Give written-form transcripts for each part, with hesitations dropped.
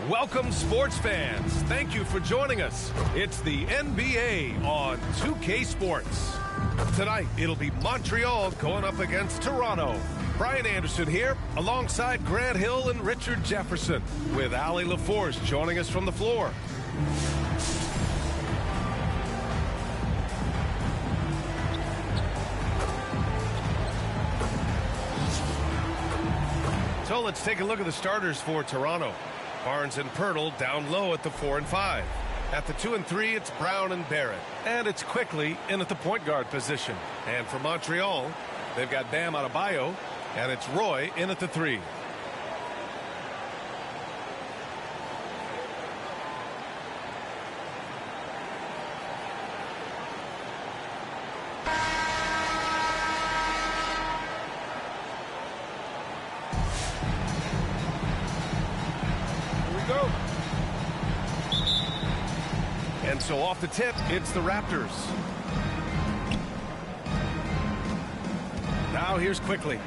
Welcome, sports fans. Thank you for joining us. It's the NBA on 2K Sports. Tonight, it'll be Montreal going up against Toronto. Brian Anderson here, alongside Grant Hill and Richard Jefferson, with Ali LaForce joining us from the floor. So let's take a look at the starters for Toronto. Barnes and Pirtle down low at the 4 and 5. At the 2 and 3, it's Brown and Barrett. And it's Quickly in at the point guard position. And for Montreal, they've got Bam Adebayo, and it's Roy in at the 3. And so off the tip, it's the Raptors. Now here's Quickly.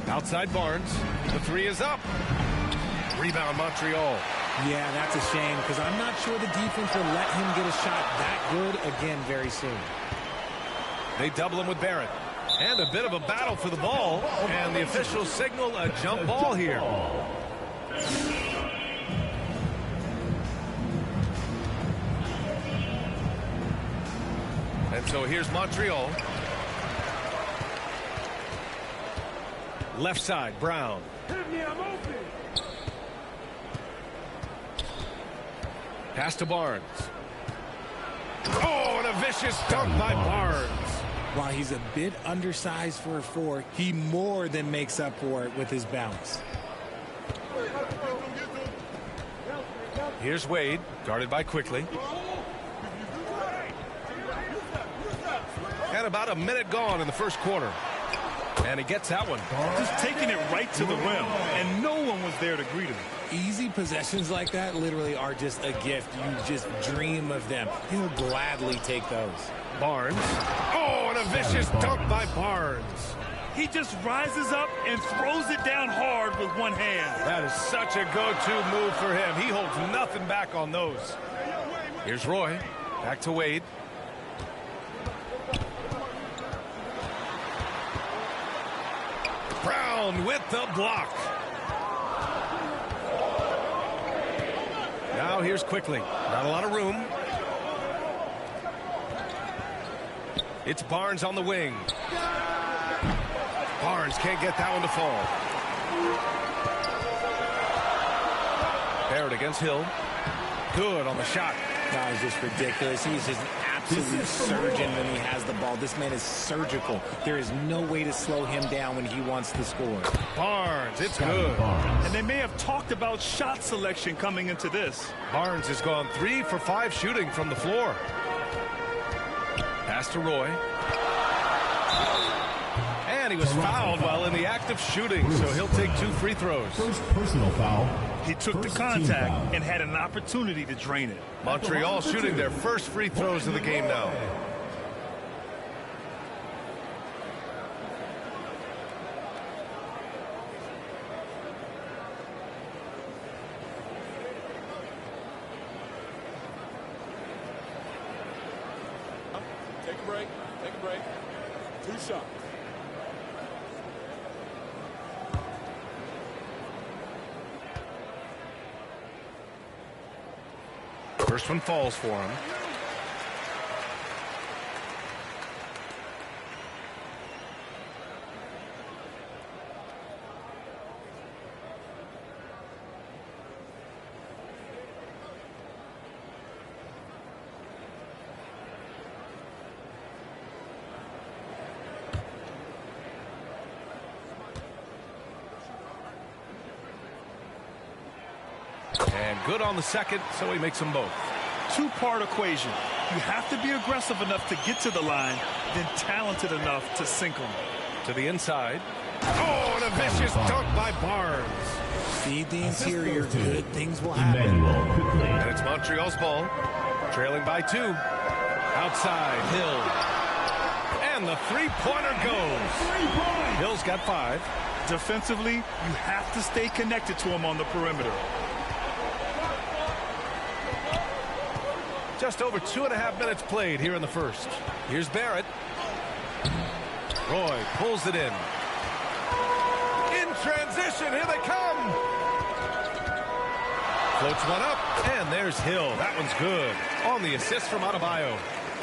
Outside Barnes. The 3 is up. Rebound Montreal. Yeah, that's a shame because I'm not sure the defense will let him get a shot that good again very soon. They double him with Barrett. And a bit of a battle for the ball. And the officials signal a jump ball here. And so here's Montreal. Left side, Brown. Pass to Barnes. Oh, and a vicious dunk by Barnes. While he's a bit undersized for a 4, he more than makes up for it with his bounce. Here's Wade, guarded by Quickly. And about a minute gone in the first quarter. And he gets that one. Just taking it right to the rim, and no one was there to greet him. Easy possessions like that literally are just a gift. You just dream of them. He'll gladly take those. Barnes. Oh, and a vicious dunk by Barnes. He just rises up and throws it down hard with one hand. That is such a go-to move for him. He holds nothing back on those. Here's Roy. Back to Wade. Brown with the block. Now here's Quickly. Not a lot of room. It's Barnes on the wing. Barnes can't get that one to fall. Barrett against Hill. Good on the shot. That was just ridiculous. He's just an absolute surgeon when he has the ball. This man is surgical. There is no way to slow him down when he wants to score. Barnes, it's good. And they may have talked about shot selection coming into this. Barnes has gone 3 for 5 shooting from the floor. Pass to Roy. And he was fouled while in the act of shooting, so he'll take 2 free throws. First personal foul. He took the contact and had an opportunity to drain it. Montreal shooting their first free throws of the game now. Take a break. Take a break. 2 shots. First one falls for him. And good on the second, so he makes them both. 2-part equation. You have to be aggressive enough to get to the line, then talented enough to sink them. To the inside. Oh, and a vicious dunk by Barnes. Feed the interior. Good things will happen. And it's Montreal's ball. Trailing by 2. Outside, Hill. And the three-pointer goes. Hill's got 5. Defensively, you have to stay connected to him on the perimeter. Just over 2.5 minutes played here in the first. Here's Barrett. Roy pulls it in. In transition, here they come. Floats one up, and there's Hill. That one's good. On the assist from Adebayo.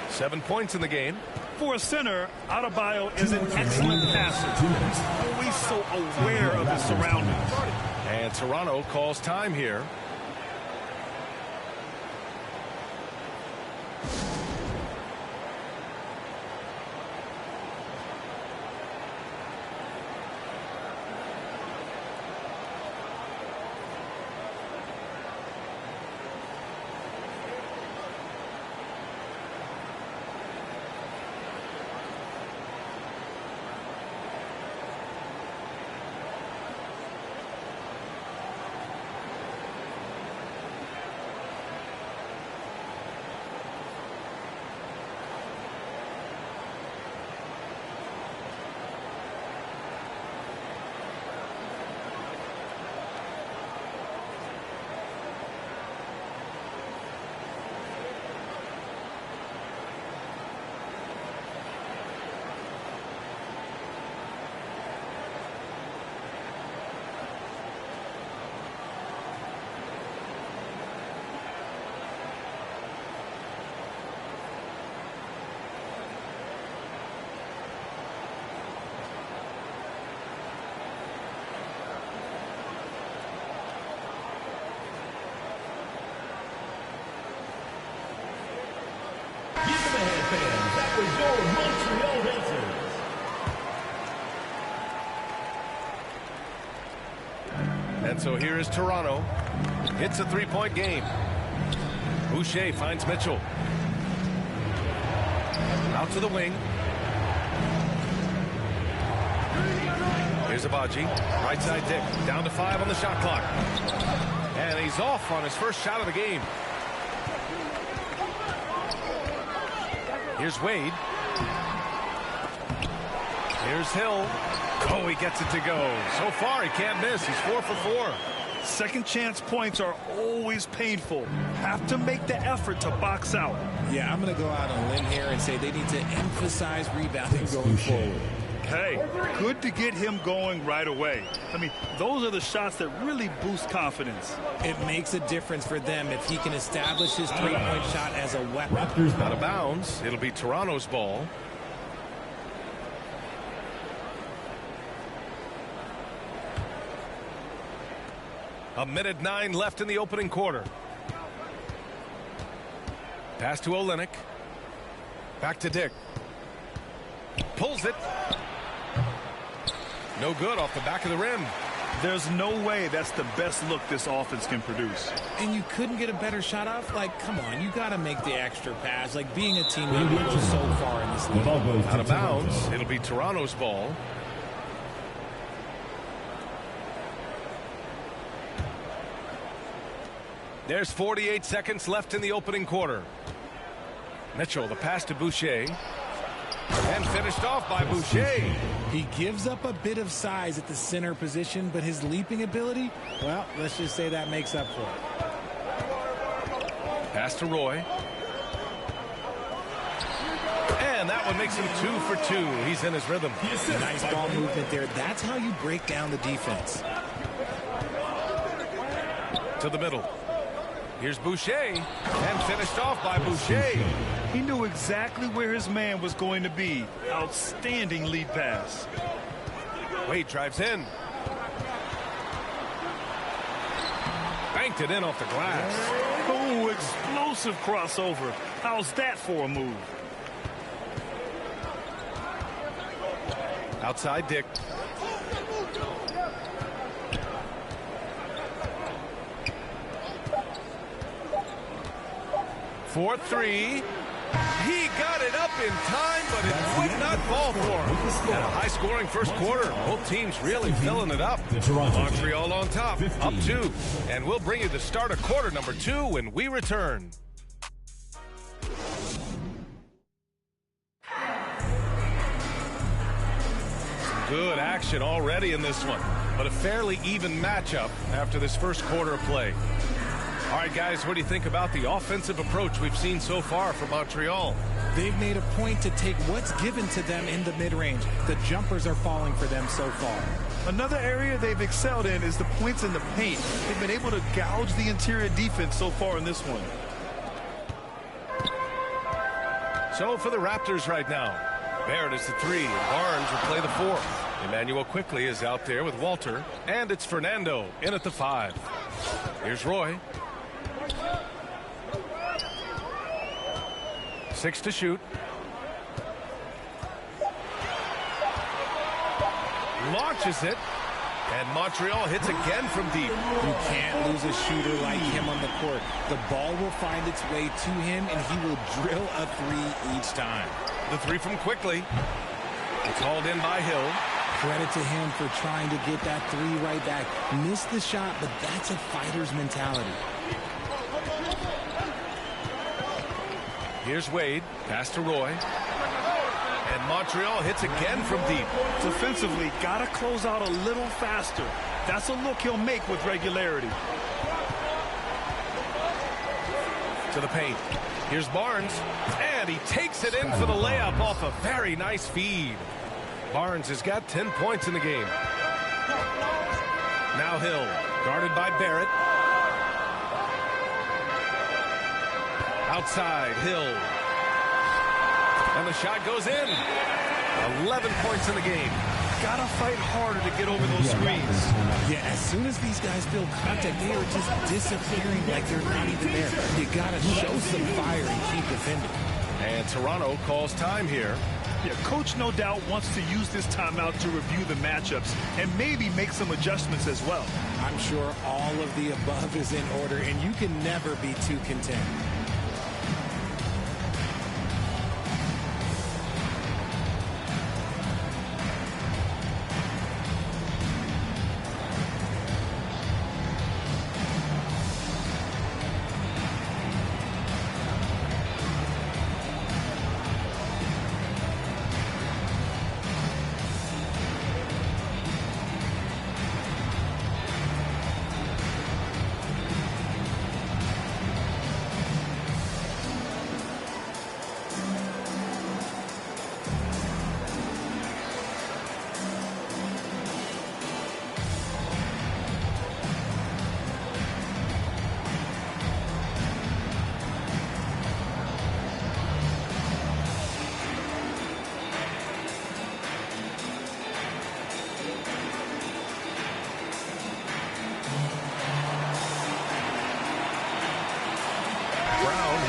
7 points in the game. For a center, Adebayo is an excellent passer. Always so aware of his surroundings. And Toronto calls time here. That was your Montreal Racers. And so here is Toronto. It's a three-point game. Boucher finds Mitchell. Out to the wing. Here's Abaji. Right side Dick. Down to 5 on the shot clock. And he's off on his first shot of the game. Here's Wade. Here's Hill. Oh, he gets it to go. So far, he can't miss. He's 4 for 4. Second chance points are always painful. Have to make the effort to box out. Yeah, I'm going to go out on a limb here and say they need to emphasize rebounding going forward. Hey, good to get him going right away. I mean, those are the shots that really boost confidence. It makes a difference for them if he can establish his three-point shot as a weapon. Out of bounds. It'll be Toronto's ball. A minute 9 left in the opening quarter. Pass to Olynyk. Back to Dick. Pulls it. No good off the back of the rim. There's no way that's the best look this offense can produce. And you couldn't get a better shot off? Like, come on, you got to make the extra pass. Like, being a teammate goes so far in this league. Out of bounds. It'll be Toronto's ball. There's 48 seconds left in the opening quarter. Mitchell, the pass to Boucher. And finished off by Boucher. He gives up a bit of size at the center position, but his leaping ability, well, let's just say that makes up for it. Pass to Roy. And that one makes him 2 for 2. He's in his rhythm. Nice ball movement there. That's how you break down the defense. To the middle. Here's Boucher. And finished off by Boucher. He knew exactly where his man was going to be. Outstanding lead pass. Wade drives in. Banked it in off the glass. Oh, explosive crossover. How's that for a move? Outside Dick. For 3. He got it up in time, but it would not fall for him. And a high-scoring first quarter. Both teams really filling it up. Montreal on top, up 2. And we'll bring you the start of quarter number 2 when we return. Good action already in this one, but a fairly even matchup after this first quarter of play. All right, guys, what do you think about the offensive approach we've seen so far from Montreal? They've made a point to take what's given to them in the mid-range. The jumpers are falling for them so far. Another area they've excelled in is the points in the paint. They've been able to gouge the interior defense so far in this one. So for the Raptors right now, Barrett is the 3, and Barnes will play the 4. Emmanuel quickly is out there with Walter, and it's Fernando in at the 5. Here's Roy. 6 to shoot. Launches it, and Montreal hits again from deep. You can't lose a shooter like him on the court. The ball will find its way to him, and he will drill a 3 each time. The 3 from quickly. Called in by Hill. Credit to him for trying to get that 3 right back. Missed the shot, but that's a fighter's mentality. Here's Wade. Pass to Roy. And Montreal hits again from deep. Defensively, got to close out a little faster. That's a look he'll make with regularity. To the paint. Here's Barnes. And he takes it in for the layup off a very nice feed. Barnes has got 10 points in the game. Now Hill, guarded by Barrett. Outside, Hill. And the shot goes in. 11 points in the game. Gotta fight harder to get over those screens. Yeah, as soon as these guys feel contact, they are just disappearing like they're not even there. You gotta show some fire and keep defending. And Toronto calls time here. Yeah, coach no doubt wants to use this timeout to review the matchups and maybe make some adjustments as well. I'm sure all of the above is in order, and you can never be too content.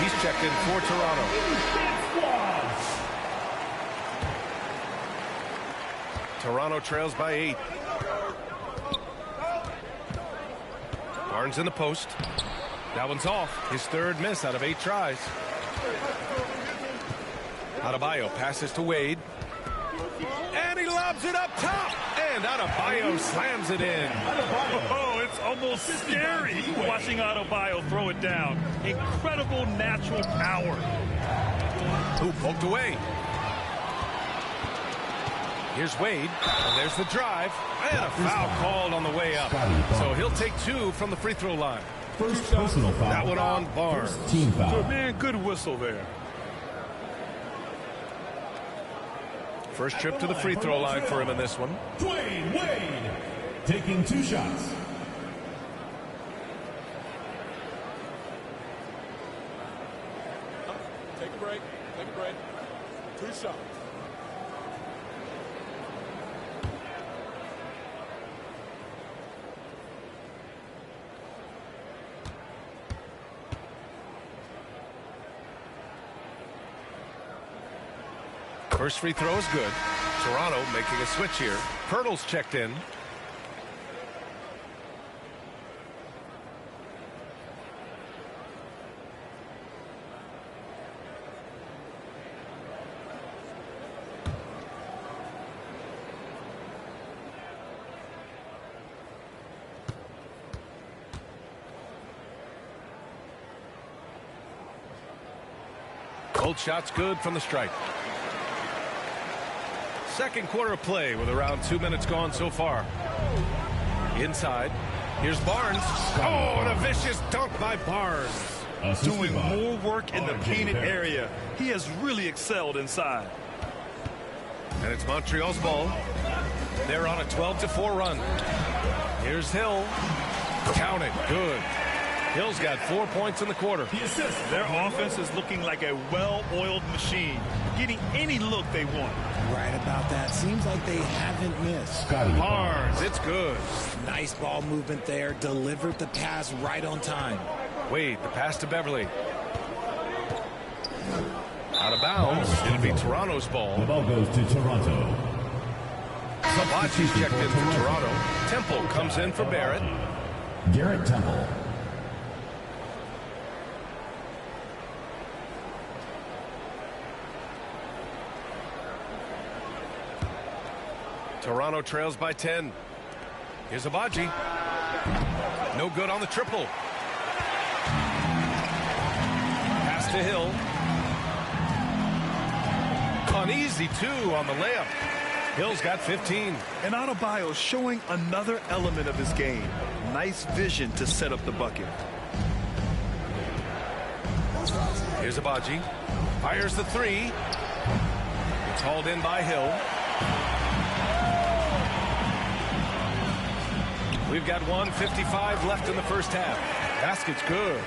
He's checked in for Toronto. Toronto trails by 8. Barnes in the post. That one's off. His 3rd miss out of 8 tries. Adebayo passes to Wade. And he lobs it up top. And Adebayo slams it in. Oh, it's almost scary watching Adebayo throw it down. Incredible natural power. Who poked away. Here's Wade. And there's the drive. And a foul called on the way up. So he'll take 2 from the free throw line. First personal foul. That one on Barnes. First team foul. Good man, good whistle there. First trip to the free throw line for him in this one. Dwayne Wade taking 2 shots. Take a break. Take a break. 2 shots. First free throw is good. Toronto making a switch here. Pirtle's checked in. Both shots good from the stripe. Second quarter of play with around 2 minutes gone so far. Inside. Here's Barnes. Oh, and a vicious dunk by Barnes. Doing more work in the painted area. He has really excelled inside. And it's Montreal's ball. They're on a 12-4 run. Here's Hill. Count it. Good. Hill's got 4 points in the quarter. Their offense is looking like a well-oiled machine, getting any look they want. Right about that. Seems like they haven't missed. Barnes, it's good. Nice ball movement there. Delivered the pass right on time. Wade, the pass to Beverly. Out of bounds. It'll be Toronto's ball. The ball goes to Toronto. Sabachi's checked in for Toronto. Temple comes in for Barrett. Garrett Temple. Toronto trails by 10. Here's Abaji. No good on the triple. Pass to Hill. An easy 2 on the layup. Hill's got 15. And Adebayo showing another element of his game. Nice vision to set up the bucket. Here's Abaji. Fires the 3. It's hauled in by Hill. We've got 1:55 left in the first half. Basket's good.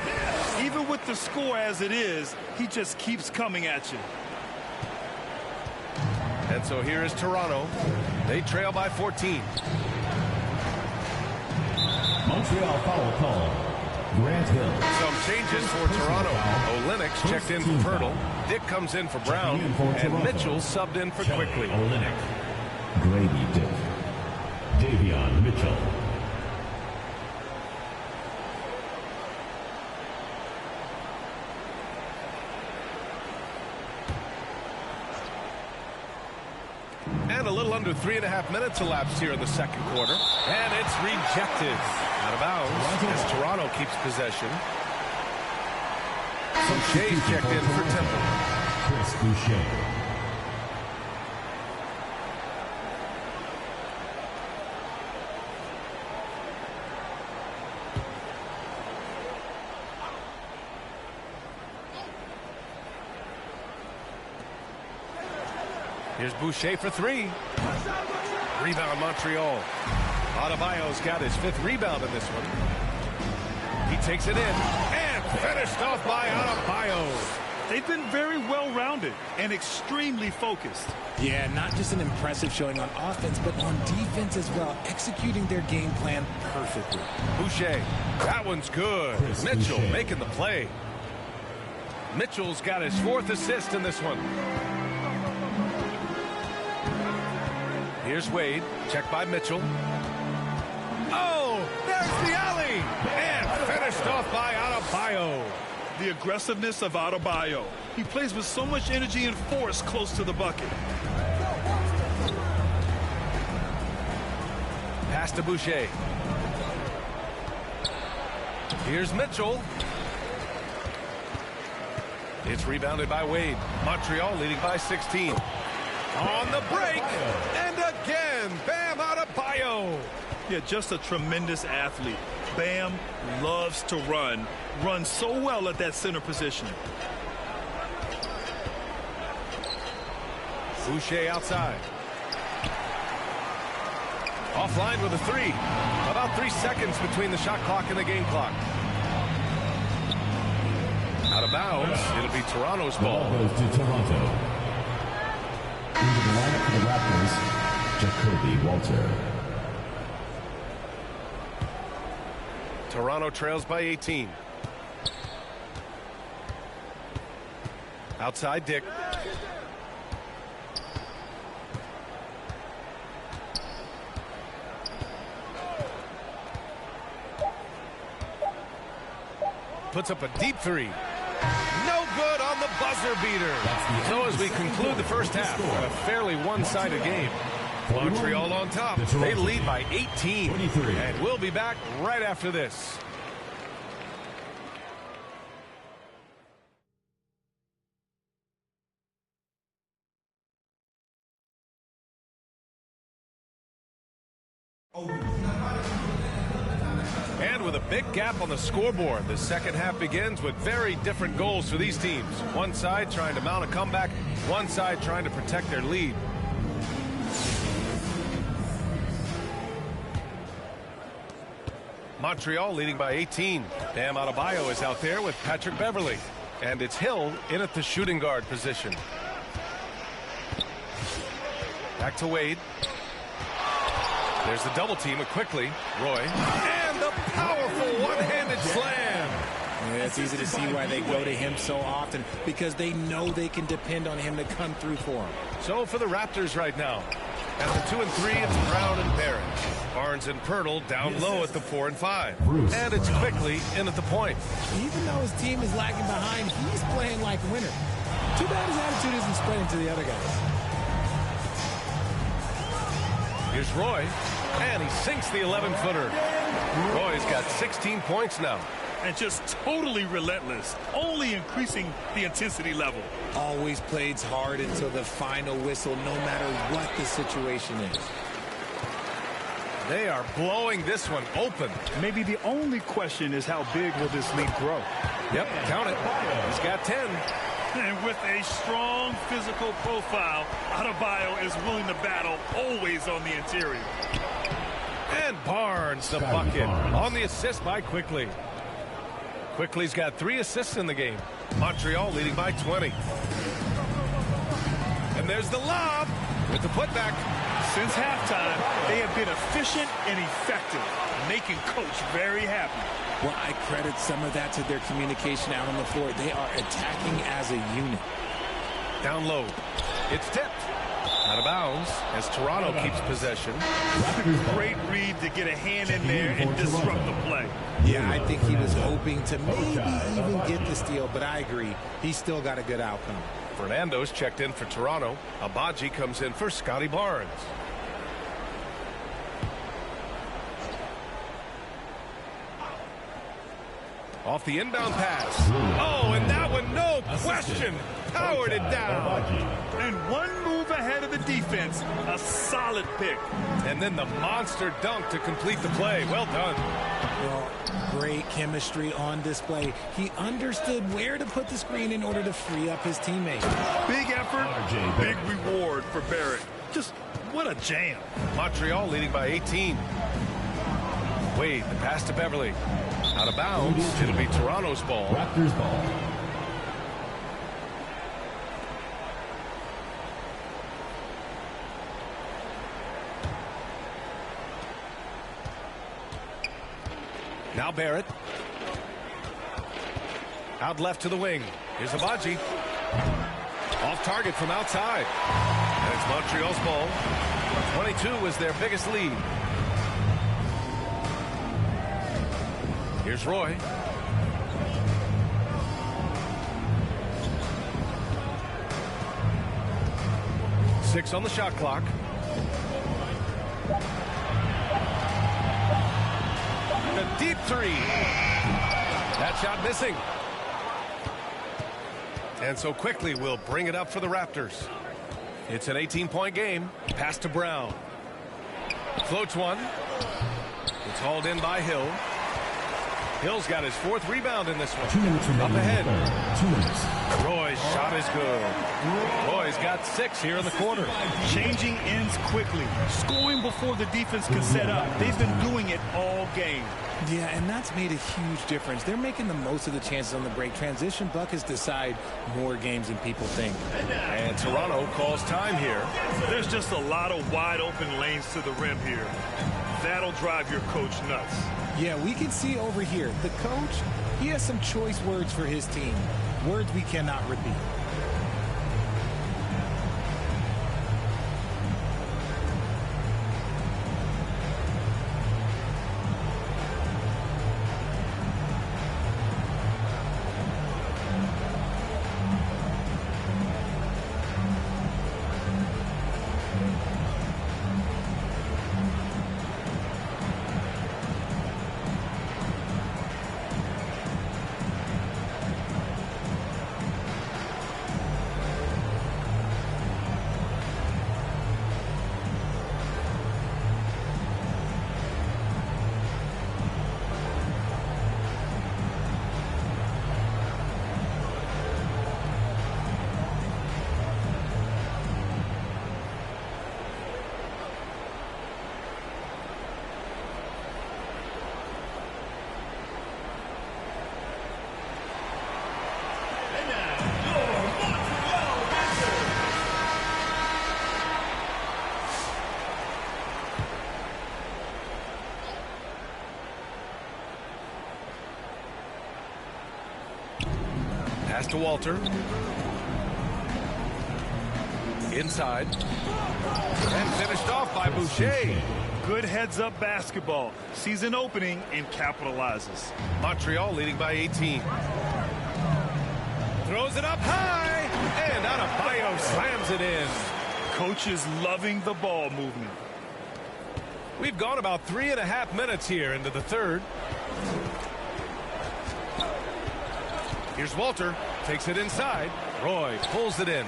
Even with the score as it is, he just keeps coming at you. And so here is Toronto. They trail by 14. Montreal foul call. Grant Hill. Some changes for Toronto. Olenek checked in for Pirtle. Dick comes in for Brown. And Mitchell subbed in for Quickly. Olenek. Grady Dick. Davion Mitchell. And a little under 3.5 minutes elapsed here in the second quarter. And it's rejected. Out of bounds as Toronto keeps possession. Boucher's checked in for Temple. Chris Boucher. Here's Boucher for 3. Rebound Montreal. Adebayo's got his 5th rebound in this one. He takes it in and finished off by Adebayo. They've been very well-rounded and extremely focused. Yeah, not just an impressive showing on offense, but on defense as well, executing their game plan perfectly. Boucher, that one's good. Chris Mitchell Boucher. making the play. Mitchell's got his 4th assist in this one. Here's Wade, checked by Mitchell. Oh, there's the alley! And finished off by Adebayo. The aggressiveness of Adebayo. He plays with so much energy and force close to the bucket. Pass to Boucher. Here's Mitchell. It's rebounded by Wade. Montreal leading by 16. On the break, and again, Bam Adebayo. Yeah, just a tremendous athlete. Bam loves to run. Runs so well at that center position. Boucher outside. Offline with a 3. About 3 seconds between the shot clock and the game clock. Out of bounds. It'll be Toronto's The ball ball. goes to Toronto. Into the lineup for the Raptors, Jacoby Walter. Toronto trails by 18. Outside Dick. Puts up a deep 3. No good on the buzzer beater. So as we conclude the first half, a fairly one-sided game. Montreal on top. They lead by 18. And we'll be back right after this. And with a big gap on the scoreboard, the second half begins with very different goals for these teams. One side trying to mount a comeback, one side trying to protect their lead. Montreal leading by 18. Bam Adebayo is out there with Patrick Beverley. And it's Hill in at the shooting guard position. Back to Wade. There's the double team with Quickly. Roy. And the powerful one-handed slam. Yeah, it's easy to see why they go to him so often, because they know they can depend on him to come through for them. So for the Raptors right now, at the 2 and 3, it's Brown and Barrett. Barnes and Pirtle down low at the 4 and 5. And it's Quickly in at the point. Even though his team is lagging behind, he's playing like a winner. Too bad his attitude isn't spreading to the other guys. Here's Roy, and he sinks the 11-footer. Roy's got 16 points now. And just totally relentless, only increasing the intensity level. Always plays hard until the final whistle, no matter what the situation is. They are blowing this one open. Maybe the only question is how big will this lead grow? Yep, count it. He's got 10. And with a strong physical profile, Adebayo is willing to battle, always on the interior. And Barnes the bucket on the assist by Quickly. Quickly's got 3 assists in the game. Montreal leading by 20. And there's the lob with the putback. Since halftime, they have been efficient and effective, making Coach very happy. Well, I credit some of that to their communication out on the floor. They are attacking as a unit. Down low. It's tipped. Out of bounds as Toronto keeps possession. Great read to get a hand in there and disrupt the play. Yeah, I think he was hoping to maybe even get the steal, but I agree. He's still got a good outcome. Fernando's checked in for Toronto. Abaji comes in for Scotty Barnes. Off the inbound pass. Oh, and that one, no question, powered it down. And one move ahead of the defense. A solid pick. And then the monster dunk to complete the play. Well done. Well, great chemistry on display. He understood where to put the screen in order to free up his teammates. Big effort, big reward for Barrett. Just what a jam. Montreal leading by 18. Wade, the pass to Beverly. Out of bounds. It'll be Toronto's ball. Raptors ball. Now Barrett. Out left to the wing. Here's Abaji. Off target from outside. And it's Montreal's ball. 22 was their biggest lead. Here's Roy. Six on the shot clock. The deep three. That shot missing. And so Quickly will bring it up for the Raptors. It's an 18-point game. Pass to Brown. Floats one. It's hauled in by Hill. Hill's got his 4th rebound in this one. 2 minutes remaining. Up ahead. 2 minutes. Roy's shot is good. Roy's got 6 here in the quarter. Changing ends quickly. Scoring before the defense can set up. They've been doing it all game. Yeah, and that's made a huge difference. They're making the most of the chances on the break. Transition buckets decide more games than people think. And Toronto calls time here. There's just a lot of wide open lanes to the rim here. That'll drive your coach nuts. Yeah, we can see over here, the coach, he has some choice words for his team. Words we cannot repeat. Pass to Walter. Inside. And finished off by Boucher. Good heads-up basketball. Sees an opening and capitalizes. Montreal leading by 18. Throws it up high. And Adebayo slams it in. Coach is loving the ball movement. We've gone about 3.5 minutes here into the third. Here's Walter. Takes it inside. Roy pulls it in.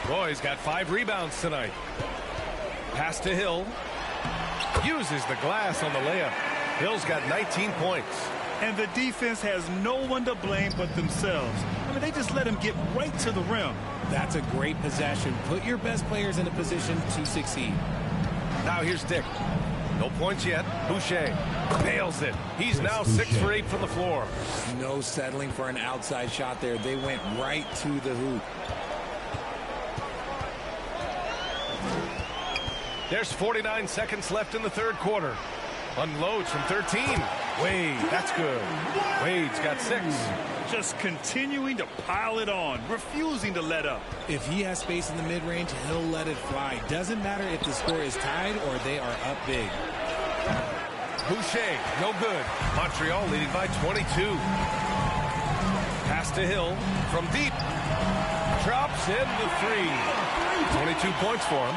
Roy's got 5 rebounds tonight. Pass to Hill. Uses the glass on the layup. Hill's got 19 points. And the defense has no one to blame but themselves. I mean, they just let him get right to the rim. That's a great possession. Put your best players in a position to succeed. Now here's Dick. No points yet. Boucher nails it. He's now 6 for 8 from the floor. No settling for an outside shot there. They went right to the hoop. There's 49 seconds left in the third quarter. Unloads from 13. Wade, that's good. Wade's got 6. Just continuing to pile it on, refusing to let up. If he has space in the mid-range, he'll let it fly. Doesn't matter if the score is tied or they are up big. Boucher, no good. Montreal leading by 22. Pass to Hill from deep. Drops in the 3. 22 points for him.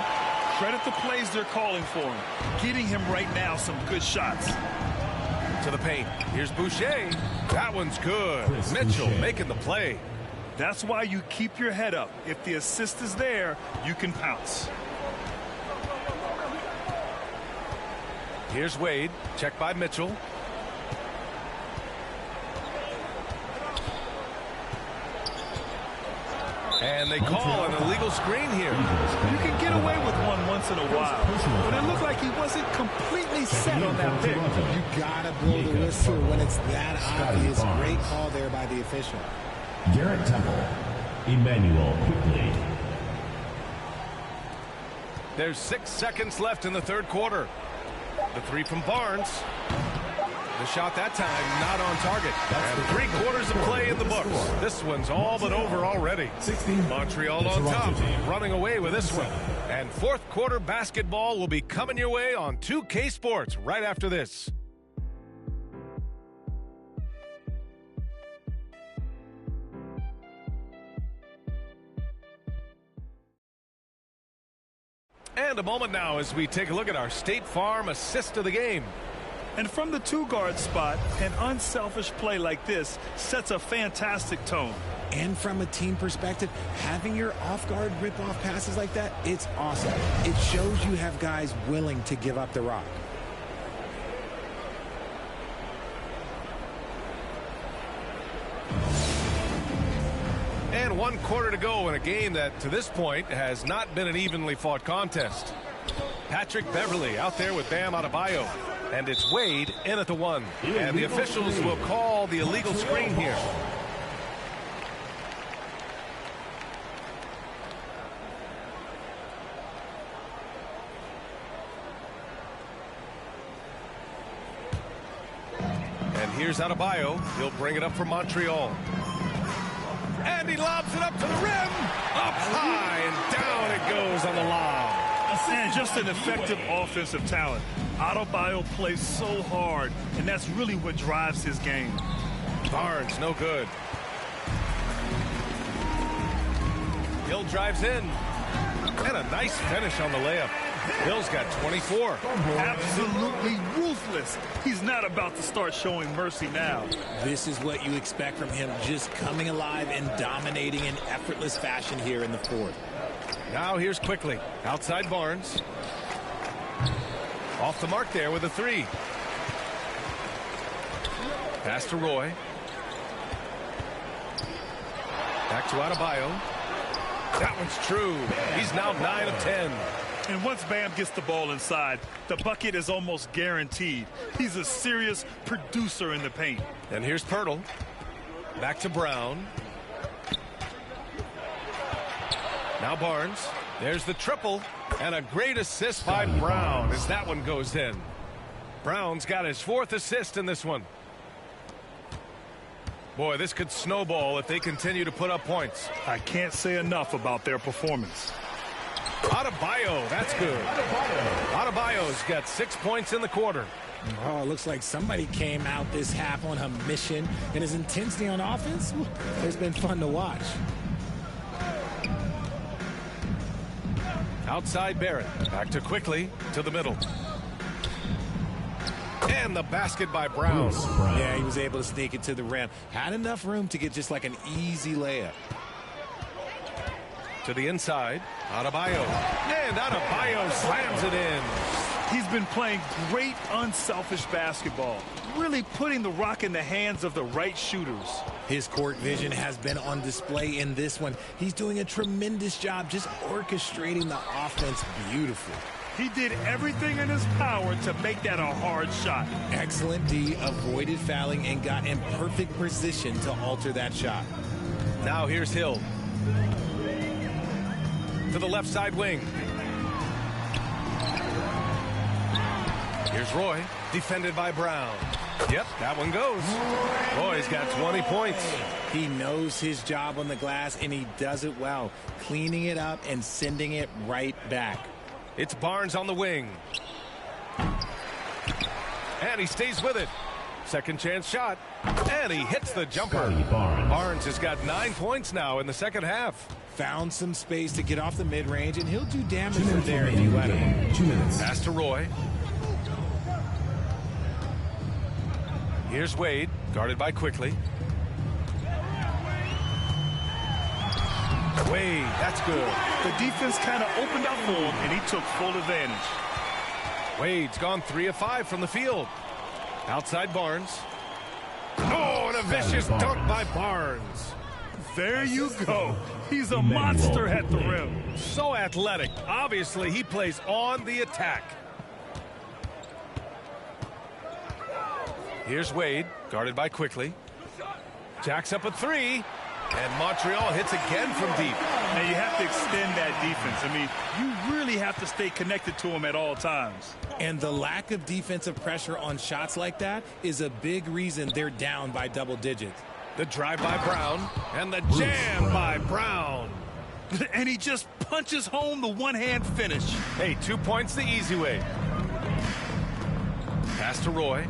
Credit the plays they're calling for him. Getting him right now some good shots. To the paint. Here's Boucher. That one's good. Mitchell making the play. That's why you keep your head up. If the assist is there, you can pounce. Here's Wade. Check by Mitchell. And they call an illegal screen here. You can get away with one once in a while, but it looked like he wasn't completely set on that pick. You gotta blow the whistle when it's that obvious. Great call there by the official. Garrett Temple. Emmanuel quickly. There's 6 seconds left in the third quarter. The 3 from Barnes. The shot that time not on target. And 3/4 of play in the books. This one's all but over already. Montreal on top, running away with this one. And fourth quarter basketball will be coming your way on 2K Sports right after this. And a moment now as we take a look at our State Farm assist of the game. And from the 2-guard spot, an unselfish play like this sets a fantastic tone. And from a team perspective, having your off-guard rip-off passes like that, it's awesome. It shows you have guys willing to give up the rock. And 1 quarter to go in a game that, to this point, has not been an evenly fought contest. Patrick Beverly out there with Bam Adebayo. And it's Wade in at the 1. And the officials will call the illegal screen here. And here's Adebayo. He'll bring it up for Montreal. And he lobs it up to the rim. Up high and down it goes on the lob. And just an effective offensive talent. Adebayo plays so hard, and that's really what drives his game. Barnes, no good. Hill drives in. And a nice finish on the layup. Hill's got 24. Absolutely ruthless. He's not about to start showing mercy now. This is what you expect from him, just coming alive and dominating in effortless fashion here in the fourth. Now here's Quickly. Outside Barnes. Off the mark there with a 3. Pass to Roy. Back to Adebayo. That one's true. He's now 9 of 10. And once Bam gets the ball inside, the bucket is almost guaranteed. He's a serious producer in the paint. And here's Pirtle. Back to Brown. Now Barnes. There's the triple. And a great assist by Brown as that one goes in. Brown's got his 4th assist in this one. Boy, this could snowball if they continue to put up points. I can't say enough about their performance. Adebayo, that's good. Adebayo's got 6 points in the quarter. Oh, it looks like somebody came out this half on a mission, and his intensity on offense has been fun to watch. Outside Barrett, back to quickly to the middle. And the basket by Brown. Yeah, he was able to sneak it to the rim. Had enough room to get just like an easy layup. To the inside, Adebayo. And Adebayo slams it in. He's been playing great unselfish basketball, really putting the rock in the hands of the right shooters. His court vision has been on display in this one. He's doing a tremendous job just orchestrating the offense beautifully. He did everything in his power to make that a hard shot. Excellent D, avoided fouling and got in perfect position to alter that shot. Now here's Hill. To the left side wing. Here's Roy, defended by Brown. Yep, that one goes. Roy's got 20 points. He knows his job on the glass, and he does it well, cleaning it up and sending it right back. It's Barnes on the wing. And he stays with it. Second chance shot. And he hits the jumper. Barnes has got 9 points now in the second half. Found some space to get off the mid-range, and he'll do damage from there if you let him. 2 minutes. Pass to Roy. Here's Wade, guarded by Quickly. Wade, that's good. The defense kind of opened up for him, and he took full advantage. Wade's gone 3 of 5 from the field. Outside Barnes. Oh, and a vicious dunk by Barnes. There you go. He's a monster at the rim. So athletic. Obviously, he plays on the attack. Here's Wade, guarded by Quickly. Jacks up a 3. And Montreal hits again from deep. Now you have to extend that defense. I mean, you really have to stay connected to him at all times. And the lack of defensive pressure on shots like that is a big reason they're down by double digits. The drive by Brown and the jam by Brown. And he just punches home the one-hand finish. Hey, 2 points the easy way. Pass to Roy.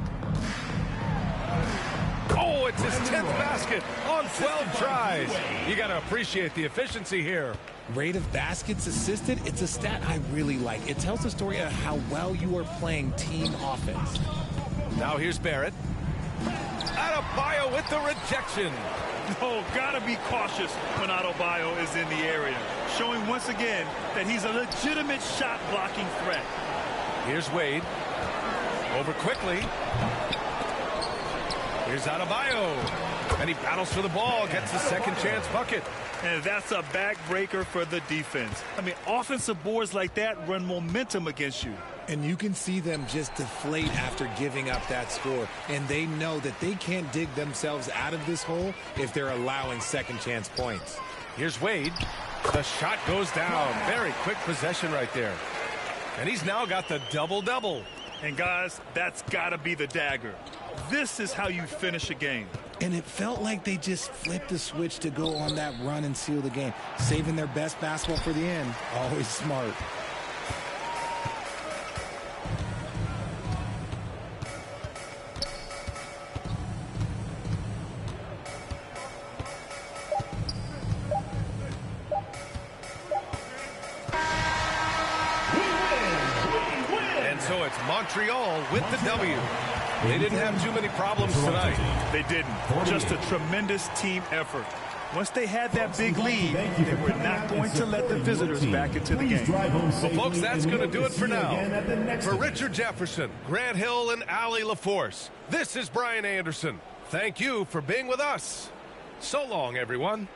Oh, it's his 10th basket on 12 tries. You got to appreciate the efficiency here. Rate of baskets assisted, it's a stat I really like. It tells the story of how well you are playing team offense. Now here's Barrett. Adebayo with the rejection. Oh, gotta be cautious when Adebayo is in the area, showing once again that he's a legitimate shot blocking threat. Here's Wade. Over Quickly. Here's Adebayo. And he battles for the ball, gets the second chance bucket. And that's a backbreaker for the defense. I mean, offensive boards like that run momentum against you. And you can see them just deflate after giving up that score. And they know that they can't dig themselves out of this hole if they're allowing second chance points. Here's Wade. The shot goes down. Very quick possession right there. And he's now got the double-double. And guys, that's got to be the dagger. This is how you finish a game. And it felt like they just flipped the switch to go on that run and seal the game. Saving their best basketball for the end. Always smart. And so it's Montreal with the W. They didn't have too many problems tonight. They didn't. Just a tremendous team effort. Once they had that big lead, they were not going to let the visitors back into the game. Well, folks, that's going to do it for now. For Richard Jefferson, Grant Hill, and Allie LaForce, this is Brian Anderson. Thank you for being with us. So long, everyone.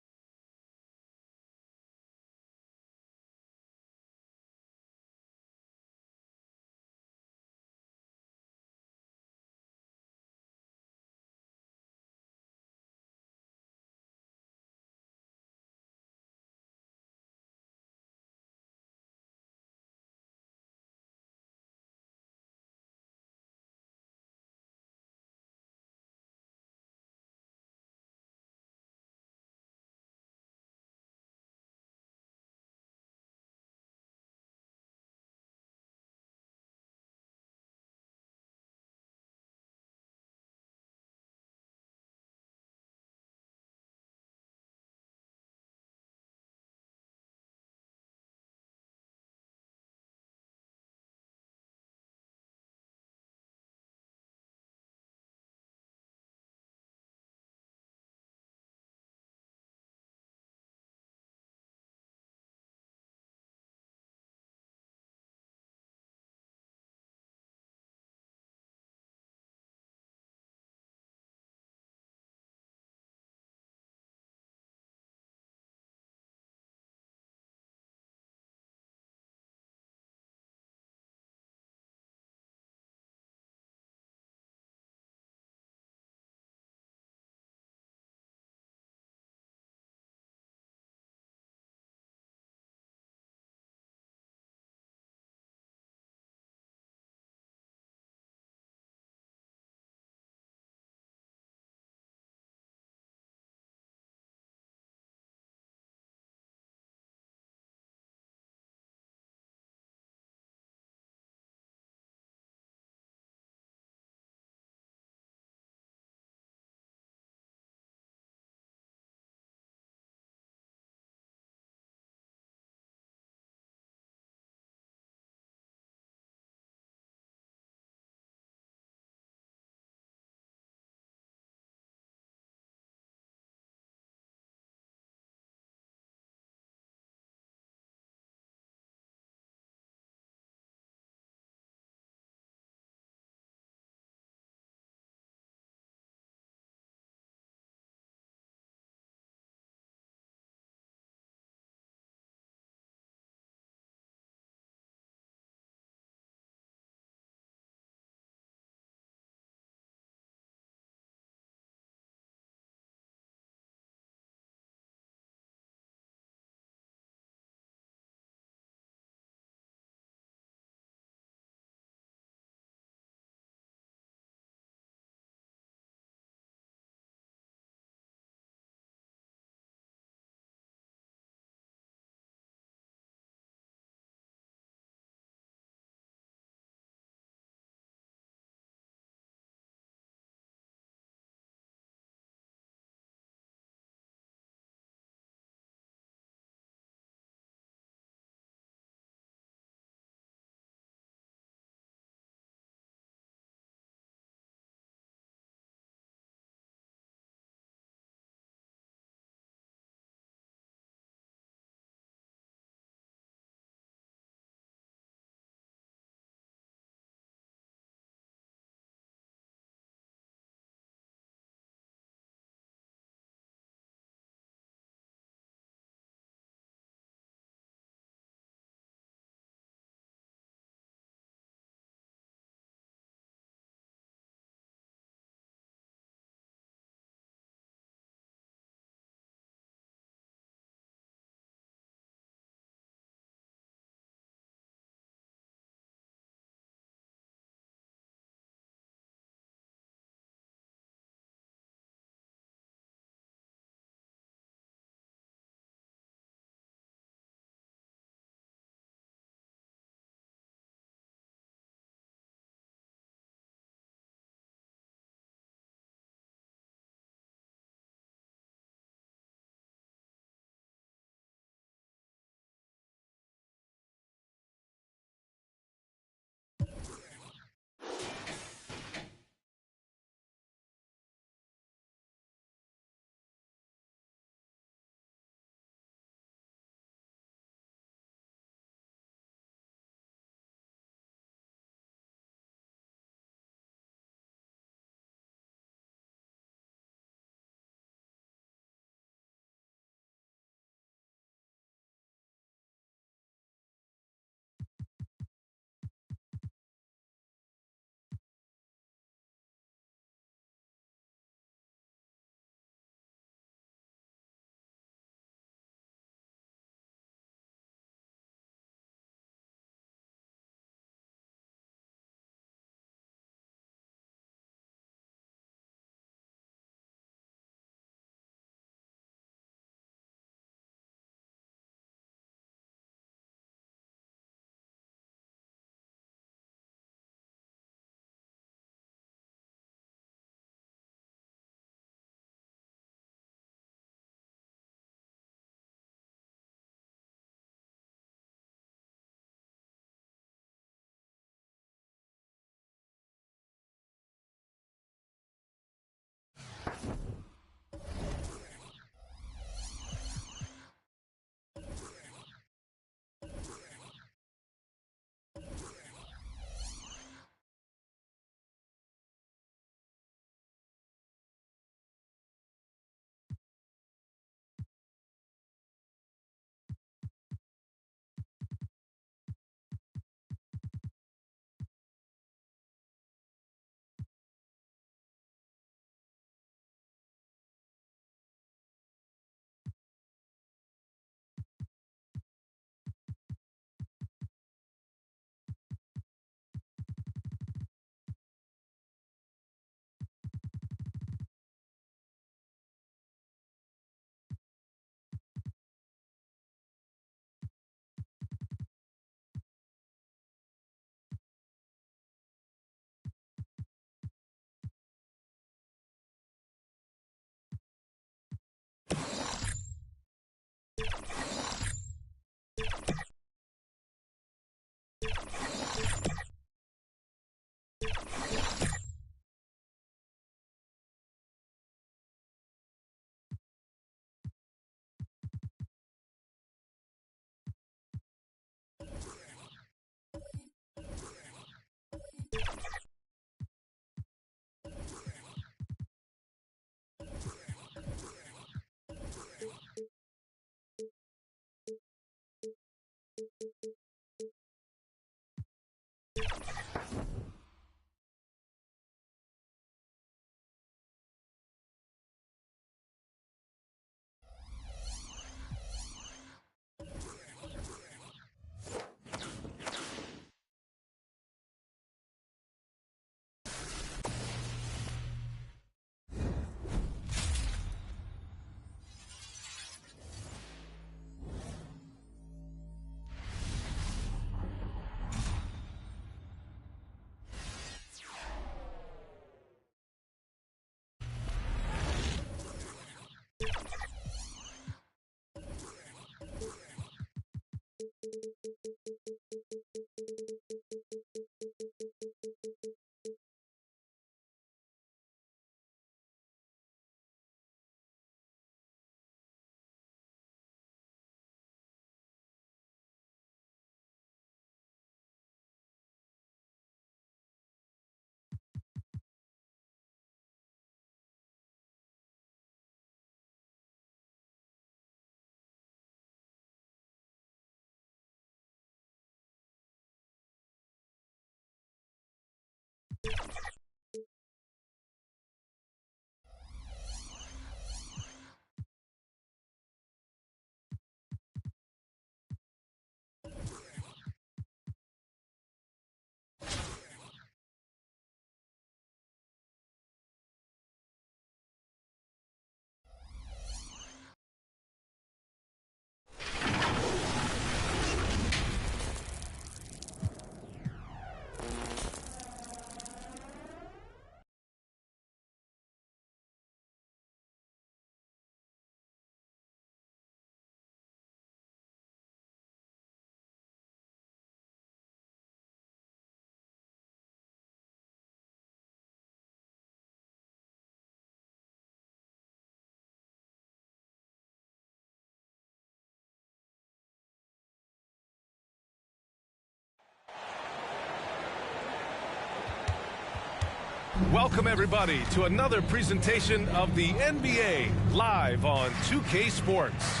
Welcome, everybody, to another presentation of the NBA live on 2K Sports.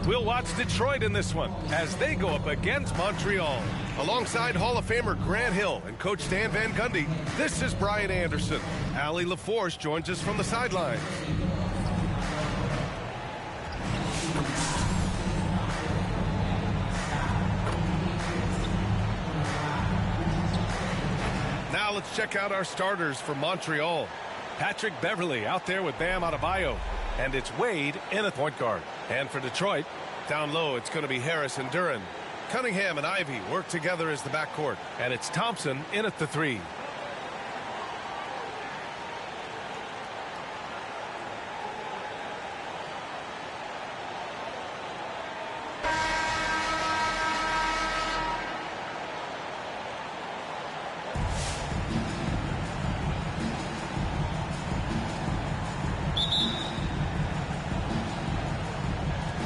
We'll watch Detroit in this one as they go up against Montreal. Alongside Hall of Famer Grant Hill and Coach Stan Van Gundy, this is Brian Anderson. Allie LaForce joins us from the sidelines. Now let's check out our starters for Montreal. Patrick Beverley out there with Bam Adebayo. And it's Wade in at point guard. And for Detroit, down low, it's going to be Harris and Duren. Cunningham and Ivey work together as the backcourt. And it's Thompson in at the 3.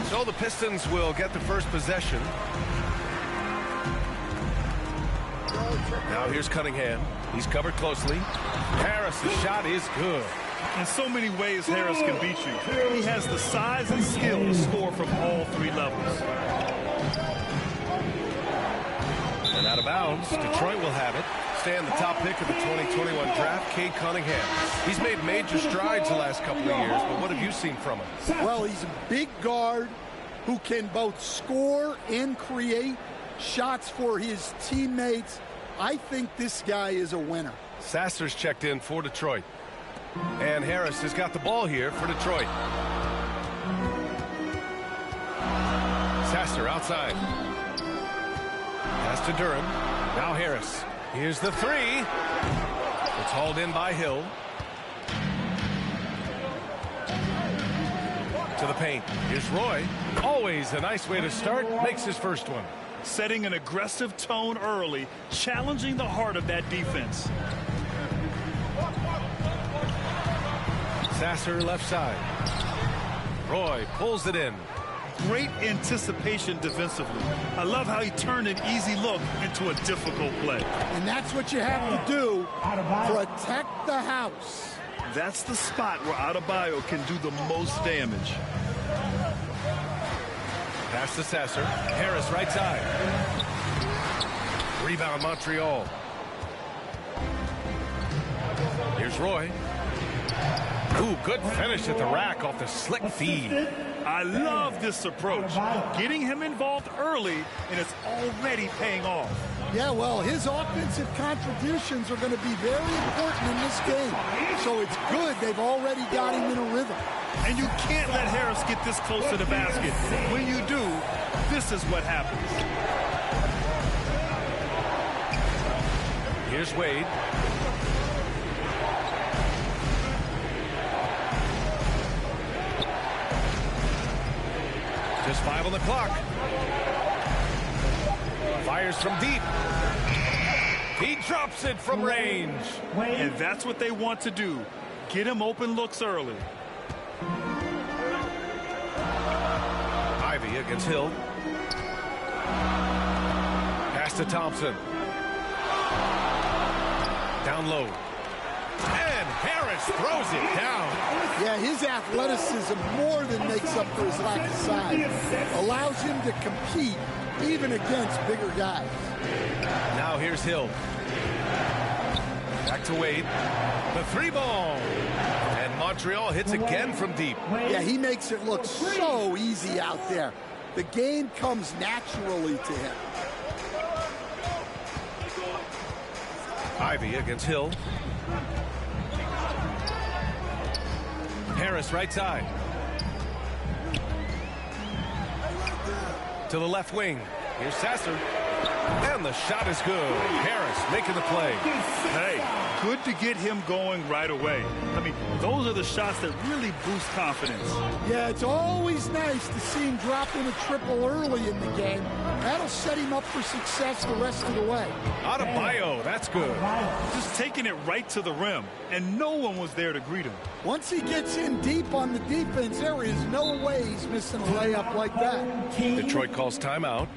So the Pistons will get the first possession. Now here's Cunningham. He's covered closely. Harris's shot is good. In so many ways, Harris can beat you. He has the size and skill to score from all 3 levels. And out of bounds, Detroit will have it. Stan, the top pick of the 2021 draft, Cade Cunningham. He's made major strides the last couple of years, but what have you seen from him? Well, he's a big guard who can both score and create shots for his teammates. I think this guy is a winner. Sasser's checked in for Detroit. And Harris has got the ball here for Detroit. Sasser outside. Pass to Duren. Now Harris. Here's the 3. It's hauled in by Hill. To the paint. Here's Roy. Always a nice way to start. Makes his first one. Setting an aggressive tone early, challenging the heart of that defense. Sasser left side. Roy pulls it in. Great anticipation defensively. I love how he turned an easy look into a difficult play. And that's what you have to do. Protect the house. That's the spot where Adebayo can do the most damage. Pass to Sasser. Harris right side. Rebound Montreal. Here's Roy. Ooh, good finish at the rack off the slick feed. I love this approach. Getting him involved early, and it's already paying off. Yeah, well, his offensive contributions are going to be very important in this game. So it's good they've already got him in a rhythm. And you can't let Harris get this close to the basket. When you do, this is what happens. Here's Wade. Just 5 on the clock. Fires from deep. He drops it from range. And that's what they want to do. Get him open looks early. Ivey against Hill. Pass to Thompson. Down low. And Harris throws it down. Yeah, his athleticism more than makes up for his lack of size. Allows him to compete even against bigger guys. Now here's Hill. Back to Wade. The three ball. And Montreal hits again from deep. Yeah, he makes it look so easy out there. The game comes naturally to him. Ivy against Hill. Harris right side. To the left wing. Here's Sasser. And the shot is good. Harris making the play. Hey, good to get him going right away. I mean, those are the shots that really boost confidence. Yeah, it's always nice to see him drop in a triple early in the game. That'll set him up for success the rest of the way. Adebayo, that's good. Just taking it right to the rim, and no one was there to greet him. Once he gets in deep on the defense, there is no way he's missing a layup like that. Detroit calls timeout.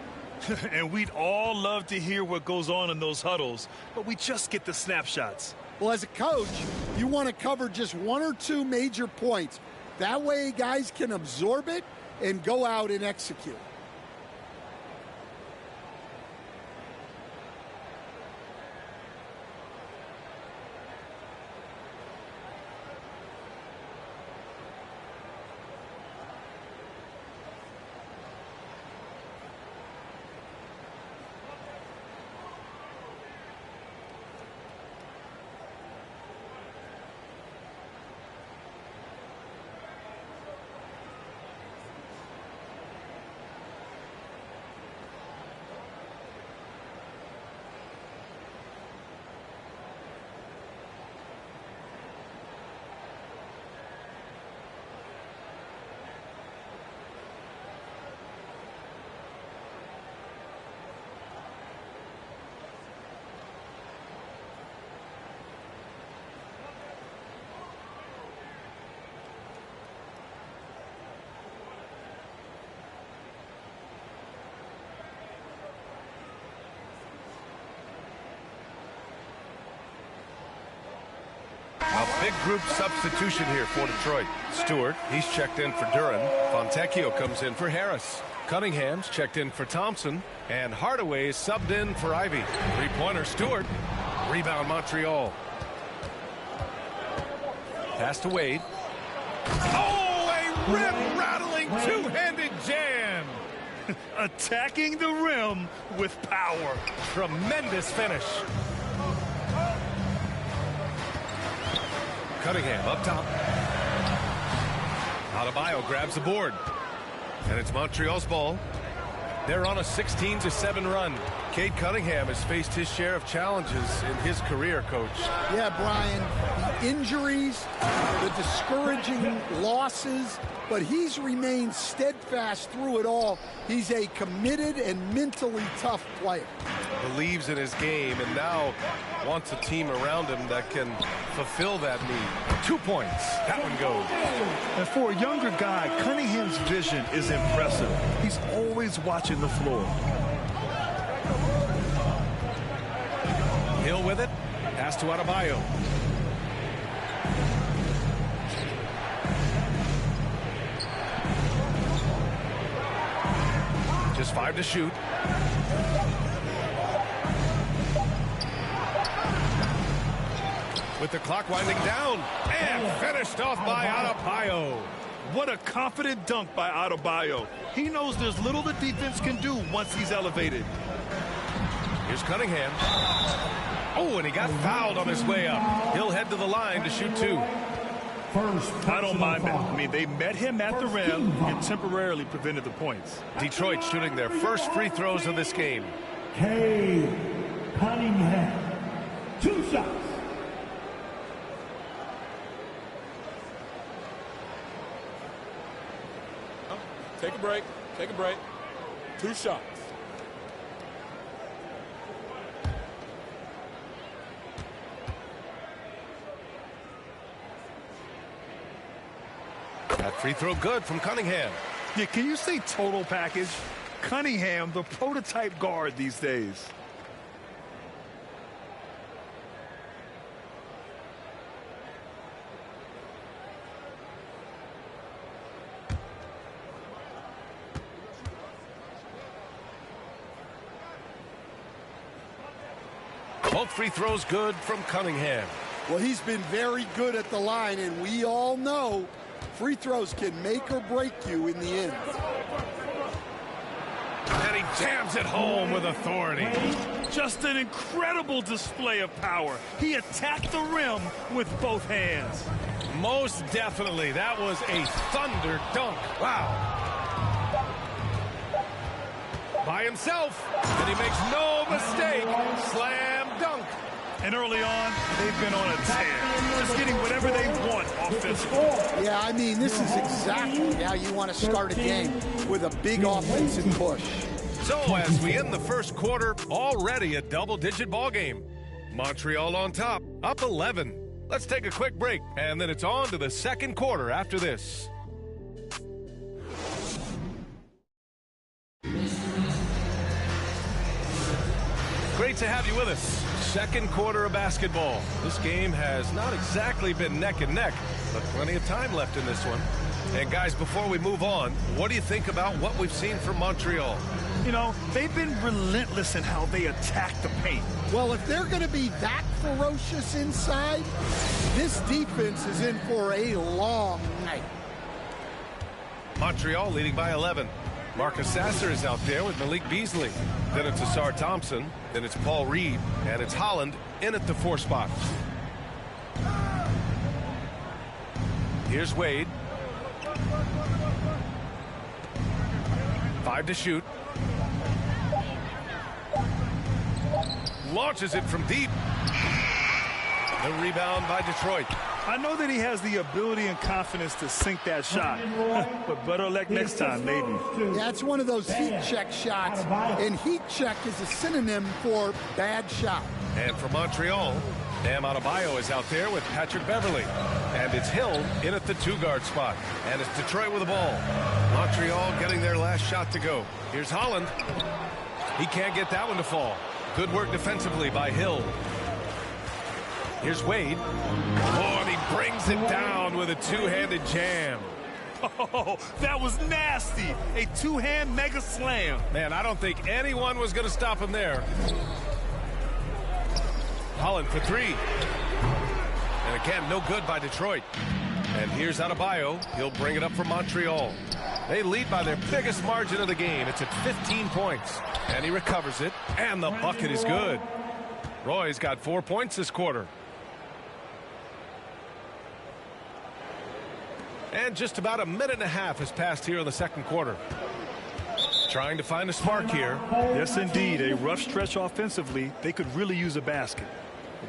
And we'd all love to hear what goes on in those huddles, but we just get the snapshots. Well, as a coach, you want to cover just one or two major points. That way guys can absorb it and go out and execute. A big group substitution here for Detroit. Stewart, he's checked in for Duran. Fontecchio comes in for Harris. Cunningham's checked in for Thompson. And Hardaway is subbed in for Ivy. Three-pointer Stewart. Rebound Montreal. Pass to Wade. Oh, a rim-rattling two-handed jam. Attacking the rim with power. Tremendous finish. Cunningham up top. Adebayo grabs the board. And it's Montreal's ball. They're on a 16-7 run. Cade Cunningham has faced his share of challenges in his career, Coach. Yeah, Brian, the injuries, the discouraging losses, but he's remained steadfast through it all. He's a committed and mentally tough player. Believes in his game and now wants a team around him that can fulfill that need. 2 points. That one goes. And for a younger guy, Cunningham's vision is impressive. He's always watching the floor. Hill with it. Pass to Adebayo. Just 5 to shoot. With the clock winding down. And finished off by Adebayo. What a confident dunk by Adebayo. He knows there's little the defense can do once he's elevated. Here's Cunningham. Oh, and he got fouled on his way up. He'll head to the line to shoot 2. I don't mind that. I mean, they met him at the rim and temporarily prevented the points. Detroit shooting their first free throws of this game. Cade Cunningham. 2 shots. Take a break. Take a break. 2 shots. That free throw good from Cunningham. Yeah, can you say total package? Cunningham, the prototype guard these days. Both free throws good from Cunningham. Well, he's been very good at the line, and we all know free throws can make or break you in the end. And he jams it home with authority. Just an incredible display of power. He attacked the rim with both hands. Most definitely. That was a thunder dunk. Wow. By himself, and he makes no mistake. Slam dunk. And early on, they've been on a tear, just getting whatever they want offensively. Yeah, I mean, this is exactly how you want to start a game, with a big offensive push. So as we end the first quarter, already a double-digit ball game. Montreal on top, up 11. Let's take a quick break, and then it's on to the second quarter after this. Great to have you with us. Second quarter of basketball. This game has not exactly been neck and neck, but plenty of time left in this one. And guys, before we move on, what do you think about what we've seen from Montreal? You know, they've been relentless in how they attack the paint. Well, if they're going to be that ferocious inside, this defense is in for a long night. Montreal leading by 11. Marcus Sasser is out there with Malik Beasley. Then it's Asar Thompson. Then it's Paul Reed. And it's Holland in at the 4 spot. Here's Wade. 5 to shoot. Launches it from deep. The rebound by Detroit. I know that he has the ability and confidence to sink that shot, but better luck next time, maybe. Yeah, it's one of those heat check shots, and heat check is a synonym for bad shot. And for Montreal, Bam Adebayo is out there with Patrick Beverly. And it's Hill in at the 2-guard spot. And it's Detroit with the ball. Montreal getting their last shot to go. Here's Holland. He can't get that one to fall. Good work defensively by Hill. Here's Wade. Oh, and he brings it down with a two-handed jam. Oh, that was nasty. A two-hand mega slam. Man, I don't think anyone was going to stop him there. Holland for 3. And again, no good by Detroit. And here's Adebayo. He'll bring it up for Montreal. They lead by their biggest margin of the game. It's at 15 points. And he recovers it. And the bucket is good. Roy's got 4 points this quarter. And just about a minute and a half has passed here in the second quarter. Trying to find a spark here. Yes, indeed. A rough stretch offensively. They could really use a basket.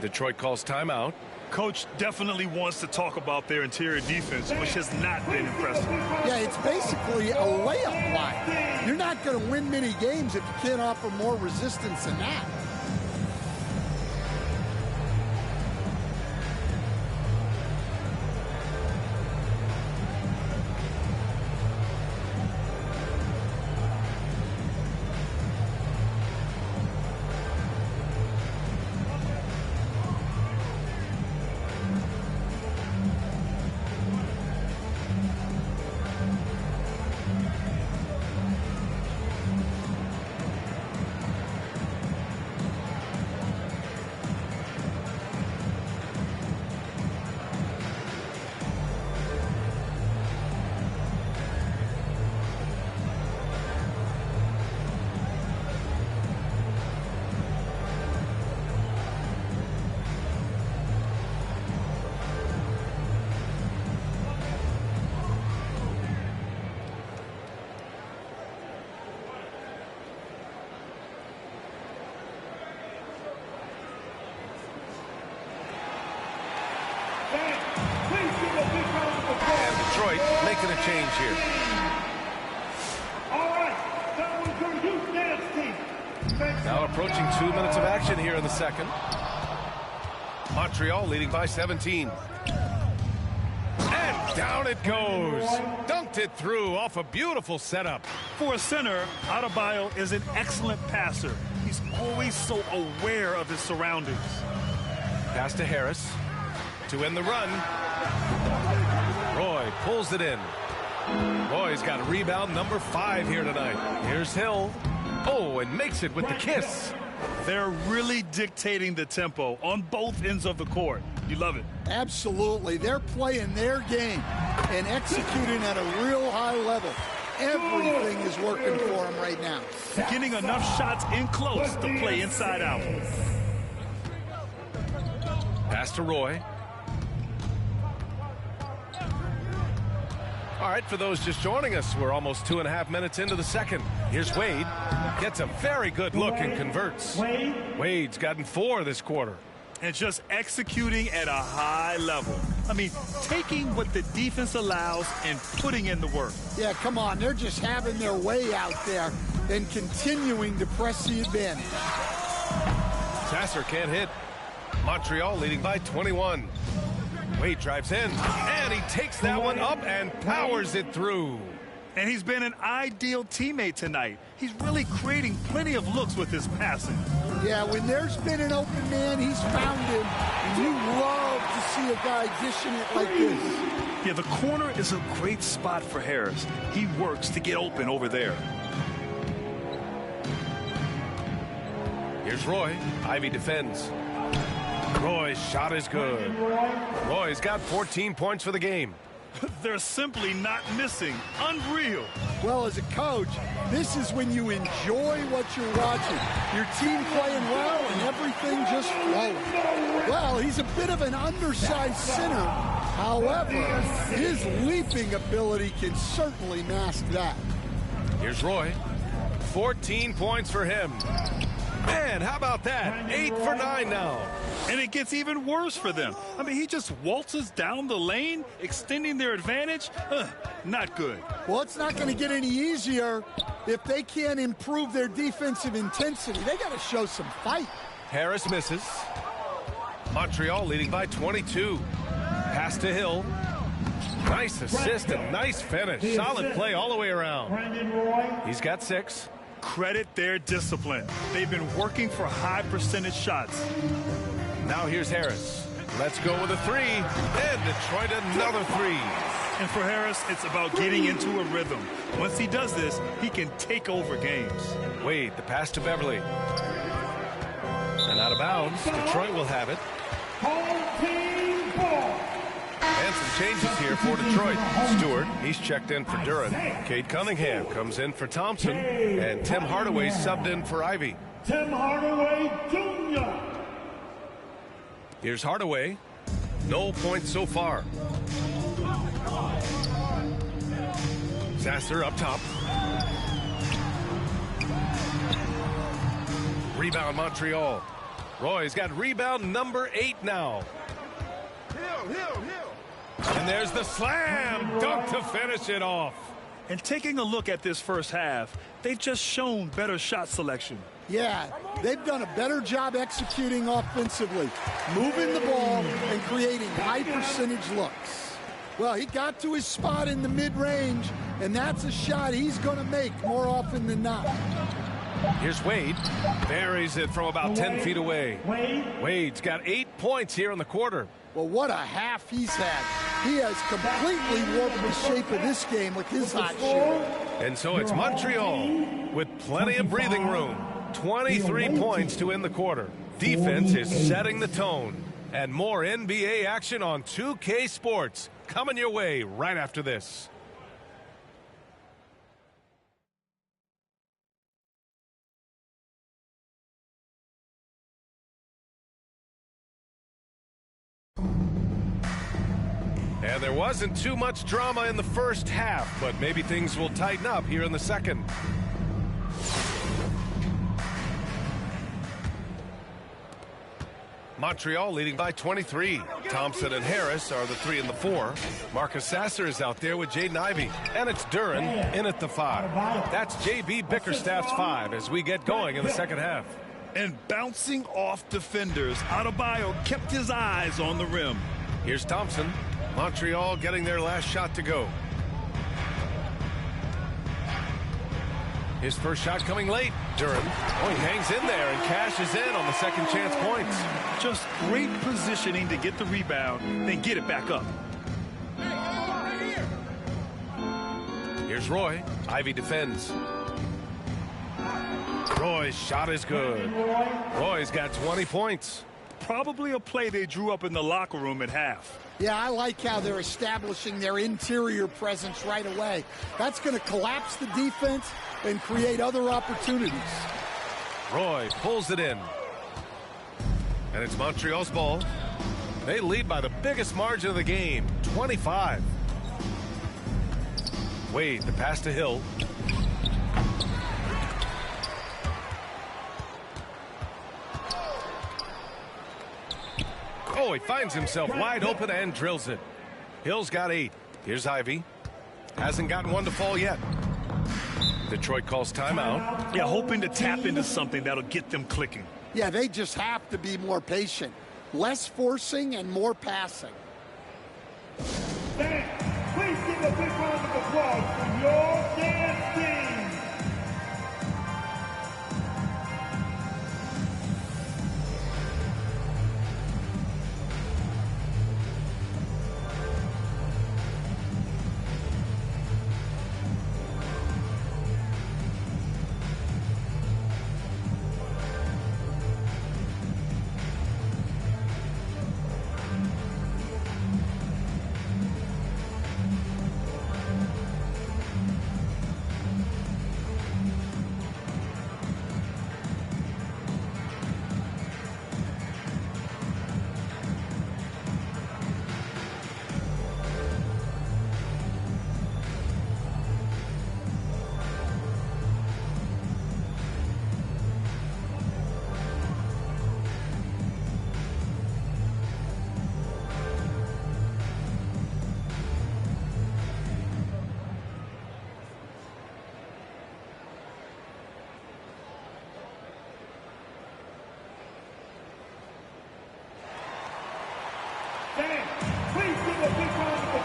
Detroit calls timeout. Coach definitely wants to talk about their interior defense, which has not been impressive. Yeah, it's basically a layup line. You're not going to win many games if you can't offer more resistance than that. And Detroit making a change here. Now approaching 2 minutes of action here in the second. Montreal leading by 17. And down it goes. Dunked it through off a beautiful setup. For a center, Adebayo is an excellent passer. He's always so aware of his surroundings. Pass to Harris to end the run. Roy pulls it in. Roy's got rebound number 5 here tonight. Here's Hill. Oh, and makes it with the kiss. They're really dictating the tempo on both ends of the court. You love it. Absolutely. They're playing their game and executing at a real high level. Everything is working for them right now. Getting enough shots in close to play inside out. Pass to Roy. All right, for those just joining us, we're almost 2.5 minutes into the second. Here's Wade. Gets a very good look and converts. Wade's gotten 4 this quarter. And just executing at a high level. I mean, taking what the defense allows and putting in the work. Yeah, come on. They're just having their way out there and continuing to press the advantage. Sasser can't hit. Montreal leading by 21. Wade drives in, and he takes that one up and powers it through. And he's been an ideal teammate tonight. He's really creating plenty of looks with his passing. Yeah, when there's been an open man, he's found him. And you love to see a guy dishing it like this. Yeah, the corner is a great spot for Harris. He works to get open over there. Here's Roy. Ivy defends. Roy's shot is good. Roy's got 14 points for the game. They're simply not missing. Unreal. Well, as a coach, this is when you enjoy what you're watching. Your team playing well and everything just flowing. Well, he's a bit of an undersized center. However, his leaping ability can certainly mask that. Here's Roy. 14 points for him. Man, how about that? 8 for 9 now. And it gets even worse for them. I mean, he just waltzes down the lane, extending their advantage. Not good. Well, it's not going to get any easier if they can't improve their defensive intensity. They got to show some fight. Harris misses. Montreal leading by 22. Pass to Hill. Nice assist and nice finish. Solid play all the way around. He's got 6. Credit their discipline. They've been working for high percentage shots. Now here's Harris. Let's go with a 3. And Detroit another 3. And for Harris, it's about getting into a rhythm. Once he does this, he can take over games. Wade, the pass to Beverly. And out of bounds. Detroit will have it. And some changes here for Detroit. Stewart, he's checked in for Duran. Cade Cunningham comes in for Thompson. And Tim Hardaway subbed in for Ivy. Tim Hardaway Jr. Here's Hardaway. No points so far. Sasser up top. Rebound Montreal. Roy's got rebound number 8 now. And there's the slam dunk to finish it off. And taking a look at this first half, they've just shown better shot selection. Yeah, they've done a better job executing offensively, moving the ball and creating high percentage looks. Well, he got to his spot in the mid-range, and that's a shot he's going to make more often than not. Here's Wade. Buries it from about 10 feet away. Wade's got 8 points here in the quarter. Well, what a half he's had. He has completely warped the shape of this game with his hot shooting. And so it's Montreal with plenty of breathing room. 23 points to end the quarter. Defense is setting the tone. And more NBA action on 2K Sports coming your way right after this. And there wasn't too much drama in the first half, but maybe things will tighten up here in the second. Montreal leading by 23. Thompson and Harris are the 3 and the 4. Marcus Sasser is out there with Jaden Ivey. And it's Duran in at the 5. That's J.B. Bickerstaff's 5 as we get going in the second half. And bouncing off defenders, Adebayo kept his eyes on the rim. Here's Thompson. Montreal getting their last shot to go. His first shot coming late. Duran. Oh, he hangs in there and cashes in on the second chance points. Just great positioning to get the rebound, then get it back up. Here's Roy. Ivy defends. Roy's shot is good. Roy's got 20 points. Probably a play they drew up in the locker room at half. Yeah, I like how they're establishing their interior presence right away. That's going to collapse the defense and create other opportunities. Roy pulls it in. And it's Montreal's ball. They lead by the biggest margin of the game, 25. Wade, the pass to Hill. Oh, he finds himself wide open and drills it. Hill's got 8. Here's Ivy. Hasn't gotten one to fall yet. Detroit calls timeout. Yeah, hoping to tap into something that'll get them clicking. Yeah, they just have to be more patient. Less forcing and more passing. Fans, please give a big round of applause for your dance team.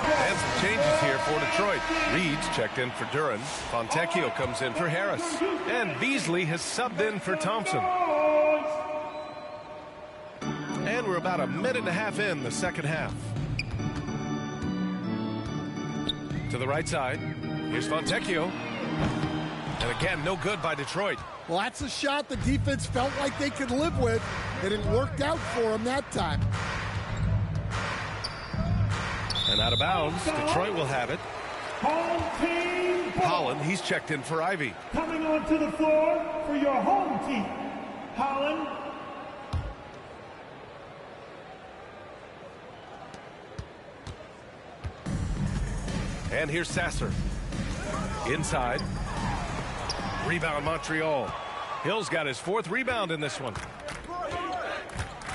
And some changes here for Detroit. Reed's checked in for Duran. Fontecchio comes in for Harris. And Beasley has subbed in for Thompson. And we're about a minute and a half in the second half. To the right side. Here's Fontecchio. And again, no good by Detroit. Well, that's a shot the defense felt like they could live with, and it worked out for them that time. And out of bounds, Detroit will have it. Home team ball. Holland, he's checked in for Ivy. Coming onto the floor for your home team. Holland. And here's Sasser. Inside. Rebound Montreal. Hill's got his 4th rebound in this one.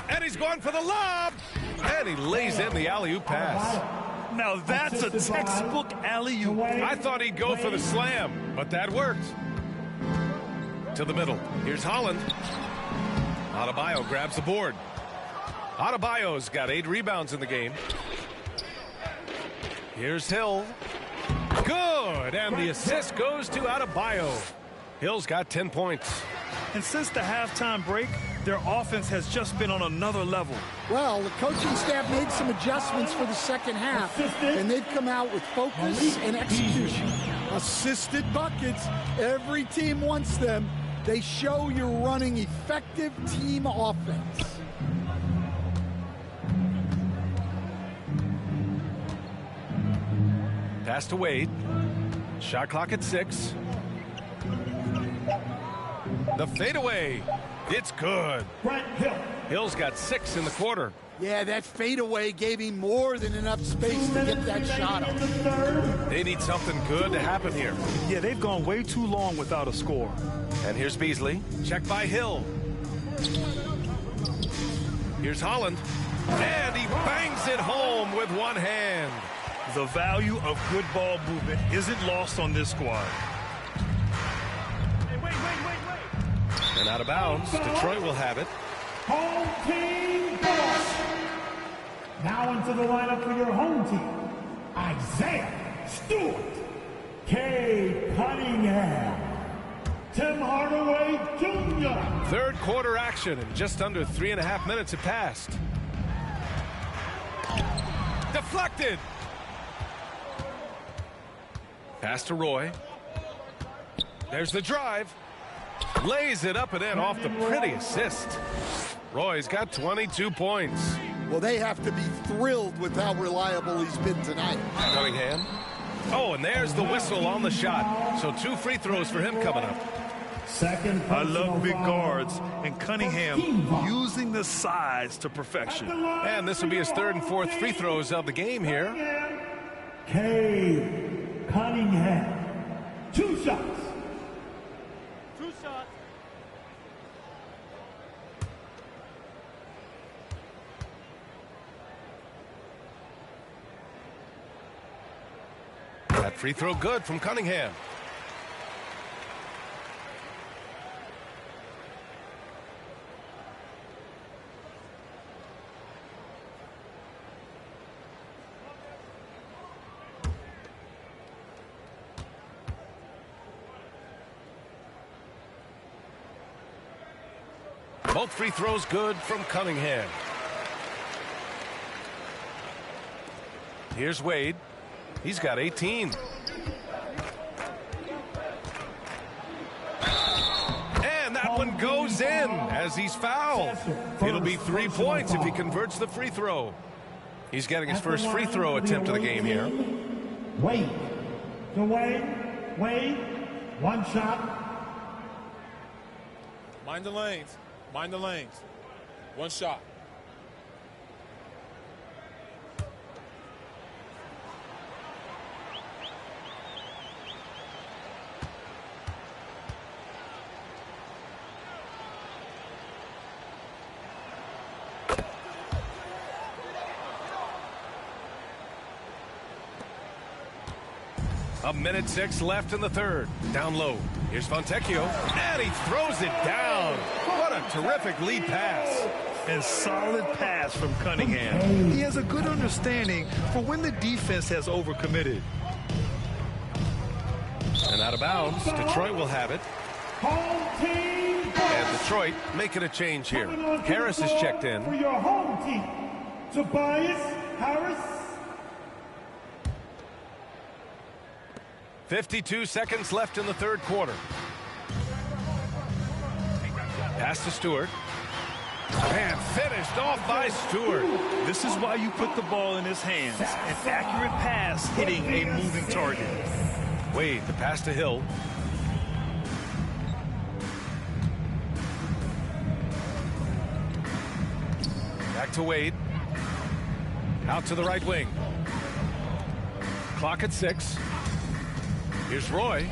And he's going for the lob. And he lays in the alley-oop pass. Now that's a textbook alley-oop. I thought he'd go for the slam, but that worked. To the middle. Here's Holland. Adebayo grabs the board. Adebayo's got 8 rebounds in the game. Here's Hill. Good, and the assist goes to Adebayo. Hill's got 10 points. And since the halftime break, their offense has just been on another level. Well, the coaching staff made some adjustments for the second half, and they've come out with focus and execution. Assisted buckets. Every team wants them. They show you're running effective team offense. Pass to Wade. Shot clock at 6. The fadeaway. It's good. Hill's got 6 in the quarter. Yeah, that fadeaway gave him more than enough space to get that shot off. They need something good to happen here. Yeah, they've gone way too long without a score. And here's Beasley. Checked by Hill. Here's Holland. And he bangs it home with one hand. The value of good ball movement isn't lost on this squad. And out of bounds, Detroit will have it. Home team ball. Now into the lineup for your home team. Isaiah Stewart. K. Cunningham. Tim Hardaway Jr. Third quarter action, and just under 3.5 minutes have passed. Deflected. Pass to Roy. There's the drive. Lays it up and in off the pretty assist. Roy's got 22 points. Well, they have to be thrilled with how reliable he's been tonight. Cunningham. Oh, and there's the whistle on the shot. So 2 free throws for him coming up. I love big guards, and Cunningham using the size to perfection. And this will be his 3rd and 4th free throws of the game here. Cunningham. 2 shots. 2 shots. That free throw good from Cunningham. Both free throws good from Cunningham. Here's Wade. He's got 18. And that one goes in as he's fouled. It'll be 3 points if he converts the free throw. He's getting his first free throw attempt of the game here. Wade. To Wade. Wade. 1 shot. Mind the lanes. Mind the lanes. 1 shot. A minute 6 left in the 3rd. Down low. Here's Fontecchio. And he throws it down. What a terrific lead pass. And solid pass from Cunningham. He has a good understanding for when the defense has overcommitted. And out of bounds. Detroit will have it. Home team. And Detroit making a change here. Harris is checked in. For your home team. Tobias Harris. 52 seconds left in the 3rd quarter. Pass to Stewart. And finished off by Stewart. This is why you put the ball in his hands. An accurate pass hitting a moving target. Wade, the pass to Hill. Back to Wade. Out to the right wing. Clock at 6. Here's Roy.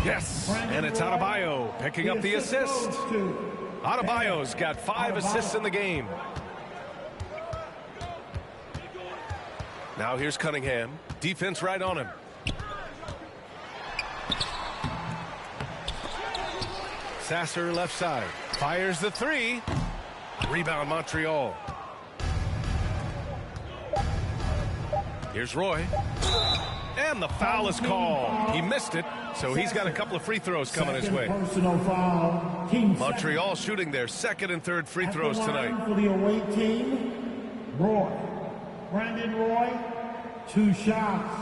Yes, and it's Adebayo picking up the assist. Adebayo's got 5 assists in the game. Now here's Cunningham. Defense right on him. Sasser left side. Fires the 3. Rebound Montreal. Here's Roy. And the foul is called. He missed it, so he's got a couple of free throws coming his way. Personal foul. Team Montreal shooting their 2nd and 3rd free throws tonight. For the away team, Roy. Brandon Roy, 2 shots.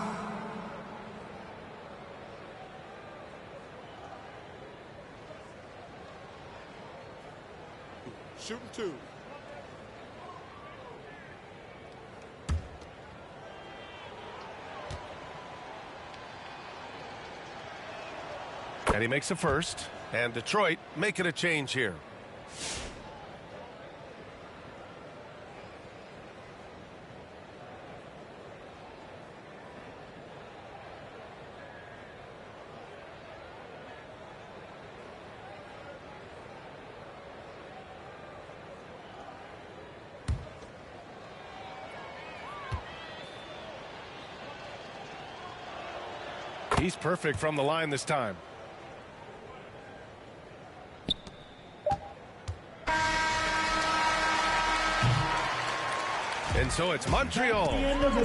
Shooting 2. And he makes a first. And Detroit making a change here. He's perfect from the line this time. And so it's Montreal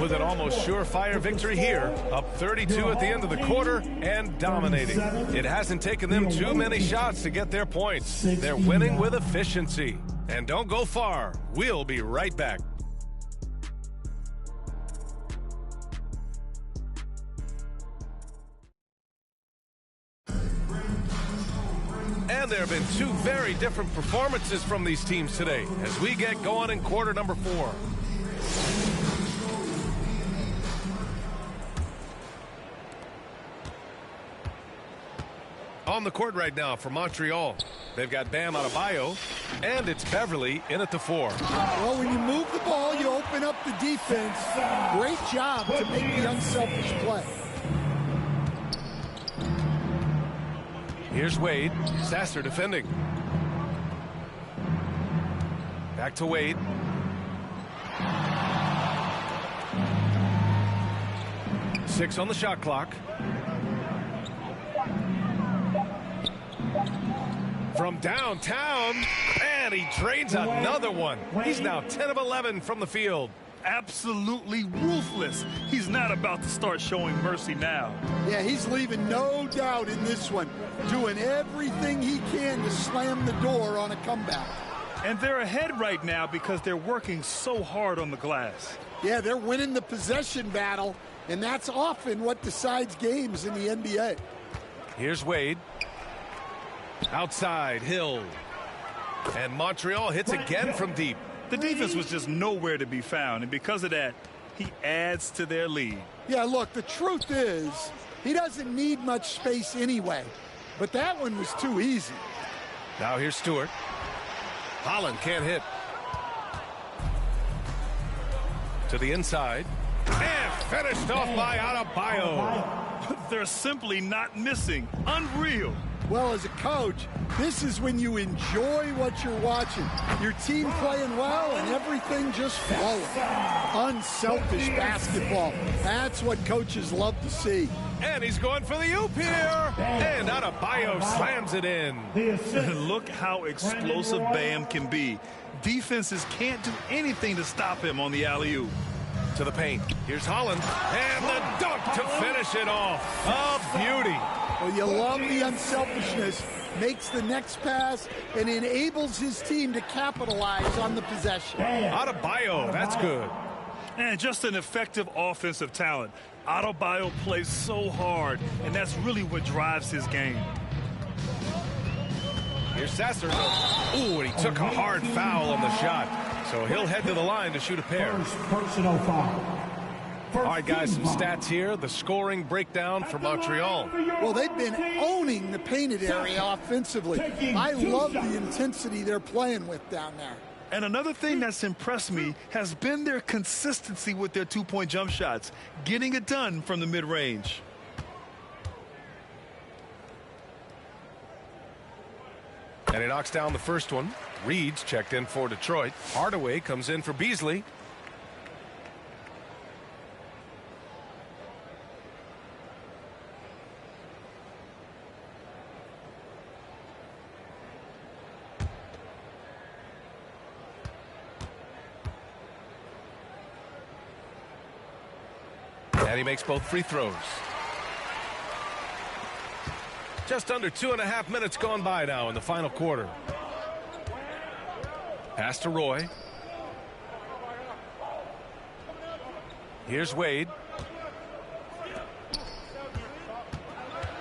with an almost surefire victory here, up 32 at the end of the quarter and dominating. It hasn't taken them too many shots to get their points. They're winning with efficiency. And don't go far. We'll be right back. And there have been two very different performances from these teams today as we get going in quarter number 4. On the court right now for Montreal, they've got Bam Adebayo, and it's Beverly in at the 4. Well, when you move the ball, you open up the defense. Great job to make the unselfish play. Here's Wade. Sasser defending. Back to Wade. Six on the shot clock. From downtown, and he drains another one. He's now 10 of 11 from the field. Absolutely ruthless. He's not about to start showing mercy now. Yeah, he's leaving no doubt in this one, doing everything he can to slam the door on a comeback. And they're ahead right now because they're working so hard on the glass. Yeah, they're winning the possession battle, and that's often what decides games in the NBA. Here's Wade. Outside, Hill. And Montreal hits again from deep. The defense was just nowhere to be found, and because of that, he adds to their lead. Yeah, look, the truth is, he doesn't need much space anyway, but that one was too easy. Now here's Stewart. Holland can't hit. To the inside. And finished off by Adebayo. They're simply not missing. Unreal. Well, as a coach, this is when you enjoy what you're watching. Your team playing well and everything just flowing. Unselfish basketball. That's what coaches love to see. And he's going for the oop here. And Adebayo slams it in. Look how explosive Bam can be. Defenses can't do anything to stop him on the alley-oop. To the paint. Here's Holland. And the dunk to finish it off. A beauty. Well, you love the unselfishness. Makes the next pass and enables his team to capitalize on the possession. Adebayo, that's good. And just an effective offensive talent. Adebayo plays so hard, and that's really what drives his game. Here's Sasser. Ooh, and he took a hard foul on the shot. So he'll head to the line to shoot a pair. Personal foul. All right, guys, some stats here. The scoring breakdown for Montreal. Well, they've been owning the painted area offensively. I love the intensity they're playing with down there. And another thing that's impressed me has been their consistency with their two-point jump shots, getting it done from the mid-range. And he knocks down the first one. Reed's checked in for Detroit. Hardaway comes in for Beasley. And he makes both free throws. Just under 2.5 minutes gone by now in the final quarter. Pass to Roy. Here's Wade.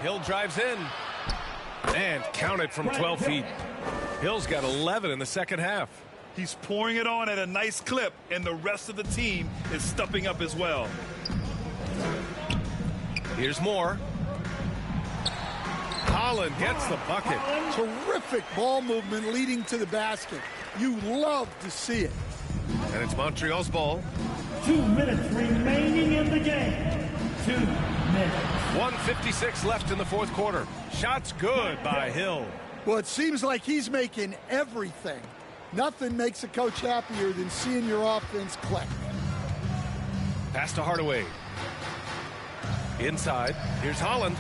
Hill drives in. And counted from 12 feet. Hill's got 11 in the second half. He's pouring it on at a nice clip, and the rest of the team is stepping up as well. Here's Moore. Holland gets the bucket. Terrific ball movement leading to the basket. You love to see it. And it's Montreal's ball. 2 minutes remaining in the game. 2 minutes. 1:56 left in the fourth quarter. Shots good by Hill. Well, it seems like he's making everything. Nothing makes a coach happier than seeing your offense click. Pass to Hardaway. Inside. Here's Holland.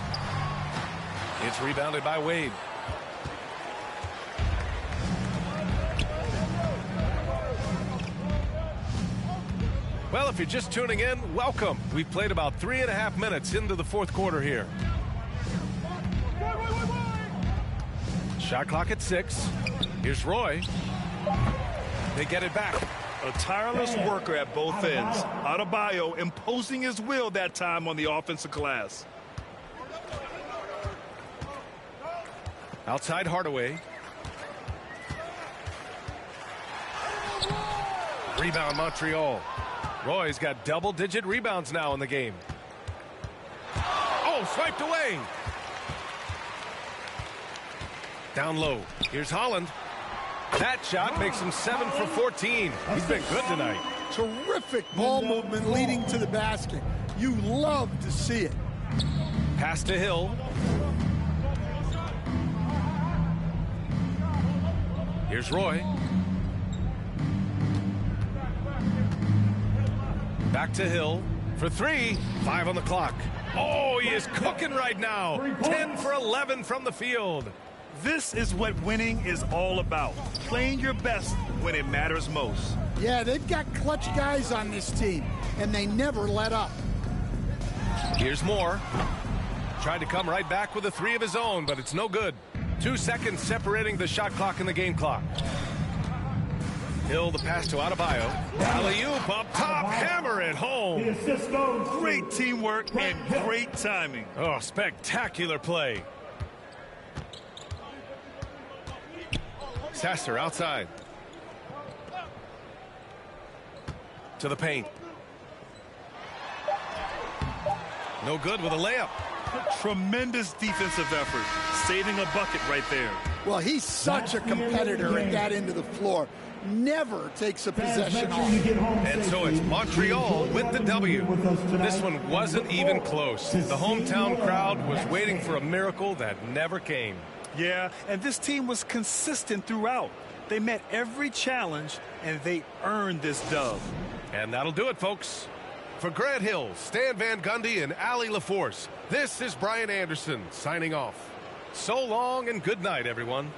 It's rebounded by Wade. Well, if you're just tuning in, welcome. We've played about 3.5 minutes into the fourth quarter here. Shot clock at 6. Here's Roy. They get it back. A tireless worker at both ends. Adebayo imposing his will that time on the offensive glass. Outside Hardaway. Rebound Montreal. Roy's got double-digit rebounds now in the game. Oh, swiped away. Down low. Here's Holland. That shot makes him 7 for 14. He's been good tonight. Terrific ball movement leading to the basket. You love to see it. Pass to Hill. Here's Roy. Back to Hill for 3. 5 on the clock. Oh, he is cooking right now. 10 for 11 from the field. This is what winning is all about. Playing your best when it matters most. Yeah, they've got clutch guys on this team, and they never let up. Here's Moore. Tried to come right back with a 3 of his own, but it's no good. 2 seconds separating the shot clock and the game clock. Hill, the pass to Adebayo. Alley-oop up top, hammer it home. The assist goes to Great teamwork and great timing. Oh, spectacular play. Sasser outside. To the paint. No good with a layup. Tremendous defensive effort. Saving a bucket right there. Well, he's such a competitor at that end of the floor. Never takes a possession off. And so it's Montreal with the W. This one wasn't even close. The hometown crowd was waiting for a miracle that never came. Yeah, and this team was consistent throughout. They met every challenge, and they earned this dub. And that'll do it, folks. For Grant Hill, Stan Van Gundy, and Allie LaForce, this is Brian Anderson signing off. So long and good night, everyone.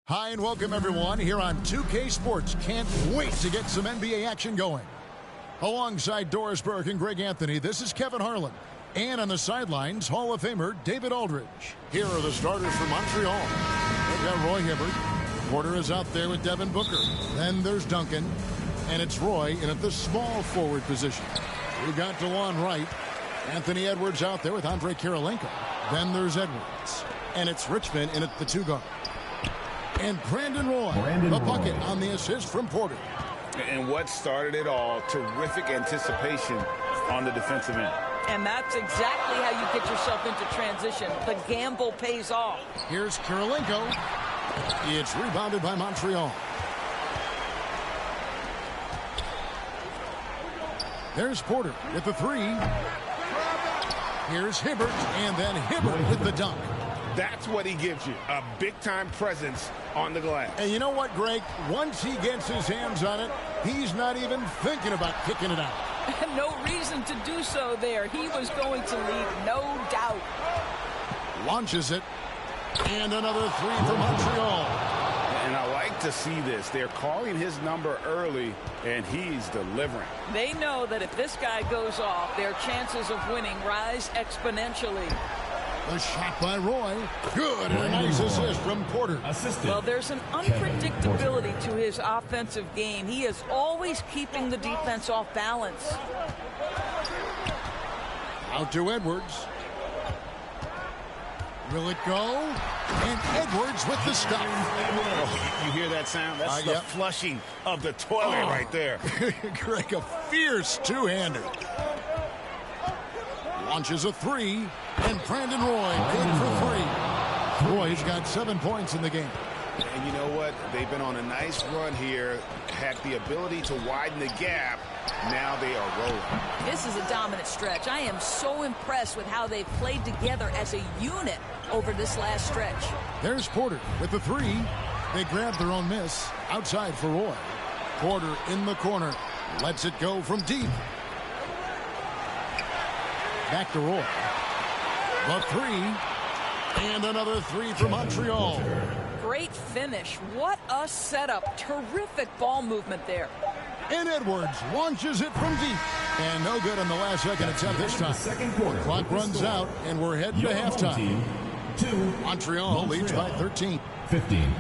Hi and welcome everyone here on 2K Sports. Can't wait to get some NBA action going. Alongside Doris Burke and Greg Anthony, this is Kevin Harlan. And on the sidelines, Hall of Famer David Aldridge. Here are the starters for Montreal. They've got Roy Hibbert. Porter is out there with Devin Booker. Then there's Duncan. And it's Roy in at the small forward position. We've got DeLon Wright. Anthony Edwards out there with Andre Kirilenko. Then there's Edwards. And it's Richmond in at the 2 guard. And Brandon Roy, the bucket on the assist from Porter. And what started it all, terrific anticipation on the defensive end. And that's exactly how you get yourself into transition. The gamble pays off. Here's Kirilenko. It's rebounded by Montreal. There's Porter with the 3. Here's Hibbert, and then Hibbert with the dunk. That's what he gives you, a big-time presence on the glass. And you know what, Greg? Once he gets his hands on it, he's not even thinking about kicking it out. No reason to do so there. He was going to lead, no doubt. Launches it. And another 3 for Montreal. And I like to see this. They're calling his number early, and he's delivering. They know that if this guy goes off, their chances of winning rise exponentially. The shot by Roy. Good. And a nice assist from Porter. Well, there's an unpredictability to his offensive game. He is always keeping the defense off balance. Out to Edwards. Will it go? And Edwards with the stuff. Oh, you hear that sound? That's the flushing of the toilet right there. Greg, a fierce two-hander. Launches a 3, and Brandon Roy good for 3. Roy's got 7 points in the game. And you know what? They've been on a nice run here, had the ability to widen the gap. Now they are rolling. This is a dominant stretch. I am so impressed with how they've played together as a unit over this last stretch. There's Porter with the 3. They grab their own miss. Outside for Roy. Porter in the corner. Lets it go from deep. Back to Roy. The 3. And another 3 for Montreal. Great finish. What a setup. Terrific ball movement there. And Edwards launches it from deep. And no good on the last second attempt this time. Second quarter. Clock runs out, and we're heading to halftime. Montreal leads by 13. 15.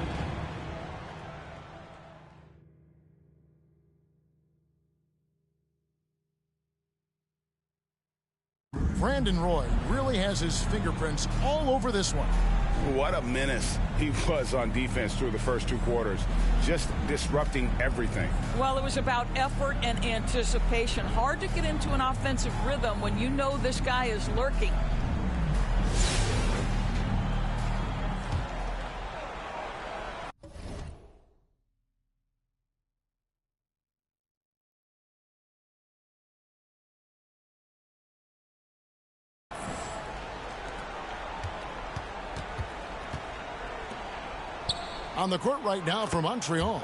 Brandon Roy really has his fingerprints all over this one. What a menace he was on defense through the first 2 quarters. Just disrupting everything. Well, it was about effort and anticipation. Hard to get into an offensive rhythm when you know this guy is lurking. On the court right now for Montreal.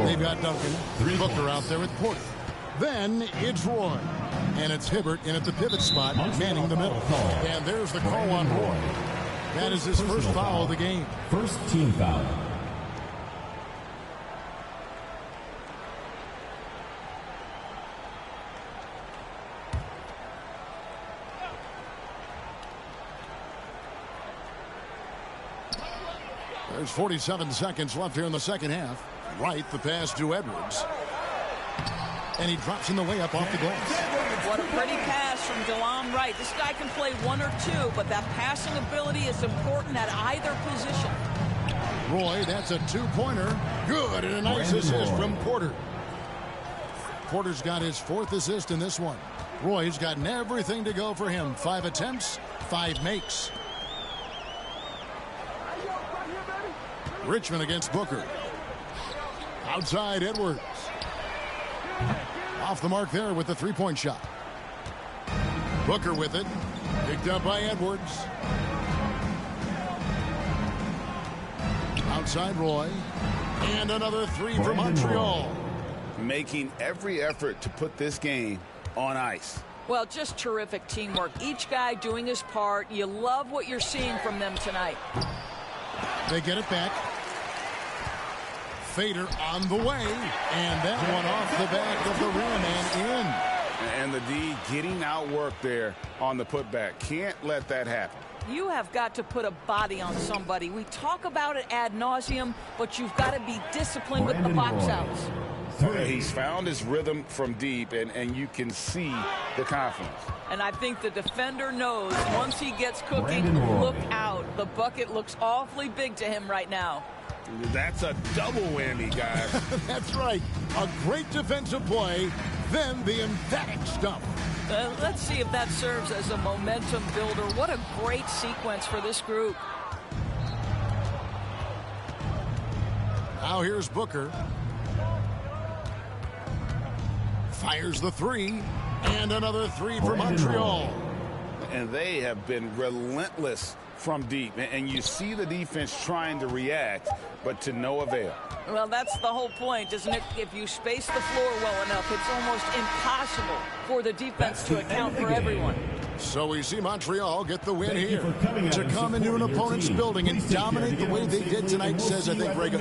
They've got Duncan. Booker out there with Porter. Then it's Roy. And it's Hibbert in at the pivot spot, manning the middle. And there's the call on Roy. That is his first foul of the game. First team foul. There's 47 seconds left here in the second half. Right, the pass to Edwards. And he drops in the way up off the glass. What a pretty pass from DeLon Wright. This guy can play one or two, but that passing ability is important at either position. Roy, that's a two-pointer. Good, and a nice assist from Porter. Porter's got his fourth assist in this one. Roy's gotten everything to go for him. 5 attempts, 5 makes. Richmond against Booker. Outside Edwards. Off the mark there with the three-point shot. Booker with it. Picked up by Edwards. Outside Roy. And another three for Montreal. Making every effort to put this game on ice. Well, just terrific teamwork. Each guy doing his part. You love what you're seeing from them tonight. They get it back. Fader on the way. And that one off the back of the rim and in. And the D getting outworked there on the putback. Can't let that happen. You have got to put a body on somebody. We talk about it ad nauseum, but you've got to be disciplined with the box outs. He's found his rhythm from deep, and you can see the confidence. And I think the defender knows once he gets cooking, look out. The bucket looks awfully big to him right now. That's a double whammy, guys. That's right. A great defensive play, then the emphatic stuff. Let's see if that serves as a momentum builder. What a great sequence for this group. Now here's Booker. Fires the three. And another three for Montreal. And they have been relentless from deep. And you see the defense trying to react, but to no avail. Well, that's the whole point, isn't it? If you space the floor well enough, it's almost impossible for the defense to account for everyone. So we see Montreal get the win here. To come into an opponent's building and dominate the way they did tonight says, I think, Greg,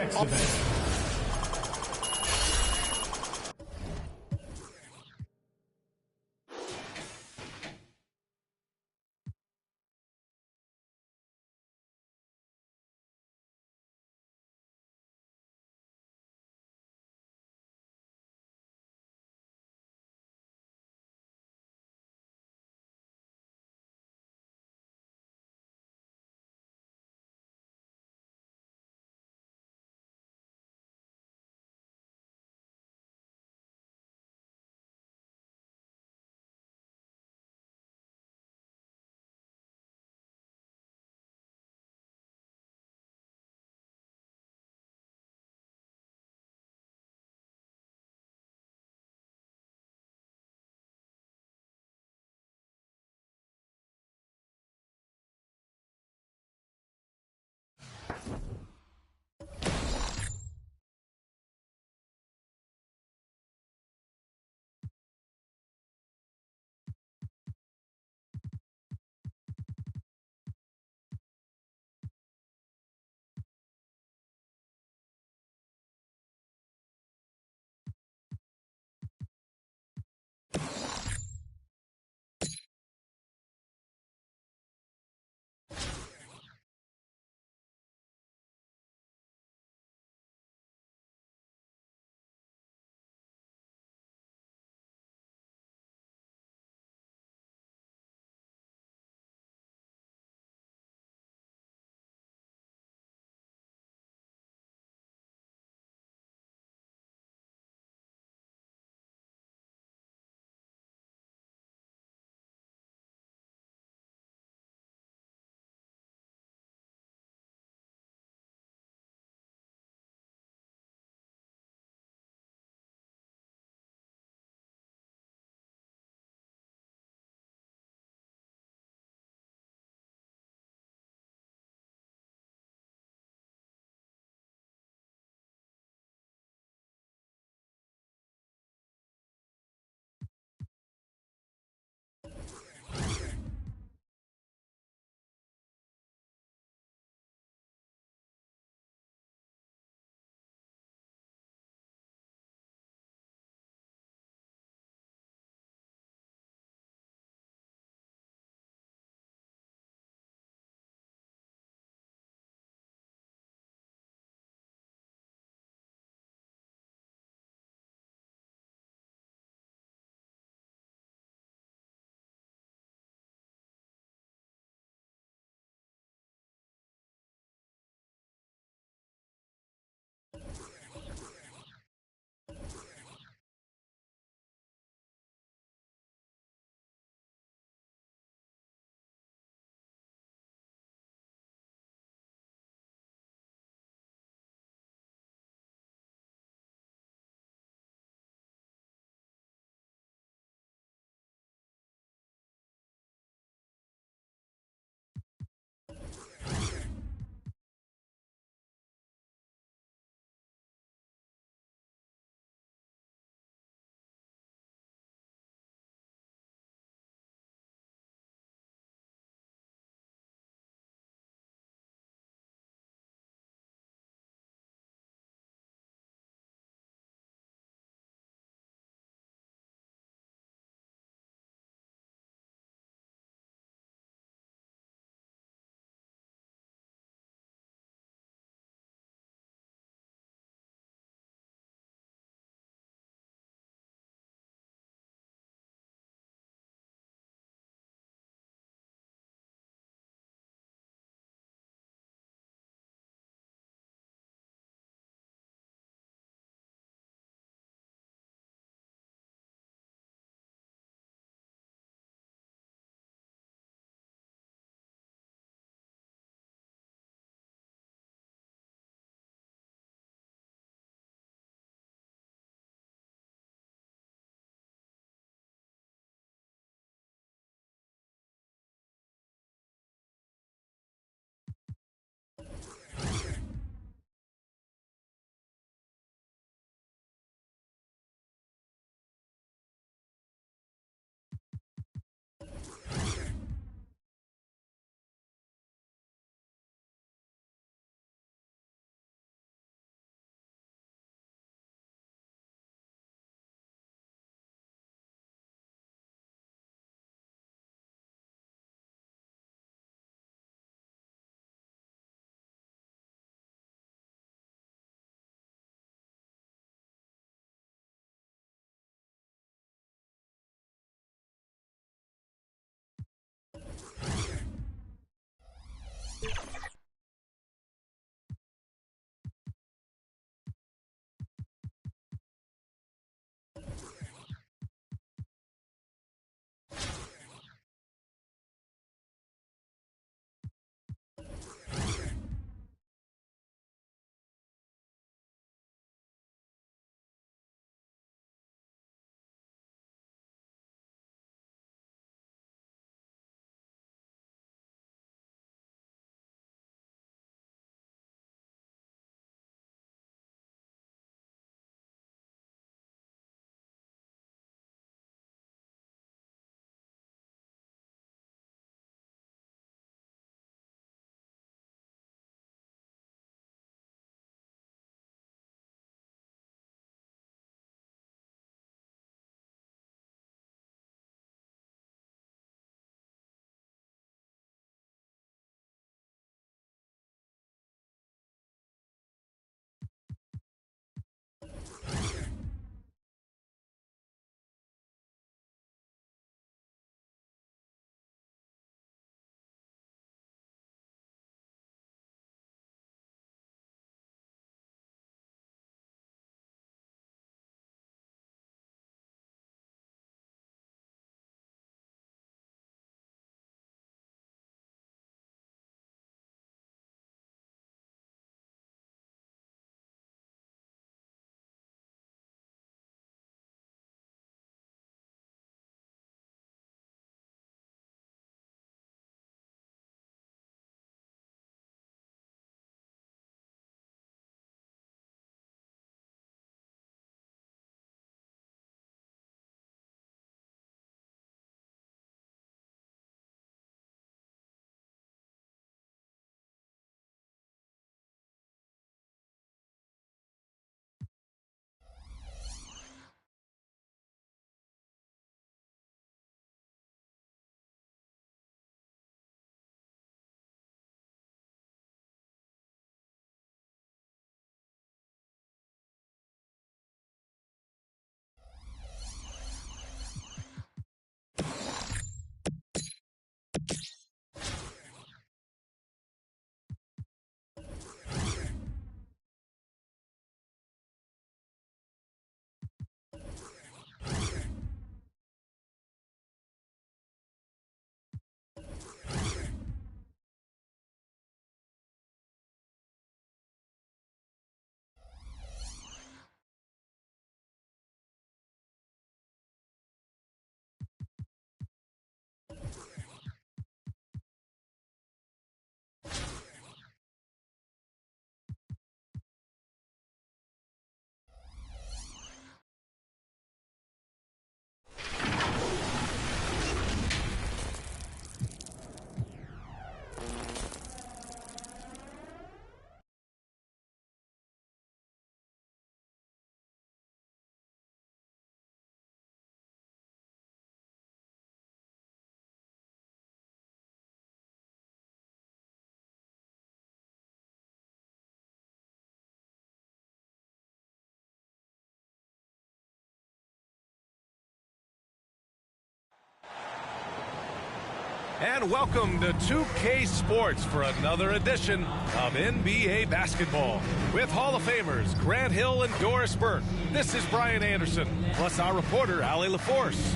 And welcome to 2K Sports for another edition of NBA basketball. With Hall of Famers Grant Hill and Doris Burke, this is Brian Anderson, plus our reporter, Allie LaForce.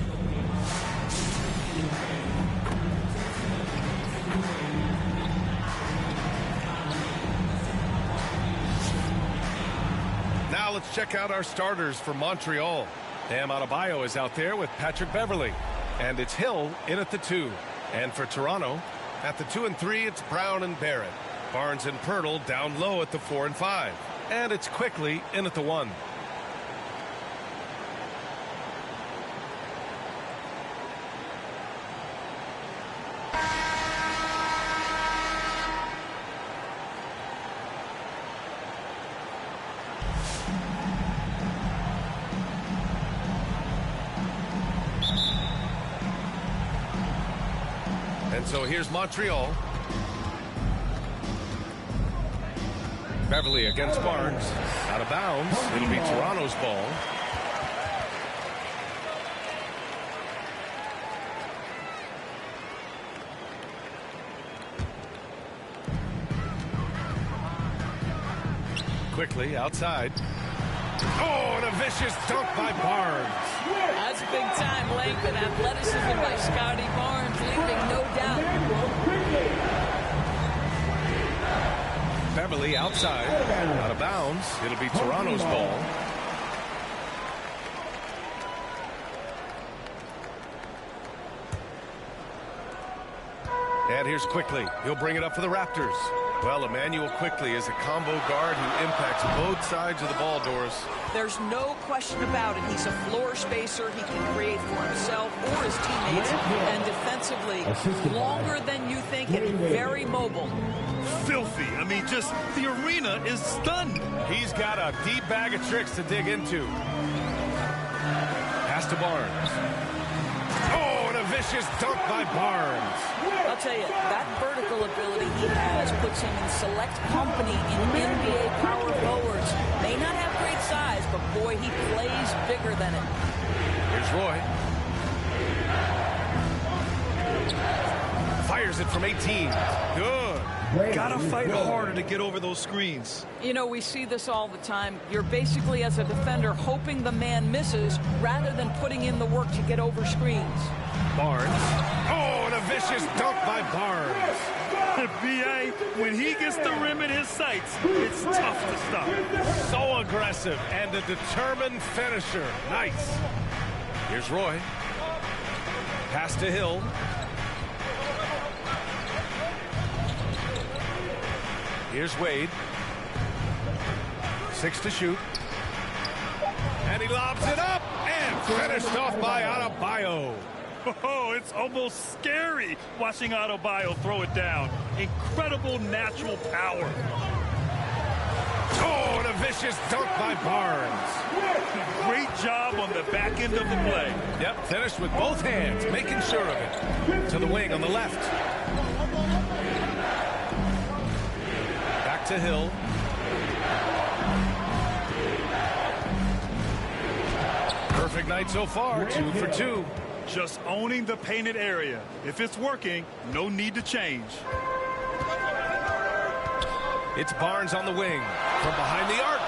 Now let's check out our starters for Montreal. Bam Adebayo is out there with Patrick Beverley. And it's Hill in at the 2. And for Toronto, at the 2 and 3, it's Brown and Barrett. Barnes and Pirtle down low at the 4 and 5. And it's Quickly in at the 1. And so here's Montreal. Beverley against Barnes. Out of bounds. It'll be Toronto's ball. quickly outside. Oh, and a vicious dunk by Barnes. That's big-time length and athleticism by Scotty Barnes, leaving no doubt. Beverly outside, out of bounds. It'll be Toronto's ball. And here's Quickly. He'll bring it up for the Raptors. Well, Emmanuel Quickly is a combo guard who impacts both sides of the ball, Doris. There's no question about it. He's a floor spacer. He can create for himself or his teammates. And defensively, longer than you think and very mobile. Filthy. I mean, just the arena is stunned. He's got a deep bag of tricks to dig into. Pass to Barnes. Oh, and a vicious dunk by Barnes. I'll tell you, that vertical ability he has puts him in select company in NBA power forwards. May not have great size, but boy, he plays bigger than it. Here's Roy. Fires it from 18. Good. Gotta fight harder to get over those screens. You know, we see this all the time. You're basically, as a defender, hoping the man misses rather than putting in the work to get over screens. Barnes. Oh, and a vicious dunk by Barnes. B.A., when he gets the rim in his sights, it's tough to stop. So aggressive and a determined finisher. Nice. Here's Roy. Pass to Hill. Here's Wade. 6 to shoot. And he lobs it up and finished off by Adebayo. Oh, it's almost scary watching Adebayo throw it down. Incredible natural power. Oh, and a vicious dunk by Barnes. Great job on the back end of the play. Yep, finished with both hands, making sure of it. To the wing on the left. Back to Hill. Perfect night so far, 2 for 2. Just owning the painted area. If it's working, no need to change. It's Barnes on the wing from behind the arc,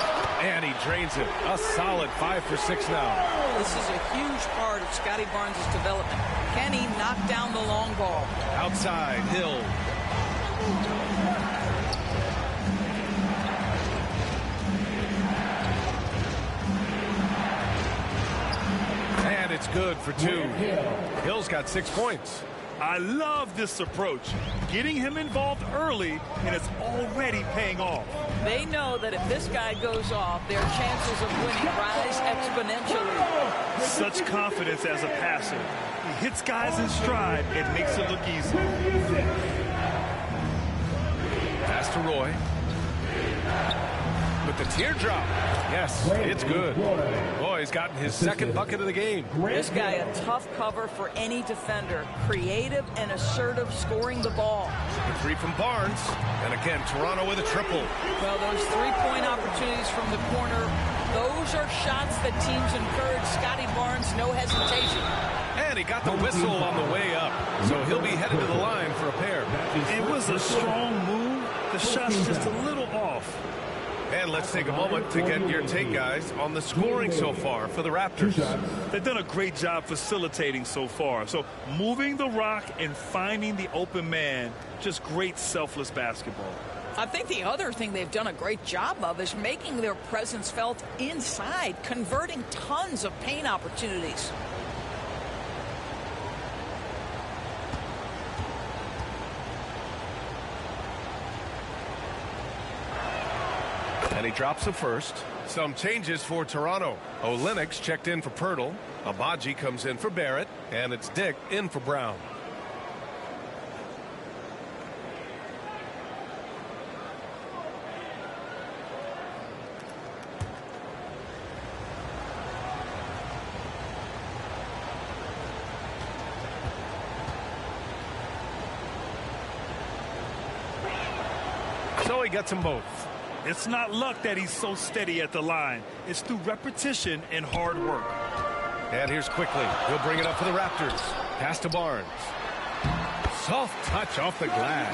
and he drains it. A solid 5 for 6 now. This is a huge part of Scotty Barnes' development. Can he knock down the long ball? Outside, Hill. And it's good for 2. Hill's got 6 points. I love this approach. Getting him involved early, and it's already paying off. They know that if this guy goes off, their chances of winning rise exponentially. Such confidence as a passer. He hits guys in stride and makes it look easy. Pass to Roy. With the teardrop. Yes, it's good. Boy, he's gotten his second bucket of the game. This guy a tough cover for any defender. Creative and assertive scoring the ball. A 3 from Barnes. And again, Toronto with a triple. Well, those three-point opportunities from the corner, those are shots that teams encourage. Scotty Barnes, no hesitation. And he got the whistle on the way up. So he'll be headed to the line for a pair. It was a strong move. The shot's just a little off. And let's take a moment to get your take, guys, on the scoring so far for the Raptors. They've done a great job facilitating so far. So moving the rock and finding the open man, just great selfless basketball. I think the other thing they've done a great job of is making their presence felt inside, converting tons of paint opportunities. And he drops the first. Some changes for Toronto. Olynyk checked in for Pirtle. Abaji comes in for Barrett. And it's Dick in for Brown. So he gets them both. It's not luck that he's so steady at the line. It's through repetition and hard work. And here's Quickly. He'll bring it up for the Raptors. Pass to Barnes. Soft touch off the glass.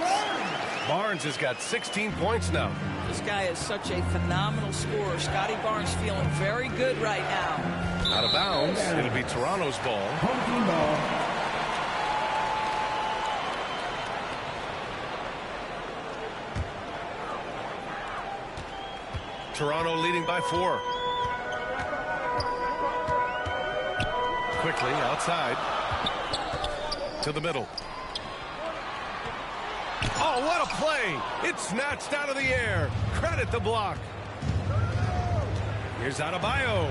Barnes has got 16 points now. This guy is such a phenomenal scorer. Scotty Barnes feeling very good right now. Out of bounds. It'll be Toronto's ball. Home team ball. Toronto leading by 4. Quickly outside to the middle. Oh, what a play! It's snatched out of the air. Credit the block. Here's Adebayo.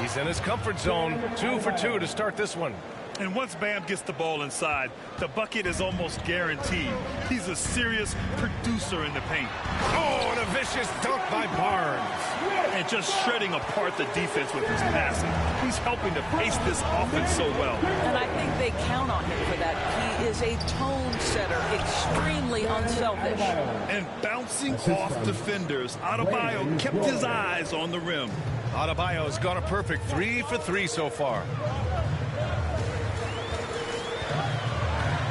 He's in his comfort zone. 2 for 2 to start this one. And once Bam gets the ball inside, the bucket is almost guaranteed. He's a serious producer in the paint. Oh, and a vicious dunk by Barnes. And just shredding apart the defense with his passing. He's helping to pace this offense so well. And I think they count on him for that. He is a tone setter, extremely unselfish. And bouncing off defenders, Adebayo kept his eyes on the rim. Adebayo's got a perfect 3 for 3 so far.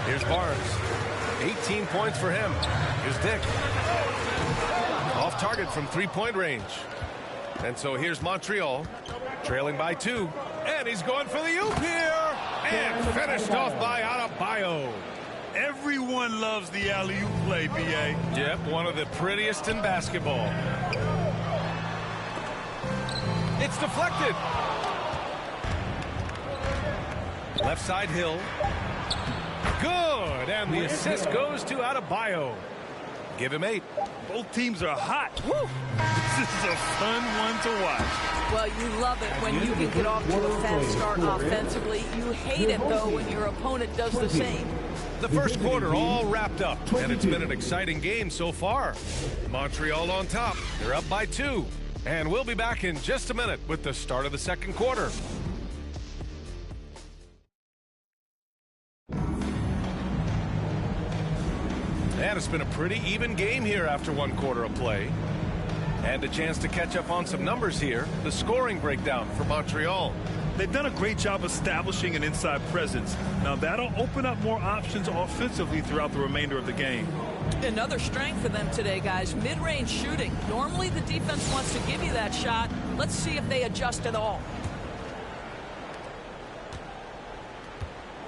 Here's Barnes. 18 points for him. Here's Dick. Off target from three-point range. And so here's Montreal, trailing by 2. And he's going for the oop here. And finished off by Adebayo. Everyone loves the alley-oop play, B.A. Yep, one of the prettiest in basketball. It's deflected. Left side Hill. Good, and the assist goes to Adebayo. Give him 8. Both teams are hot. Woo! This is a fun one to watch. Well, you love it when you can get off to a fast start offensively. You hate it, though, when your opponent does the same. The first quarter all wrapped up, and it's been an exciting game so far. Montreal on top. They're up by 2. And we'll be back in just a minute with the start of the second quarter. And it's been a pretty even game here after one quarter of play. And a chance to catch up on some numbers here. The scoring breakdown for Montreal. They've done a great job establishing an inside presence. Now that'll open up more options offensively throughout the remainder of the game. Another strength for them today, guys. Mid-range shooting. Normally the defense wants to give you that shot. Let's see if they adjust at all.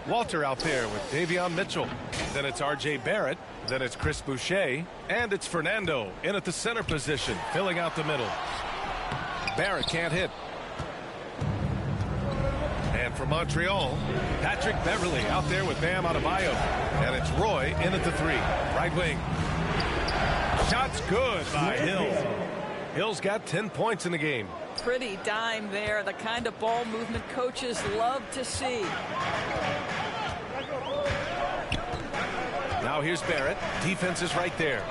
Walter out there with Davion Mitchell. Then it's R.J. Barrett. Then it's Chris Boucher. And it's Fernando in at the center position, filling out the middle. Barrett can't hit. And for Montreal, Patrick Beverley out there with Bam Adebayo. And it's Roy in at the 3. Right wing. Shot's good by Hill. Hill's got 10 points in the game. Pretty dime there. The kind of ball movement coaches love to see. Now here's Barrett. Defense is right there.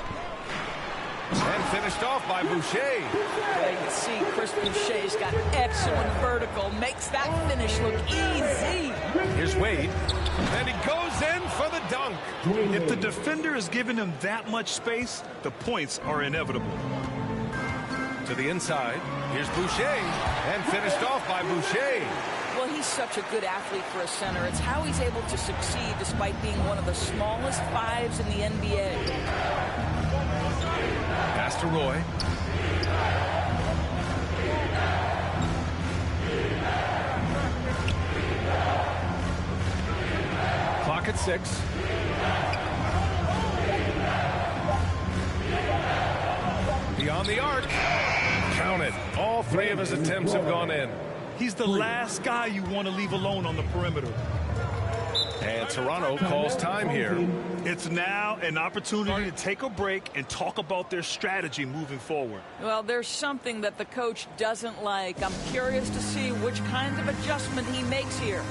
And finished off by Boucher. Well, you can see Chris Boucher's got excellent vertical. Makes that finish look easy. Here's Wade. And he goes in for the dunk. If the defender is giving him that much space, the points are inevitable. To the inside. Here's Boucher. And finished off by Boucher. Well, he's such a good athlete for a center. It's how he's able to succeed despite being one of the smallest 5s in the NBA. Pass to Roy. Clock at 6. Beyond the arc. Count it. All 3 of his attempts have gone in. He's the last guy you want to leave alone on the perimeter. And Toronto calls time here. It's now an opportunity to take a break and talk about their strategy moving forward. Well, there's something that the coach doesn't like. I'm curious to see which kind of adjustment he makes here.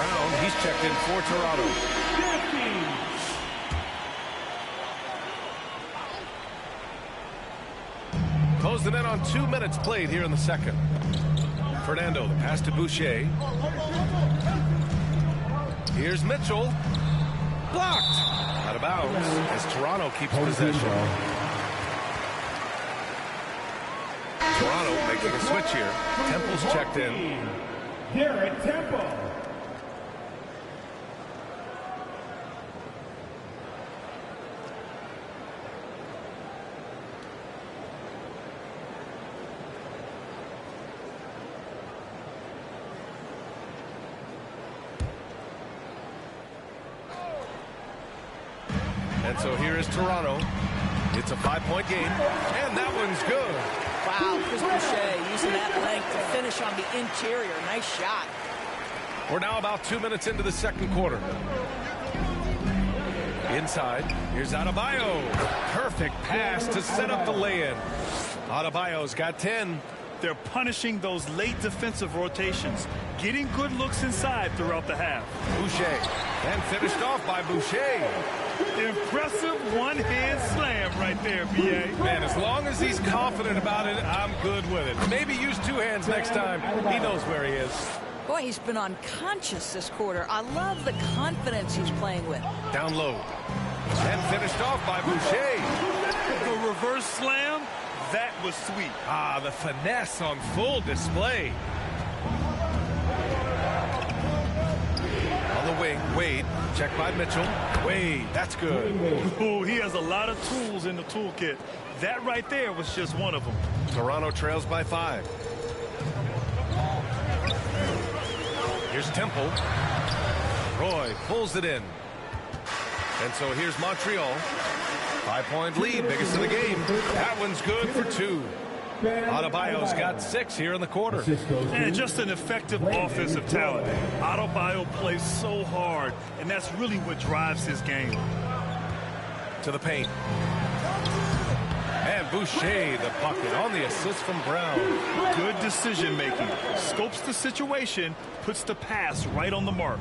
Brown, he's checked in for Toronto. Closing in on 2 minutes played here in the second. Fernando, the pass to Boucher. Here's Mitchell. Blocked. Out of bounds as Toronto keeps possession. Toronto making a switch here. Temple's checked in. Garrett Temple. And so here is Toronto. It's a 5-point game, and that one's good. Wow, Chris Boucher using that length to finish on the interior. Nice shot. We're now about 2 minutes into the second quarter. Inside, here's Adebayo. Perfect pass to set up the lay-in. Adebayo's got 10. They're punishing those late defensive rotations, getting good looks inside throughout the half. Boucher, and finished off by Boucher. Impressive one-hand slam right there, B.A. Man, as long as he's confident about it, I'm good with it. Maybe use 2 hands next time. He knows where he is. Boy, he's been unconscious this quarter. I love the confidence he's playing with. Down low. And finished off by Boucher. The reverse slam, that was sweet. Ah, the finesse on full display. On the wing, Wade, checked by Mitchell. Wade, that's good. Ooh, he has a lot of tools in the toolkit. That right there was just one of them. Toronto trails by 5. Here's Temple. Roy pulls it in. And so here's Montreal. 5-point lead, biggest of the game. That one's good for 2. Adebayo's got 6 here in the quarter. And just an effective offensive talent. Adebayo plays so hard, and that's really what drives his game. To the paint. And Boucher, the bucket on the assist from Brown. Good decision making. Scopes the situation, puts the pass right on the mark.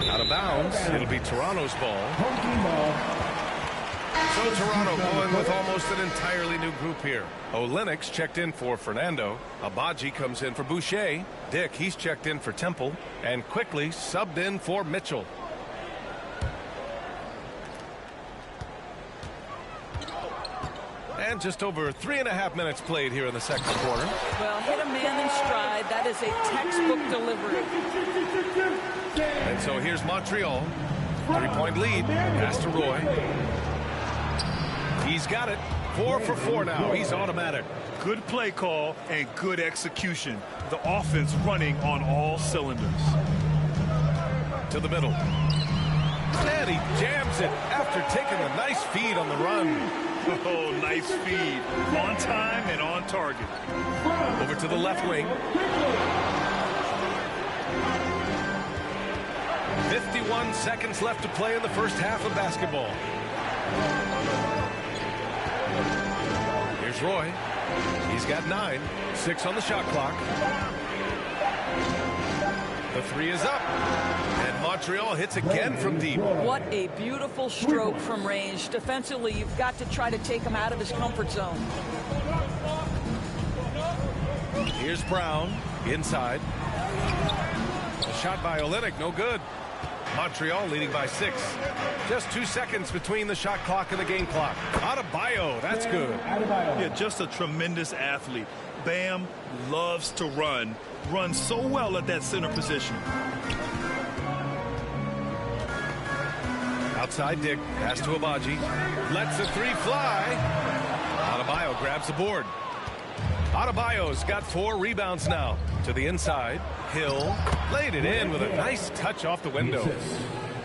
Out of bounds. It'll be Toronto's ball. So Toronto going with almost an entirely new group here. Olenek's checked in for Fernando. Abaji comes in for Boucher. Dick, he's checked in for Temple. And quickly subbed in for Mitchell. And just over 3.5 minutes played here in the second quarter. Well, hit a man in stride. That is a textbook delivery. And so here's Montreal. 3-point lead. Pass to Roy. He's got it. 4 for 4 now. He's automatic. Good play call and good execution. The offense running on all cylinders. To the middle. And he jams it after taking a nice feed on the run. Oh, nice feed. On time and on target. Over to the left wing. 51 seconds left to play in the first half of basketball. Here's Roy. He's got 9. 6 on the shot clock. The 3 is up. And Montreal hits again from deep. What a beautiful stroke from range. Defensively, you've got to try to take him out of his comfort zone. Here's Brown. Inside. The shot by Olenek, no good. Montreal leading by 6. Just 2 seconds between the shot clock and the game clock. Adebayo, that's good. Yeah, just a tremendous athlete. Bam loves to run. Runs so well at that center position. Outside Dick, pass to Abaji. Lets the 3 fly. Adebayo grabs the board. Adebayo's got 4 rebounds now. To the inside. Hill laid it in with a nice touch off the window.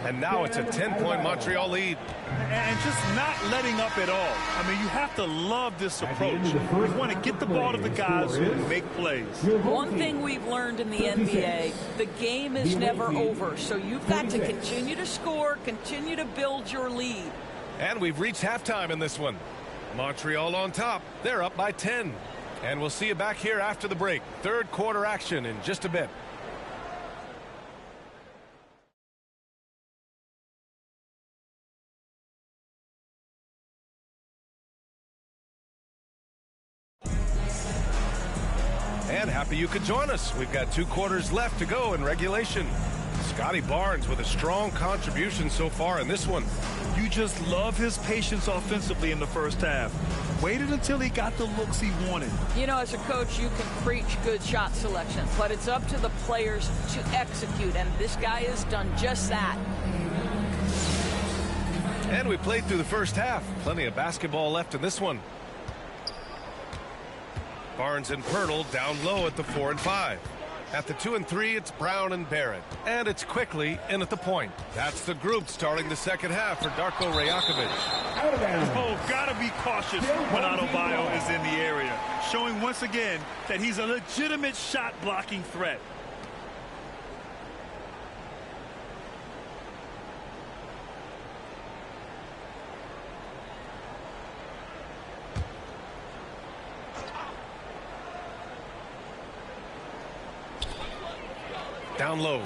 And now it's a 10-point Montreal lead. And just not letting up at all. I mean, you have to love this approach. You want to get the ball to the guys who make plays. One thing we've learned in the NBA, the game is never over. So you've got to continue to score, continue to build your lead. And we've reached halftime in this one. Montreal on top. They're up by 10. And we'll see you back here after the break. Third quarter action in just a bit. And happy you could join us. We've got 2 quarters left to go in regulation. Scotty Barnes with a strong contribution so far in this one. You just love his patience offensively in the first half. Waited until he got the looks he wanted. You know, as a coach, you can preach good shot selection, but it's up to the players to execute, and this guy has done just that. And we played through the first half. Plenty of basketball left in this one. Barnes and Pirtle down low at the 4 and 5. At the 2 and 3, it's Brown and Barrett. And it's quickly in at the point. That's the group starting the second half for Darko Rajakovic. Oh, gotta be cautious when Adebayo is in the area. Showing once again that he's a legitimate shot blocking threat. Down low.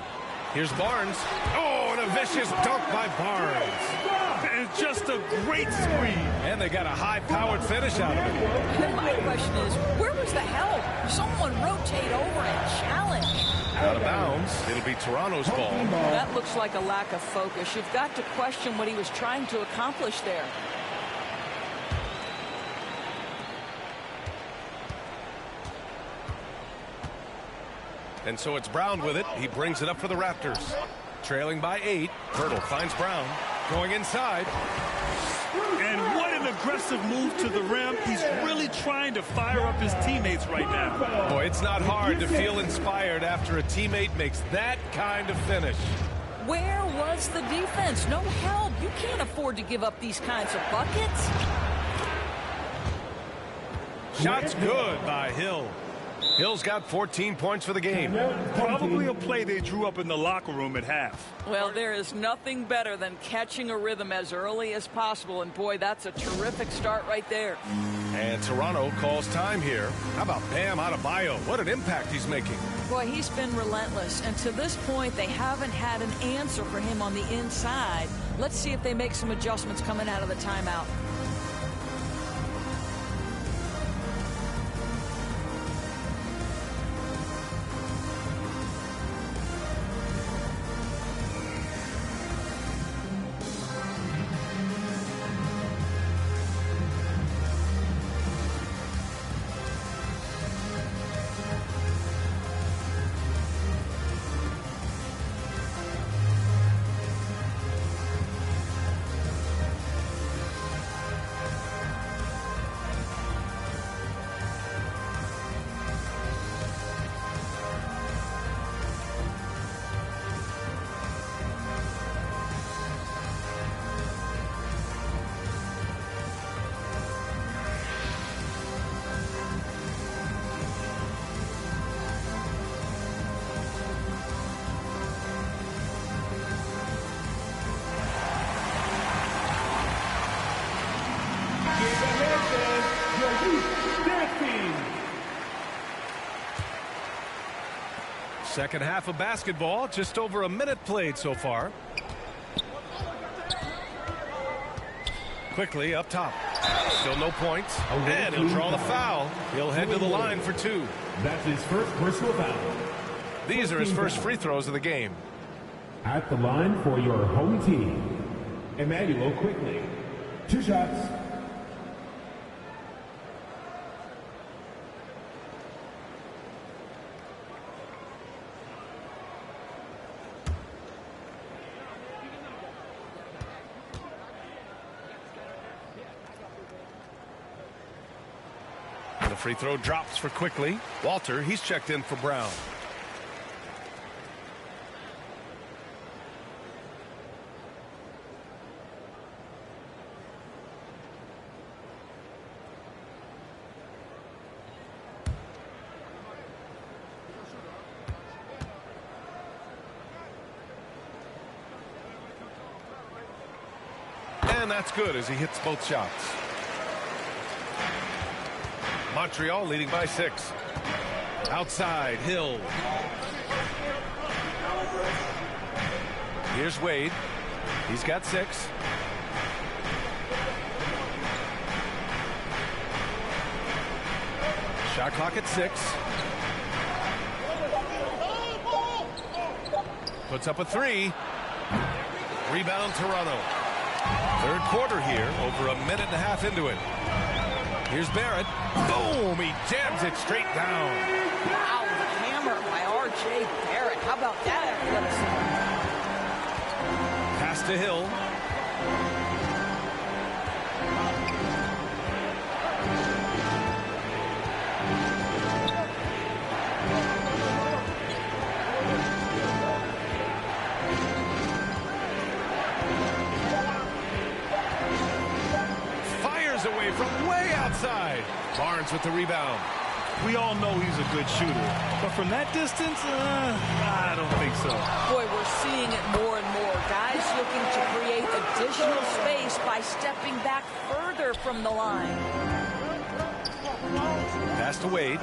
Here's Barnes. Oh, and a vicious dunk by Barnes. And just a great screen. And they got a high-powered finish out of it. And my question is, where was the help? Someone rotate over and challenge. Out of bounds. It'll be Toronto's ball. That looks like a lack of focus. You've got to question what he was trying to accomplish there. And so it's Brown with it. He brings it up for the Raptors. Trailing by 8. Pirtle finds Brown. Going inside. And what an aggressive move to the rim. He's really trying to fire up his teammates right now. Boy, it's not hard to feel inspired after a teammate makes that kind of finish. Where was the defense? No help. You can't afford to give up these kinds of buckets. Shot's good by Hill. Hill's got 14 points for the game. Probably a play they drew up in the locker room at half. Well, there is nothing better than catching a rhythm as early as possible. And, boy, that's a terrific start right there. And Toronto calls time here. How about Bam Adebayo? What an impact he's making. Boy, he's been relentless. And to this point, they haven't had an answer for him on the inside. Let's see if they make some adjustments coming out of the timeout. Second half of basketball, just over a minute played so far. Quickly up top. Still no points. And he'll draw the foul. He'll head to the line for 2. That's his first personal foul. These are his first free throws of the game. At the line for your home team, Emmanuel Quickly. 2 shots. The free throw drops for Quickly. Walter, he's checked in for Brown. And that's good as he hits both shots. Montreal leading by 6. Outside, Hill. Here's Wade. He's got 6. Shot clock at 6. Puts up a 3. Rebound, Toronto. Third quarter here, over a minute and a half into it. Here's Barrett. Boom! He jams it straight down. Wow, the hammer by R.J. Barrett. How about that athleticism? Pass to Hill. Away from way outside. Barnes with the rebound. We all know he's a good shooter, but from that distance, I don't think so. Boy, we're seeing it more and more. Guys looking to create additional space by stepping back further from the line. Pass to Wade.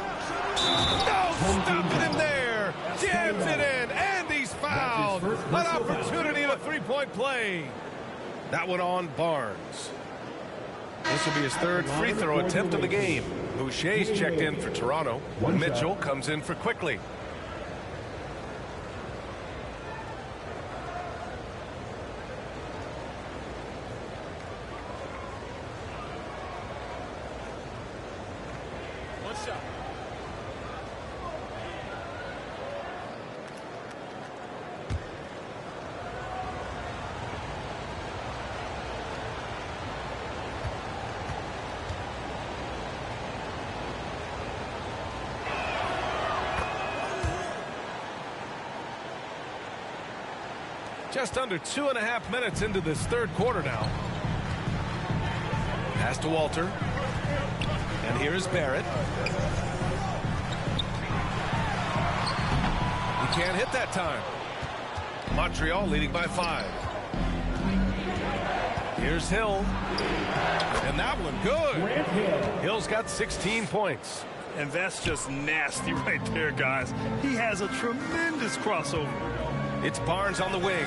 No, stopping him there. Jams it in, and he's fouled. An opportunity of a three-point play. That one on Barnes. This will be his third free throw attempt of the game. Boucher's checked in for Toronto. Mitchell comes in for Quickly. One shot. Just under 2.5 minutes into this third quarter now. Pass to Walter. And here's Barrett. He can't hit that time. Montreal leading by 5. Here's Hill. And that one good. Hill's got 16 points. And that's just nasty right there, guys. He has a tremendous crossover. It's Barnes on the wing.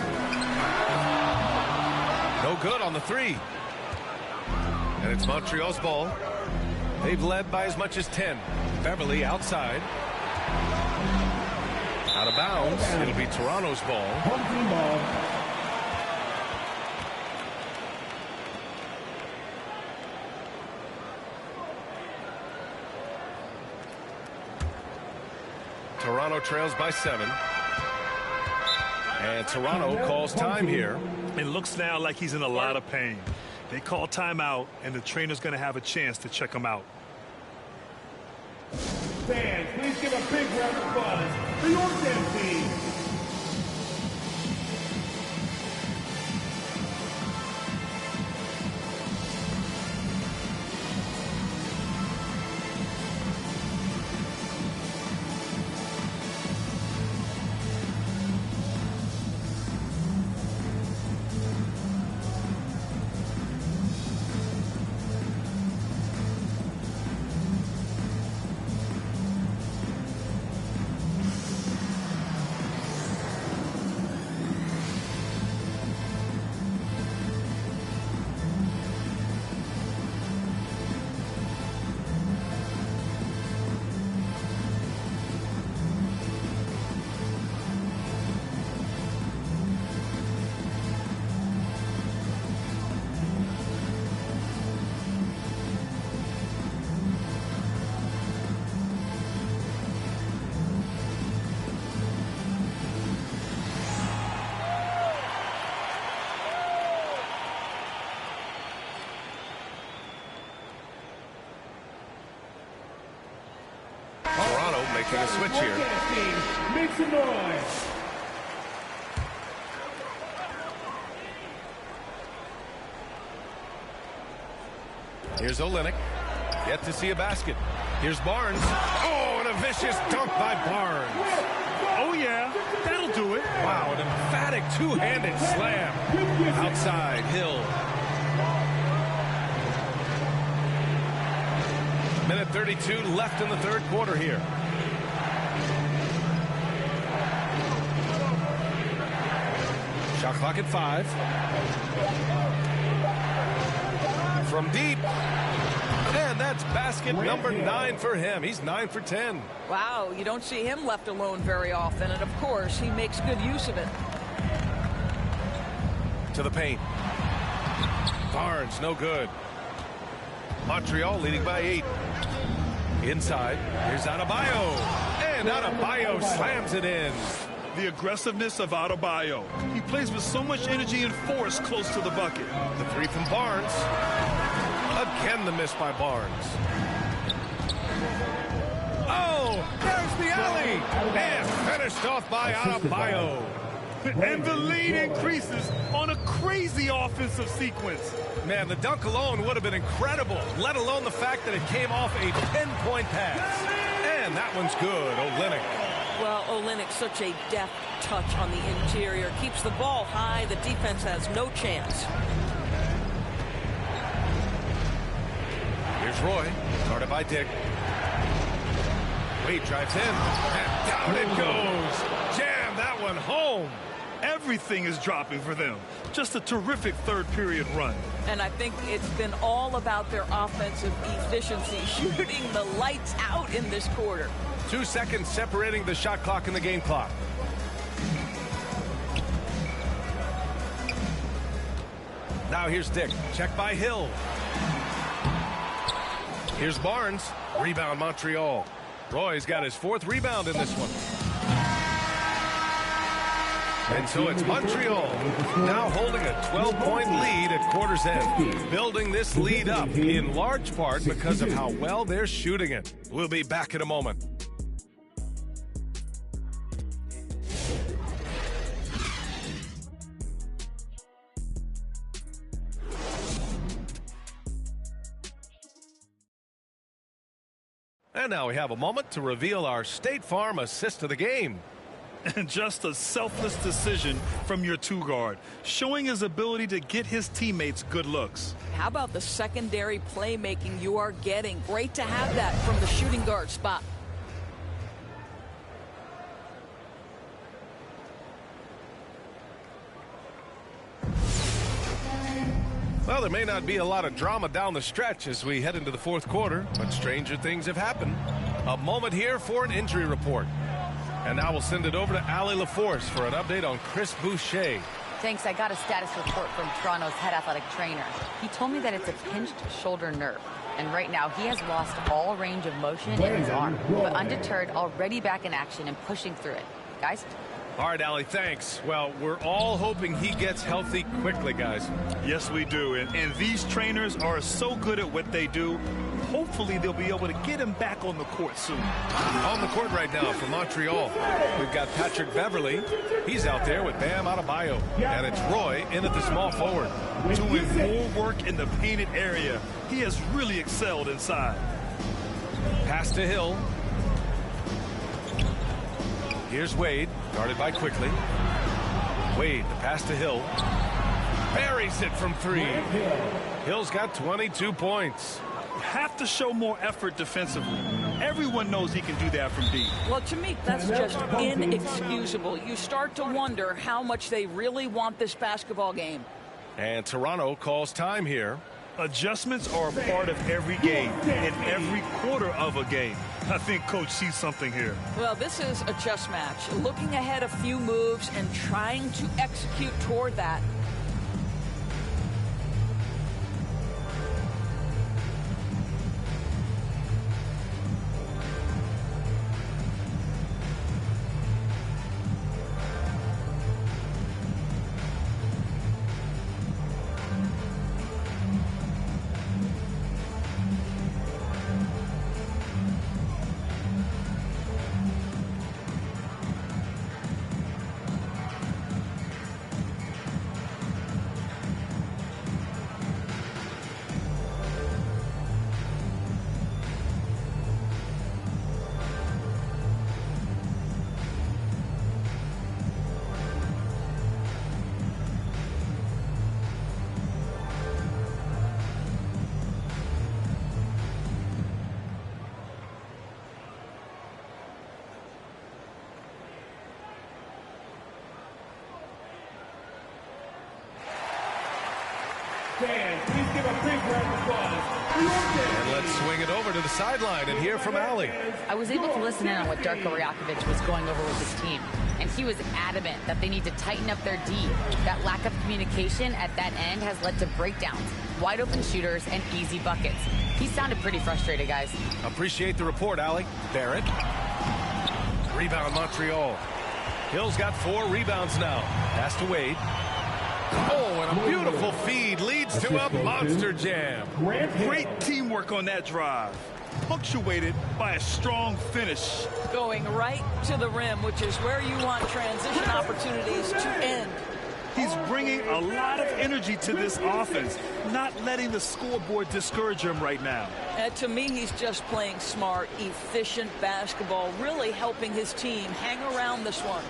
No good on the 3. And it's Montreal's ball. They've led by as much as 10. Beverly outside. Out of bounds. It'll be Toronto's ball. Toronto trails by 7. And Toronto calls time here. It looks now like he's in a lot of pain. They call timeout, and the trainer's going to have a chance to check him out. Fans, please give a big round of applause for your team. Making a switch here. Make some noise. Here's Olynyk. Yet to see a basket. Here's Barnes. Oh, and a vicious dunk by Barnes. Oh, yeah. That'll do it. Wow, an emphatic two-handed slam. Outside, Hill. Minute 32 left in the third quarter here. Shot clock at 5. From deep. And that's basket number 9 for him. He's 9 for 10. Wow, you don't see him left alone very often. And, of course, he makes good use of it. To the paint. Barnes, no good. Montreal leading by 8. Inside. Here's Adebayo. And Adebayo slams it in. The aggressiveness of Adebayo. He plays with so much energy and force close to the bucket. The 3 from Barnes. Again, the miss by Barnes. Oh, there's the alley. And finished off by Adebayo. And the lead increases on a crazy offensive sequence. Man, the dunk alone would have been incredible, let alone the fact that it came off a pinpoint pass. And that one's good, Olynyk. Well, Olynyk, such a deft touch on the interior. Keeps the ball high. The defense has no chance. Here's Roy, guarded by Dick. Wade drives in, and down it goes. Jam that one home. Everything is dropping for them. Just a terrific third period run. And I think it's been all about their offensive efficiency, shooting the lights out in this quarter. 2 seconds separating the shot clock and the game clock. Now here's Dick. Check by Hill. Here's Barnes. Rebound Montreal. Roy's got his 4th rebound in this one. And so it's Montreal now holding a 12-point lead at quarter's end. Building this lead up in large part because of how well they're shooting it. We'll be back in a moment. And now we have a moment to reveal our State Farm assist of the game. And just a selfless decision from your 2-guard, showing his ability to get his teammates good looks. How about the secondary playmaking you are getting? Great to have that from the shooting guard spot. Well, there may not be a lot of drama down the stretch as we head into the fourth quarter, but stranger things have happened. A moment here for an injury report. And now we'll send it over to Allie LaForce for an update on Chris Boucher. Thanks. I got a status report from Toronto's head athletic trainer. He told me that it's a pinched shoulder nerve. And right now, he has lost all range of motion in his arm. But undeterred, already back in action and pushing through it. Guys? All right, Allie, thanks. Well, we're all hoping he gets healthy quickly, guys. Yes, we do. And these trainers are so good at what they do. Hopefully, they'll be able to get him back on the court soon. On the court right now for Montreal, we've got Patrick Beverly. He's out there with Bam Adebayo. And it's Roy in at the small forward. Doing more work in the painted area. He has really excelled inside. Pass to Hill. Here's Wade, guarded by Quickly. Wade, the pass to Hill. Buries it from 3. Hill's got 22 points. Have to show more effort defensively. Everyone knows he can do that from deep. Well, to me, that's just inexcusable. You start to wonder how much they really want this basketball game. And Toronto calls time here. Adjustments are a part of every game and every quarter of a game. I think Coach sees something here. Well, this is a chess match. Looking ahead a few moves and trying to execute toward that. over to the sideline and hear from Allie. I was able to listen in on what Darko Rajakovic was going over with his team, and he was adamant that they need to tighten up their D. That lack of communication at that end has led to breakdowns, wide open shooters, and easy buckets. He sounded pretty frustrated, guys. Appreciate the report, Allie. Barrett. Rebound, Montreal. Hill's got 4 rebounds now. Pass to Wade. Oh, and a beautiful feed leads to a monster jam. Great teamwork on that drive, punctuated by a strong finish. Going right to the rim, which is where you want transition opportunities to end. He's bringing a lot of energy to this offense, not letting the scoreboard discourage him right now. To me, he's just playing smart, efficient basketball, really helping his team hang around this one.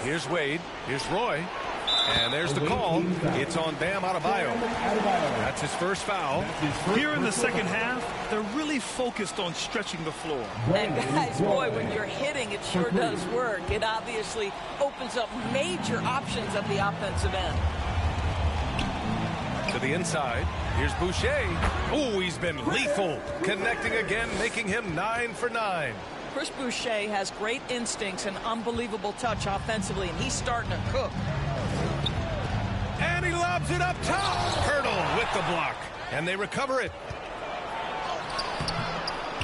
Here's Wade. Here's Roy. And there's the call. It's on Bam Adebayo. That's his first foul. Here in the second half, they're really focused on stretching the floor. And guys, boy, when you're hitting, it sure does work. It obviously opens up major options at the offensive end. To the inside. Here's Boucher. Oh, he's been lethal. Connecting again, making him 9 for 9. Chris Boucher has great instincts and unbelievable touch offensively, and he's starting to cook. And he lobs it up top. Hurdle with the block. And they recover it.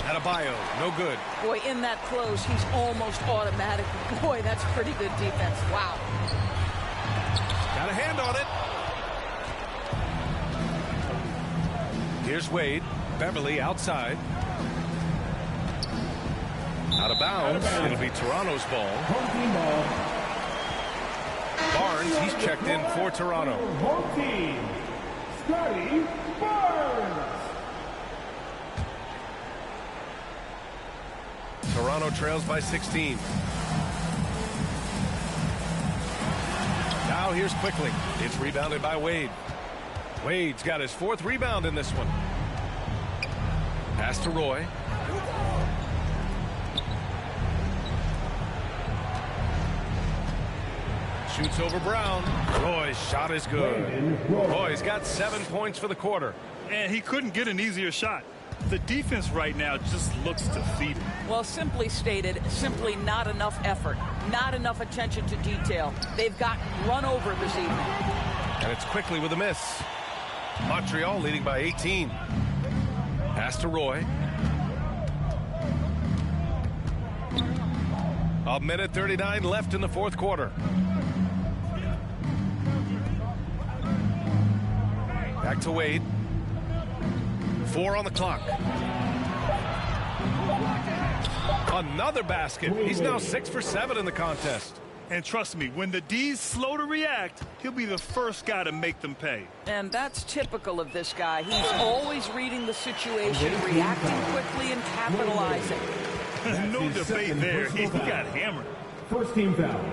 Adebayo, no good. Boy, in that close, he's almost automatic. Boy, that's pretty good defense. Wow. Got a hand on it. Here's Wade. Beverly outside. Out of bounds. It'll be Toronto's ball. Barnes, he's checked in for Toronto. Scotty Barnes. Toronto trails by 16. Now here's Quickly. It's rebounded by Wade. Wade's got his 4th rebound in this one. Pass to Roy. Shoots over Brown. Roy's shot is good. Roy's got 7 points for the quarter. And he couldn't get an easier shot. The defense right now just looks defeated. Well, simply stated, simply not enough effort, not enough attention to detail. They've gotten run over this evening. And it's Quickly with a miss. Montreal leading by 18. Pass to Roy. A minute 39 left in the 4th quarter. Back to Wade. 4 on the clock. Another basket. He's now 6 for 7 in the contest. And trust me, when the D's slow to react, he'll be the first guy to make them pay. And that's typical of this guy. He's always reading the situation, reacting quickly, and capitalizing. No debate there. He got hammered. First team foul.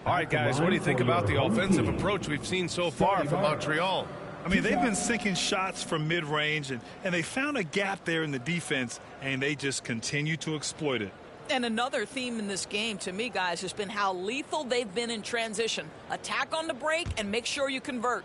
All right, guys, what do you think about the offensive approach we've seen so far from Montreal? I mean, they've been sinking shots from mid-range, and they found a gap there in the defense, and they just continue to exploit it. And another theme in this game, to me, guys, has been how lethal they've been in transition. Attack on the break and make sure you convert.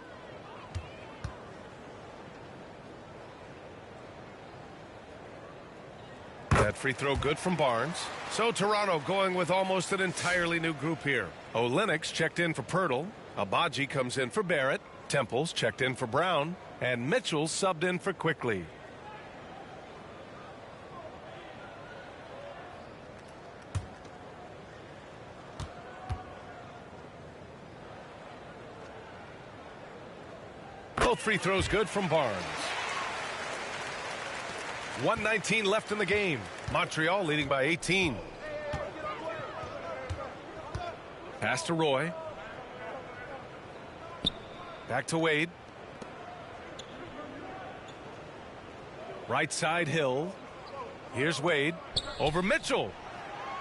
That free throw good from Barnes. So Toronto going with almost an entirely new group here. Olenek's checked in for Pirtle. Abaji comes in for Barrett. Temple's checked in for Brown. And Mitchell subbed in for Quickly. Both free throws good from Barnes. 1:19 left in the game. Montreal leading by 18. Pass to Roy. Back to Wade. Right side Hill. Here's Wade. Over Mitchell.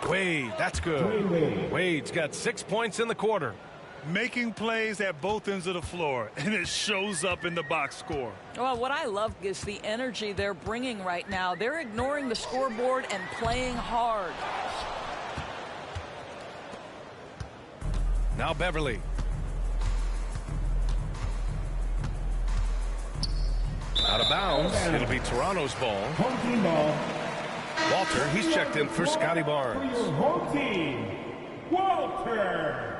Wade, that's good. Wade's got 6 points in the quarter. Making plays at both ends of the floor, and it shows up in the box score. Well, what I love is the energy they're bringing right now. They're ignoring the scoreboard and playing hard. Now Beverly. Out of bounds. It'll be Toronto's ball. Home team ball. Walter, he's checked in for Scotty Barnes. For your home team, Walter.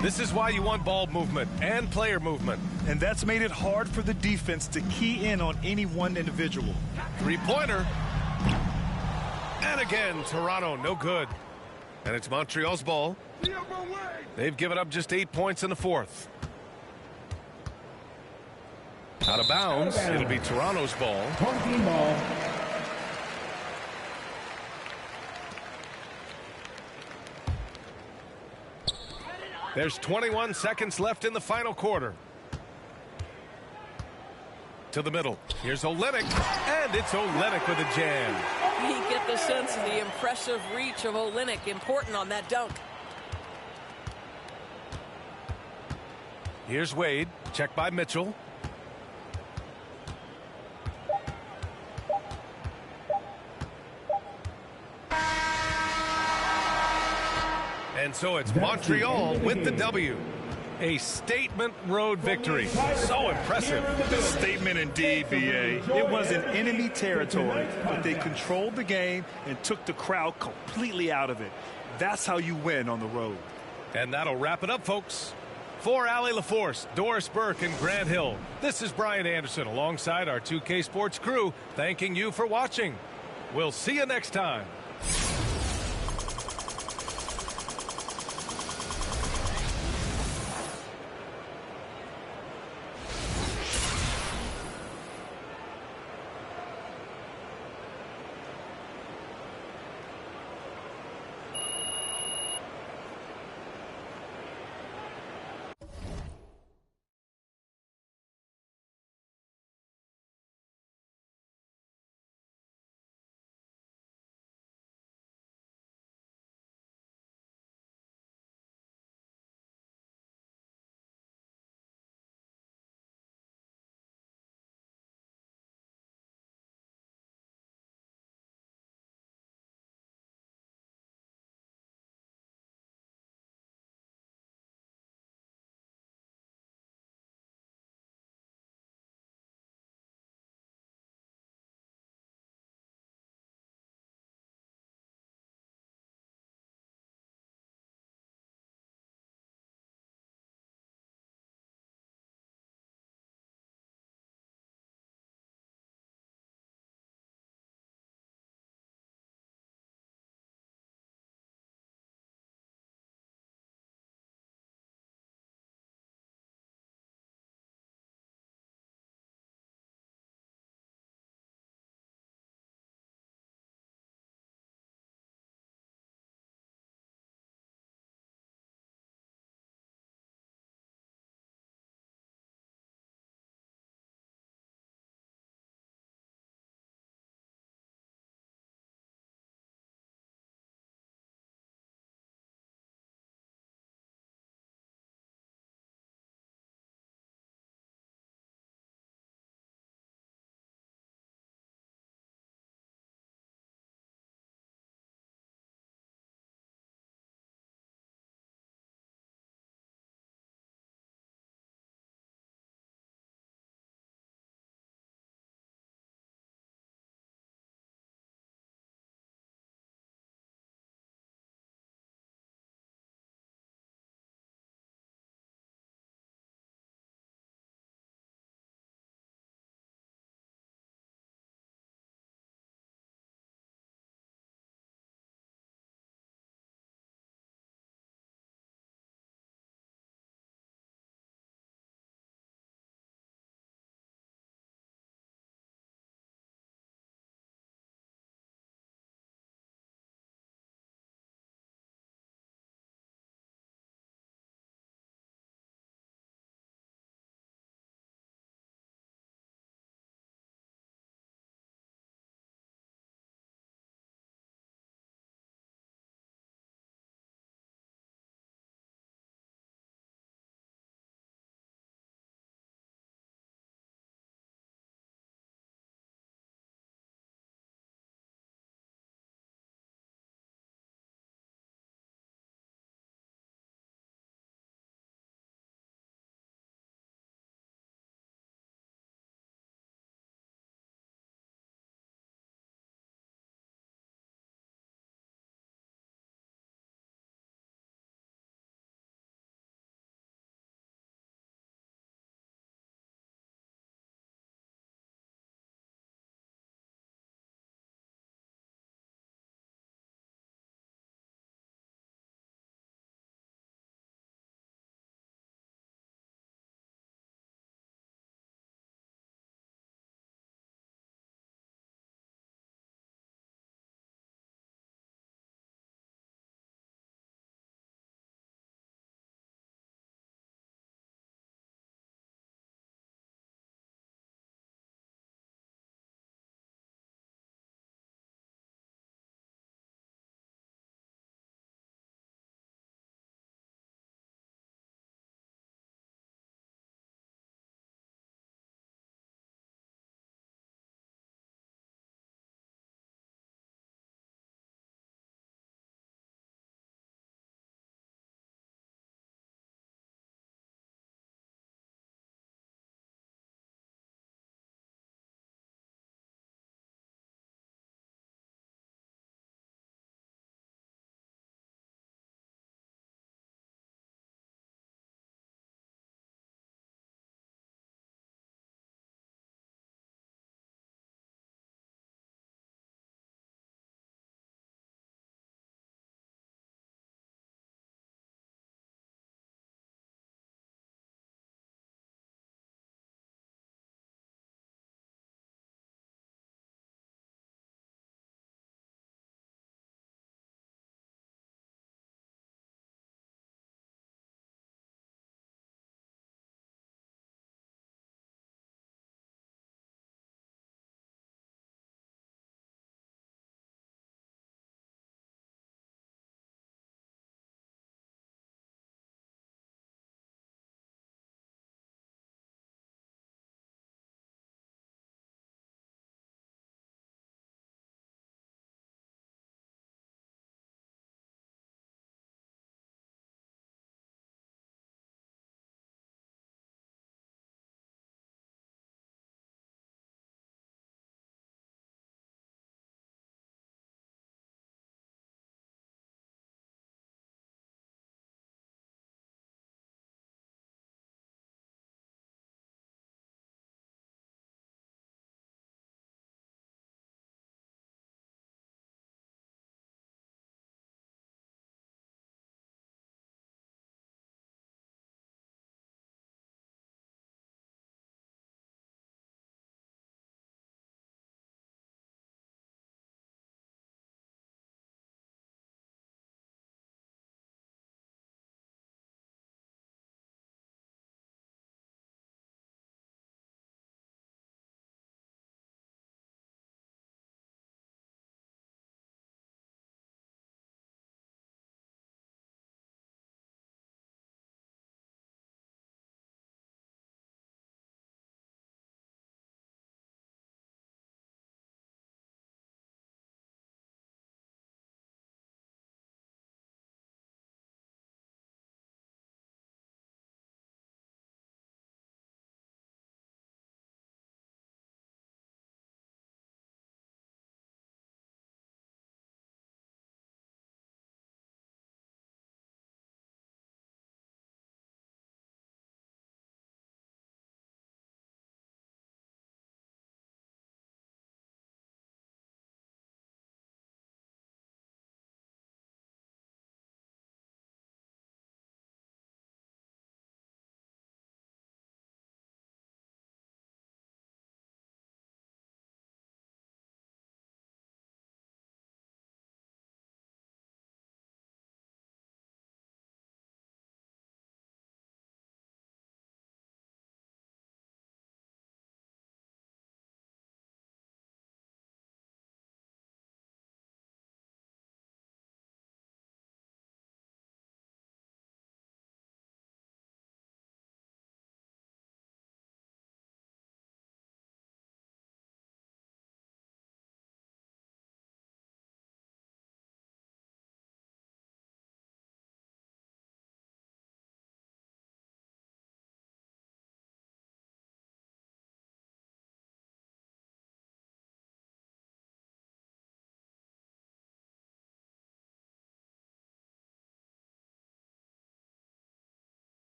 This is why you want ball movement and player movement. And that's made it hard for the defense to key in on any one individual. Three-pointer. And again, Toronto, no good. And it's Montreal's ball. They've given up just 8 points in the fourth. Out of bounds. It'll be Toronto's ball. Home team ball. There's 21 seconds left in the final quarter. To the middle. Here's Olenek. And it's Olenek with a jam. You get the sense of the impressive reach of Olenek. Important on that dunk. Here's Wade. Checked by Mitchell. And so it's Montreal with the W. A statement road victory. So impressive. Statement indeed, B.A. It was in enemy territory, but they controlled the game and took the crowd completely out of it. That's how you win on the road. And that'll wrap it up, folks. For Allie LaForce, Doris Burke, and Grant Hill, this is Brian Anderson alongside our 2K Sports crew, thanking you for watching. We'll see you next time.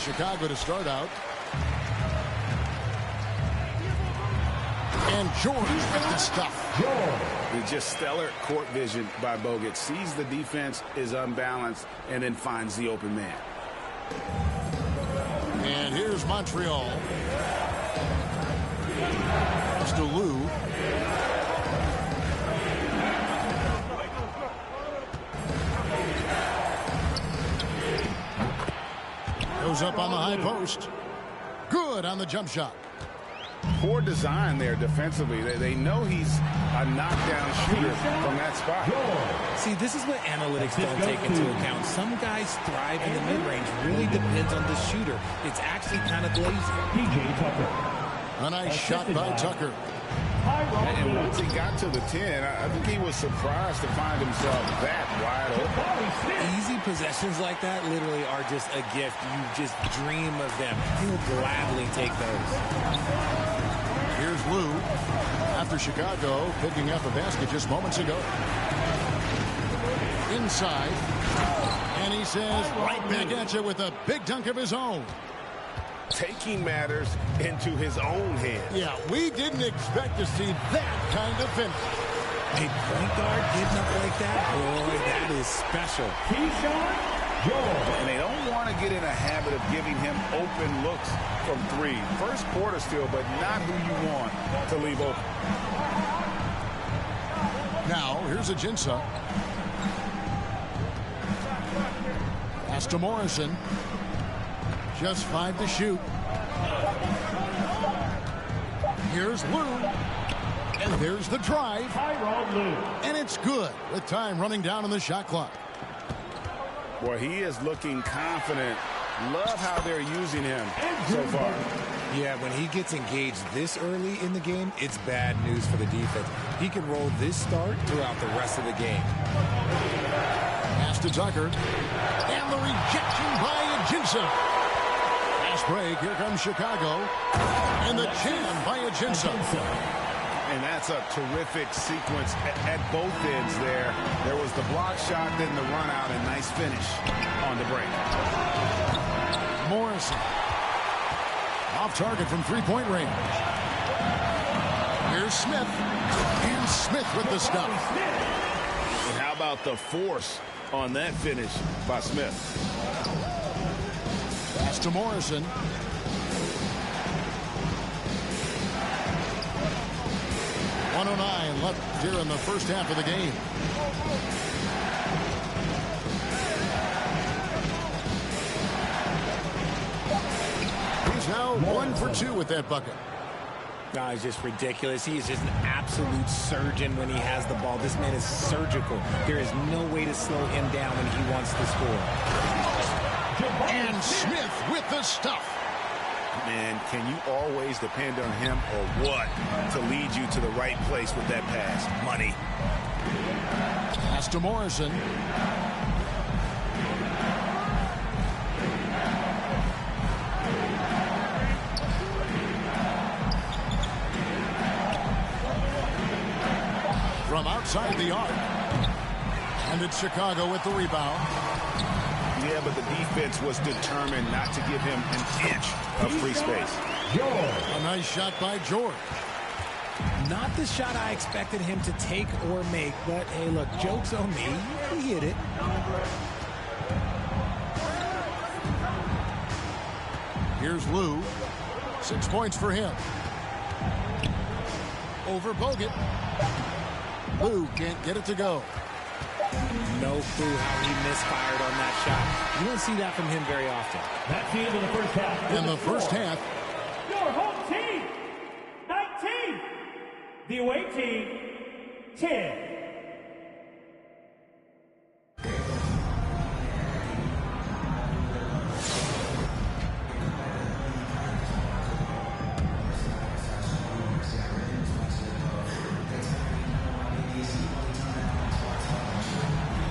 Chicago to start out. And George with the stuff. It's just stellar court vision by Bogut. Sees the defense is unbalanced and then finds the open man. And here's Montreal. It's to Lou. Goes up on the high post. Good on the jump shot. Poor design there defensively. They know he's a knockdown shooter from that spot. See, this is what analytics don't take into account. Some guys thrive in the mid-range. Really depends on the shooter. It's actually kind of lazy. A nice shot by Tucker. And once he got to the 10, I think he was surprised to find himself that wide open. Easy possessions like that literally are just a gift. You just dream of them. He'll gladly take those. Here's Lou after Chicago picking up a basket just moments ago. Inside. And he says right back at you with a big dunk of his own. Taking matters into his own hands. Yeah, we didn't expect to see that kind of finish. A point guard getting up like that, boy, that is special. And they don't want to get in a habit of giving him open looks from three. First quarter still, but not who you want to leave open. Now, here's Ajinça. Pass to Morrison. Just 5 to shoot. Here's Lou. And there's the drive. And it's good with time running down on the shot clock. Boy, he is looking confident. Love how they're using him so far. Yeah, when he gets engaged this early in the game, it's bad news for the defense. He can roll this start throughout the rest of the game. Pass to Tucker. And the rejection by Ajinça. Break. Here comes Chicago. And the jam by Ajinça. And that's a terrific sequence at both ends there. There was the block shot, then the run out, and nice finish on the break. Morrison. Off target from three-point range. Here's Smith. And Smith with the stuff. And how about the force on that finish by Smith? Pass to Morrison. .109 left here in the first half of the game. He's now 1 for 2 with that bucket. No, it's just ridiculous. He is just an absolute surgeon when he has the ball. This man is surgical. There is no way to slow him down when he wants to score. And Smith with the stuff. Man, can you always depend on him or what to lead you to the right place with that pass? Money. Pass to Morrison. From outside the arc. And it's Chicago with the rebound. Yeah, but the defense was determined not to give him an inch of free space. A nice shot by George. Not the shot I expected him to take or make, but hey, look, joke's on me. He hit it. Here's Lou. 6 points for him. Over Bogut. Lou can't get it to go. No clue how he misfired on that shot. You don't see that from him very often. That's the end of the first half. In the first half. Your home team, 19. The away team, 10.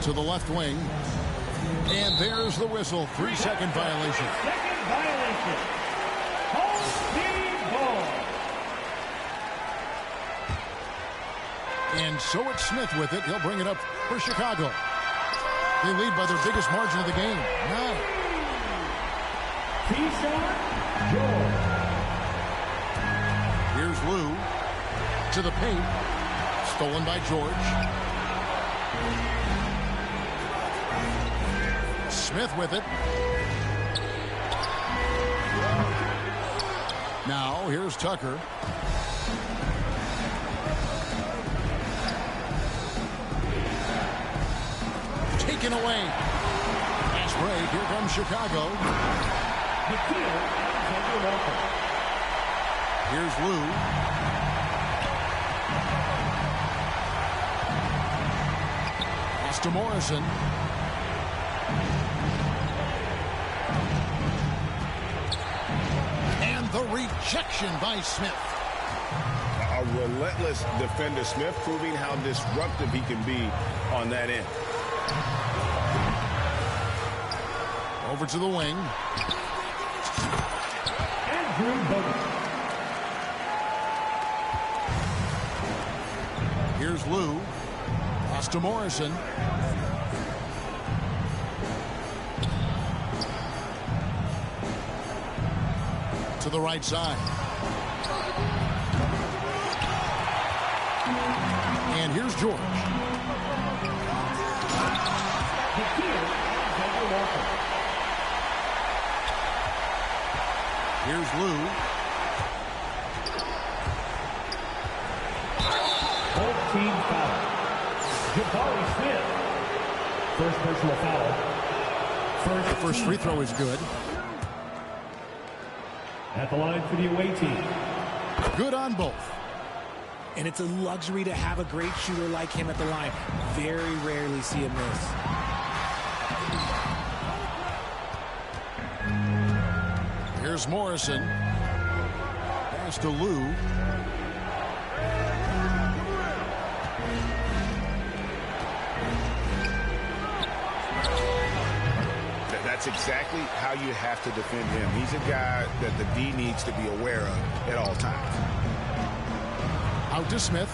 To the left wing. And there's the whistle. 3-second violation. 3-second violation. Home team ball. And so it's Smith with it. He'll bring it up for Chicago. They lead by their biggest margin of the game. 9. Keyshawn George. Here's Lou to the paint. Stolen by George. Smith with it. Now here's Tucker. Taken away. Fast break. Here comes Chicago. Here's Lou. Pass to Morrison. And the rejection by Smith. A relentless defender, Smith, proving how disruptive he can be on that end. Over to the wing. Andrew Bogut. Here's Lou. Pass to Morrison. To the right side. And here's George. Here's Lou. 14 foul. Jabari Smith. First personal foul. The first free throw is good. At the line for the away team. Good on both. And it's a luxury to have a great shooter like him at the line. Very rarely see him miss. Here's Morrison. Pass to Lou. That's exactly how you have to defend him. He's a guy that the D needs to be aware of at all times. Out to Smith.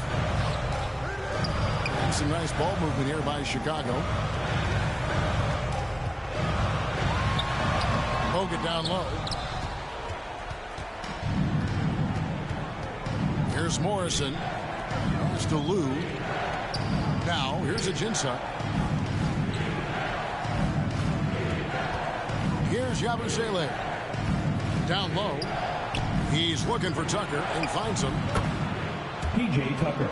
And some nice ball movement here by Chicago. Bogut down low. Here's Morrison. Pass to Lou. Now, here's Ajinça. Here's Yabusele. Down low. He's looking for Tucker and finds him. P.J. Tucker.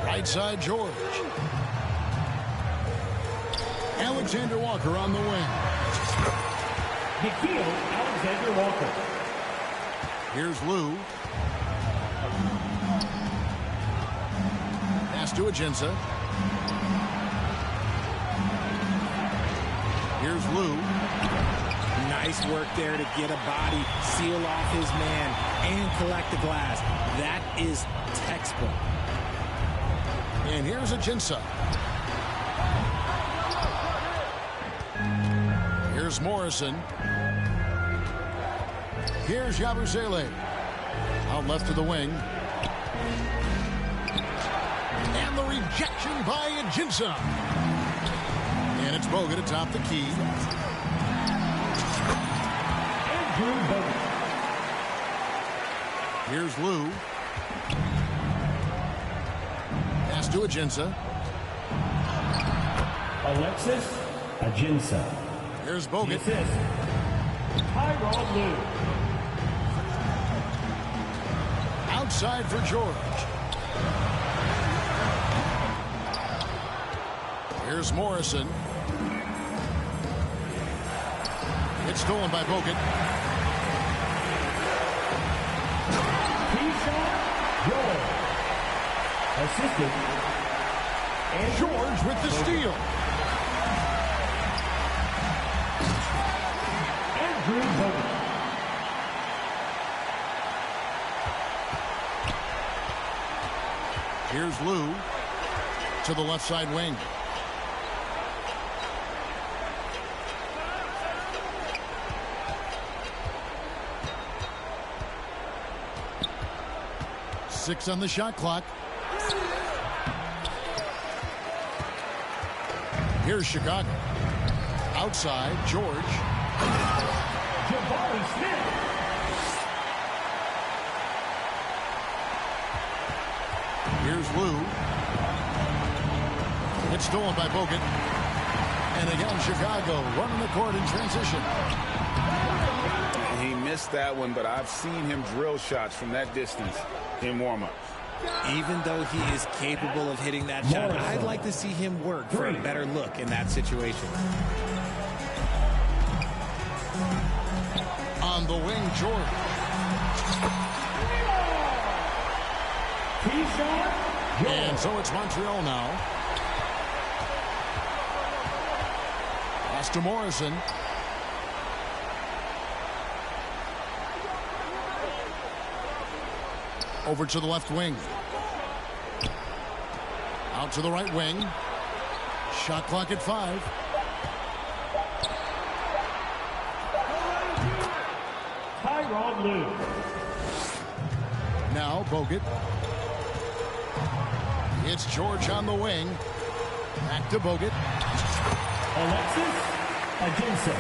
Right side, George. Alexander Walker on the wing. Nikhil Alexander Walker. Here's Lou. Pass to Ajinça. Here's Lou. Nice work there to get a body, seal off his man, and collect the glass. That is textbook. And here's Ajinça. Here's Morrison. Here's Yabusele. Out left to the wing. And the rejection by Ajinça. And it's Bogut atop the key. Andrew Bogut. Here's Lou. Pass to Ajinça. Alexis Ajinça. Here's Bogut. Assist. Tyronn Lue. Outside for George. Here's Morrison. It's stolen by Bogut. Keyshawn George. Assisted. And George with the steal. Andrew Bogut. Here's Lou to the left side wing. Six on the shot clock. Here's Chicago. Outside, George. Jabari Smith. Here's Lou. It's stolen by Bogut. And again, Chicago running the court in transition. He missed that one, but I've seen him drill shots from that distance in warm-up. Even though he is capable of hitting that shot, I'd like to see him work for a better look in that situation. On the wing, George. And so it's Montreal now. Pass to Morrison. Over to the left wing. Out to the right wing. Shot clock at 5. Tyronn Lue. Now Bogut. It's George on the wing. Back to Bogut. Alexis Ajinça.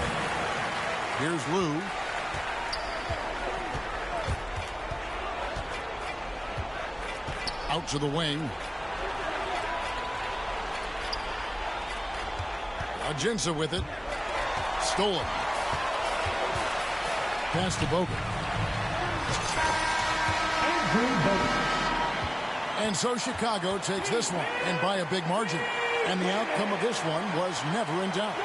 Here's Lou. Out to the wing. Ajinça with it. Stolen. Pass to Bogut. And so Chicago takes this one, and by a big margin. And the outcome of this one was never in doubt.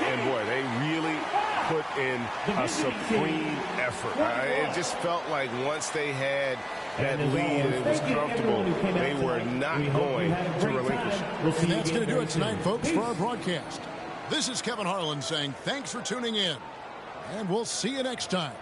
And boy, they really put in a supreme effort. It just felt like once they had that lead and it was comfortable, they were not going to relinquish it. And that's going to do it tonight, folks, for our broadcast. This is Kevin Harlan saying thanks for tuning in, and we'll see you next time.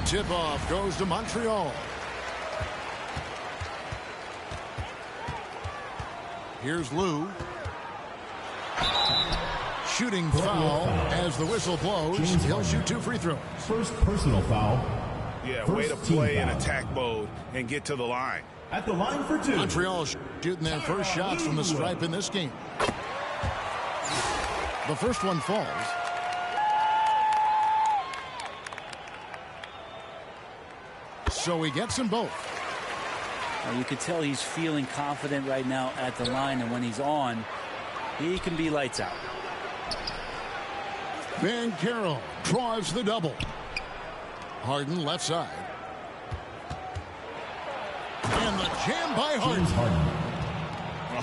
Tip-off goes to Montreal. Here's Lou. Shooting foul as the whistle blows. He'll shoot 2 free throws. First personal foul. Yeah, way to play in attack mode and get to the line. At the line for 2. Montreal shooting their first shots from the stripe in this game. The first one falls. So he gets them both. Well, you could tell he's feeling confident right now at the line, and when he's on, he can be lights out. Van Carroll draws the double. Harden left side. And the jam by Harden.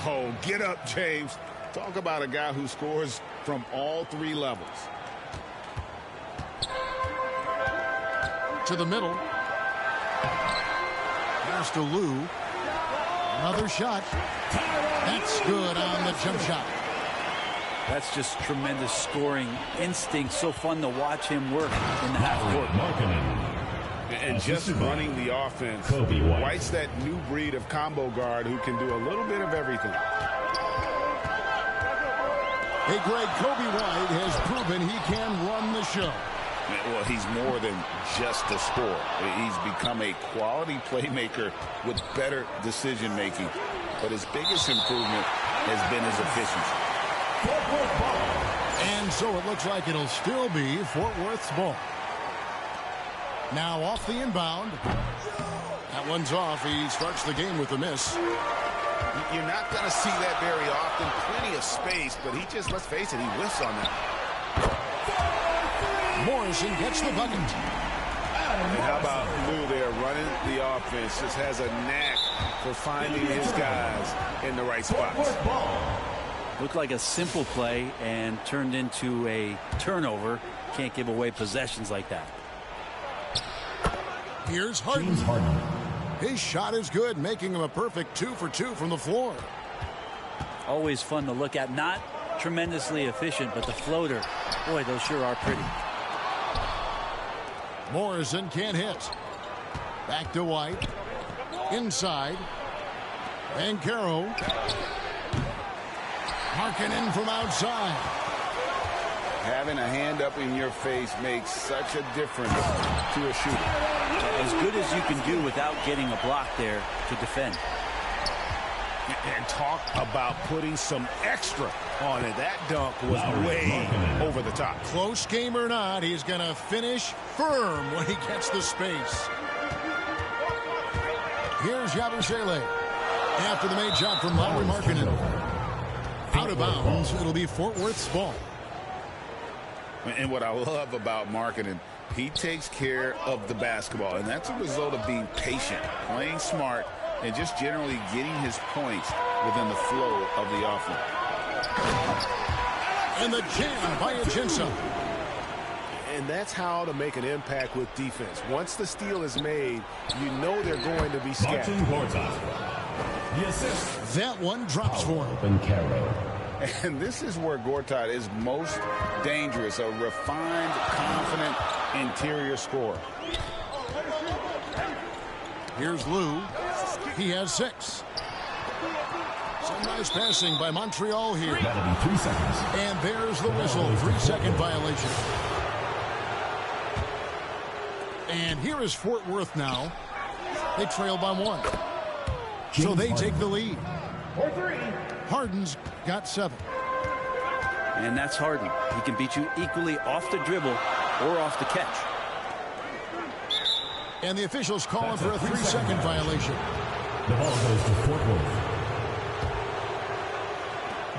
Oh, get up, James. Talk about a guy who scores from all 3 levels. To the middle. Pass to Lou. Another shot. That's good on the jump shot. That's just tremendous scoring instinct. So fun to watch him work in the half court. And just running the offense. White's that new breed of combo guard who can do a little bit of everything. Hey, Greg, Kobe White has proven he can run the show. Well, he's more than just a scorer. He's become a quality playmaker with better decision-making. But his biggest improvement has been his efficiency. And so it looks like it'll still be Fort Worth's ball. Now off the inbound. That one's off. He starts the game with a miss. You're not going to see that very often. Plenty of space, but he just, let's face it, he whiffs on that. Morrison gets the bucket. And how about Lou there running the offense? Just has a knack for finding his guys in the right spots. Looked like a simple play and turned into a turnover. Can't give away possessions like that. Here's Harden. His shot is good, making him a perfect 2 for 2 from the floor. Always fun to look at. Not tremendously efficient, but the floater, boy, those sure are pretty. Morrison can't hit. Back to White. Inside. Van Carroll. Markkanen from outside. Having a hand up in your face makes such a difference to a shooter. As good as you can do without getting a block there to defend. And talk about putting some extra on it. That dunk was way over the top. Close game or not, he's going to finish firm when he gets the space. Here's Yabusele. After the made shot from Lauri Markkanen. Out of bounds, it'll be Fort Worth's ball. And what I love about Markkanen, he takes care of the basketball, and that's a result of being patient, playing smart, and just generally getting his points within the flow of the offense. And the jam by Ajinça. And that's how to make an impact with defense. Once the steal is made, you know they're going to be scattered. That one drops for him. And this is where Gortat is most dangerous, a refined, confident interior scorer. Here's Lou. He has 6. Some nice passing by Montreal here. That'll be 3 seconds. And there's the whistle. 3-second violation. And here is Fort Worth now. They trail by 1. So they take the lead. Harden's got 7. And that's Harden. He can beat you equally off the dribble or off the catch. And the officials calling for a 3-second violation. The ball goes to Fort Worth.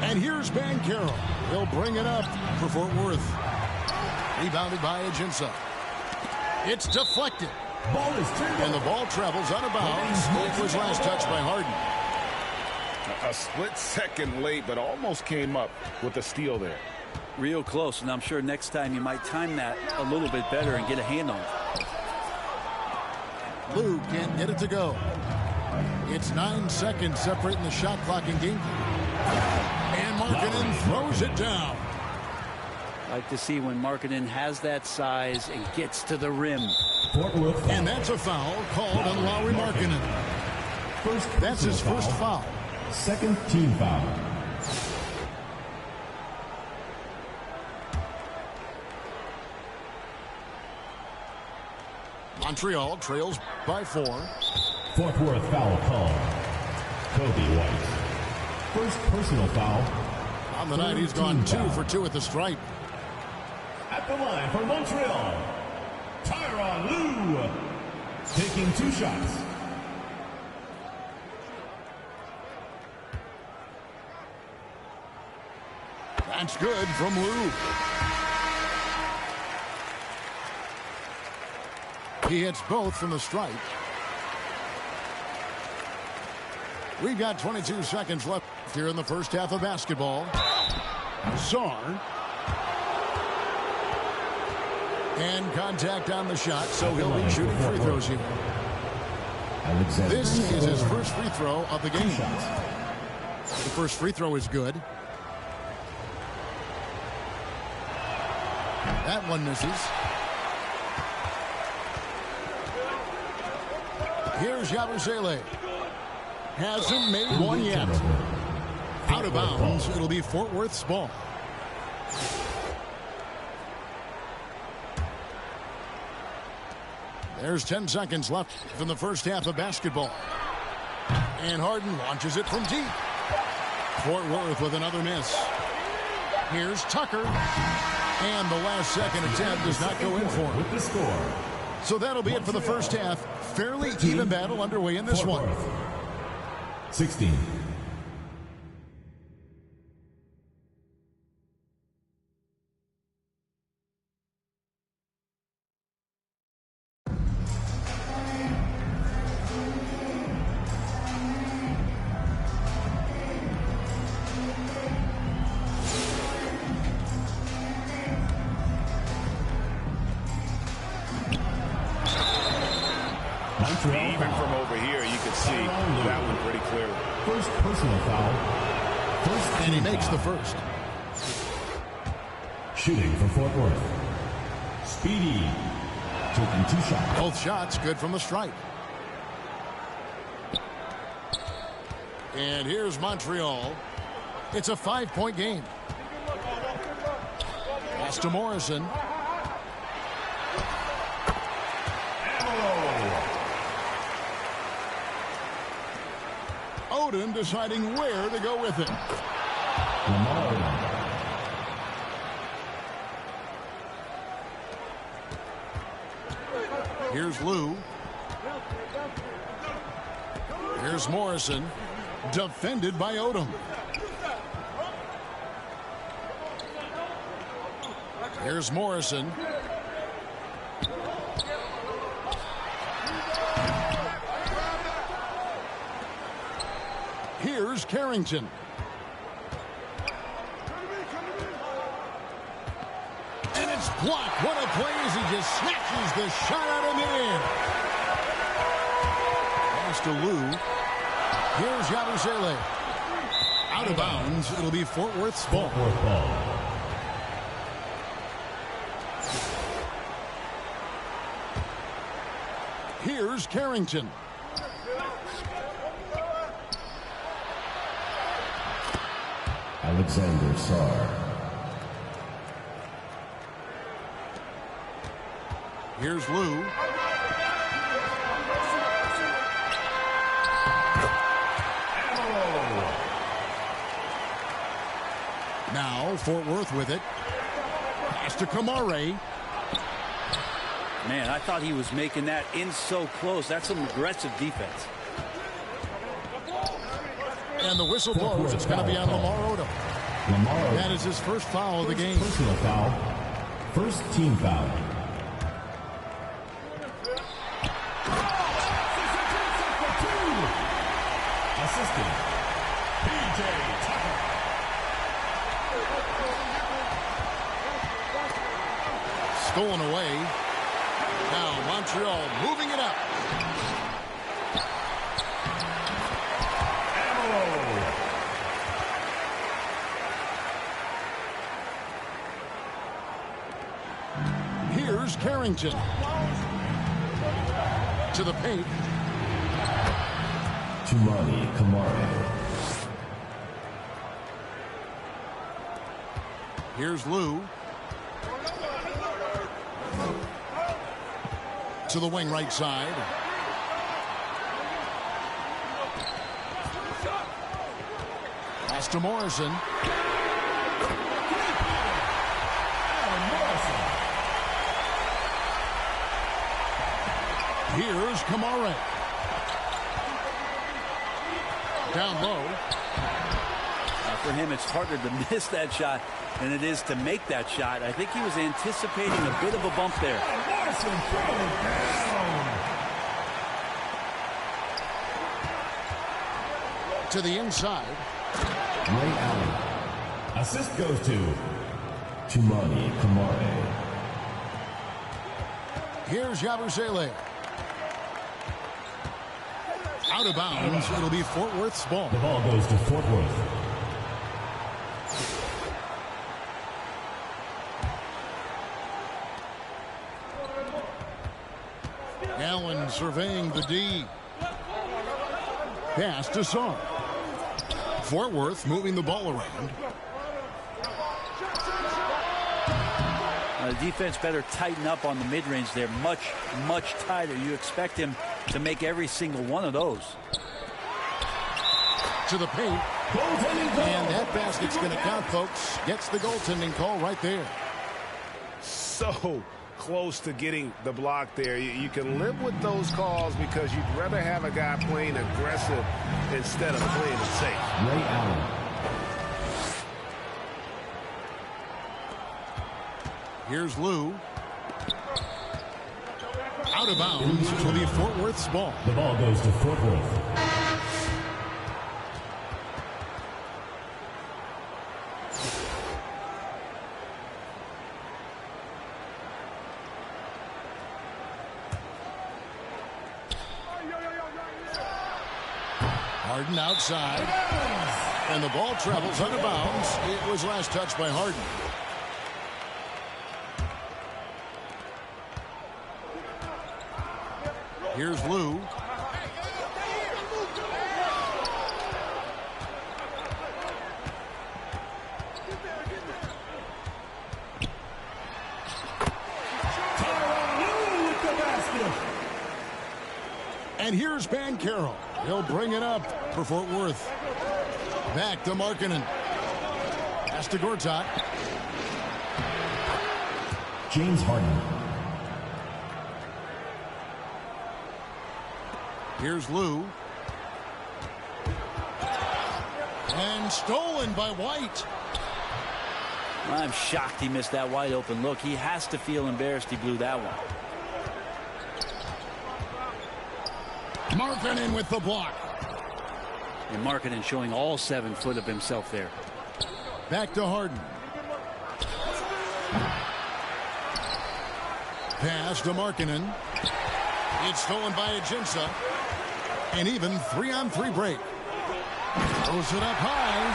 And here's Van Carroll. He'll bring it up for Fort Worth. Rebounded by Ajinça. It's deflected. And the ball travels out of bounds. It was last touched by Harden. A split second late, but almost came up with a steal there. Real close, and I'm sure next time you might time that a little bit better and get a hand on it. Lou can't get it to go. It's 9 seconds separating the shot clock and game. And Markkanen throws it down. Like to see when Markkanen has that size and gets to the rim. And that's a foul called on Lauri Markkanen. That's his first foul. Second team foul. Montreal trails by 4. Fort Worth foul call. Kobe White. First personal foul. On the night, he's gone 2 for 2 at the stripe. At the line for Montreal, Tyronn Lue. Taking 2 shots. That's good from Lue. He hits both from the stripe. We've got 22 seconds left here in the first half of basketball. Czar. And contact on the shot, so he'll be shooting free throws here. This is his first free throw of the game. The first free throw is good. That one misses. Here's Yabusele. Hasn't made one yet. Out of bounds. It'll be Fort Worth's ball. There's 10 seconds left in the first half of basketball. And Harden launches it from deep. Fort Worth with another miss. Here's Tucker. And the last second attempt does not go in for him. With the score. So that'll be it for the first half. Fairly even battle underway in this one. 16. Even from over here, you can see that one pretty clearly. First personal foul. And he makes the first. Shooting for Fort Worth. Speedy. Taking 2 shots. Both shots good from the stripe. And here's Montreal. It's a 5-point game. Pass to Morrison. Odom deciding where to go with it. Here's Lue. Here's Morrison. Defended by Odom. Here's Morrison. Here's Carrington. And it's blocked. What a play as he just snatches the shot out of mid-air. Pass to Lue. Here's Yabusele. Out of bounds. It'll be Fort Worth's ball. Here's Carrington. Alexander Sarr. Here's Lue. Now Fort Worth with it. Pass to Kamare. Man, I thought he was making that in so close. That's some aggressive defense. And the whistle blows. It's going to be on Lamar Odom. That is his first foul of the game. Personal foul. First team foul. Assistant. P.J. Tucker. Stolen away. Now Montreal moving it up. Here's Carrington. To the paint. Tumani Kamara. Here's Lou. To the wing right side. Pass to Morrison. Here's Kamara. Down low. For him, it's harder to miss that shot than it is to make that shot. I think he was anticipating a bit of a bump there. To the inside. Ray Allen. Assist goes to Tumani Kamara. Here's Yabusele. Out of bounds. It'll be Fort Worth's ball. The ball goes to Fort Worth. Allen surveying the D. Pass to Song. Fort Worth moving the ball around. The defense better tighten up on the mid-range there. Much, much tighter. You expect him to make every single one of those. To the paint. And that basket's going to count, folks. Gets the goaltending call right there. So close to getting the block there. You can live with those calls because you'd rather have a guy playing aggressive instead of playing it safe. Ray Allen. Here's Lou. Out of bounds. It will be Fort Worth's ball. The ball goes to Fort Worth. Harden outside. And the ball travels out of bounds. It was last touched by Harden. Here's Lou. And here's Banchero. He'll bring it up for Fort Worth. Back to Markkanen. Pass to Gortat. James Harden. Here's Lou. And stolen by White. I'm shocked he missed that wide open look. He has to feel embarrassed he blew that one. Markkanen with the block. And Markkanen showing all 7 foot of himself there. Back to Harden. Pass to Markkanen. It's stolen by Ajinça. And even 3-on-3 break. Throws it up high.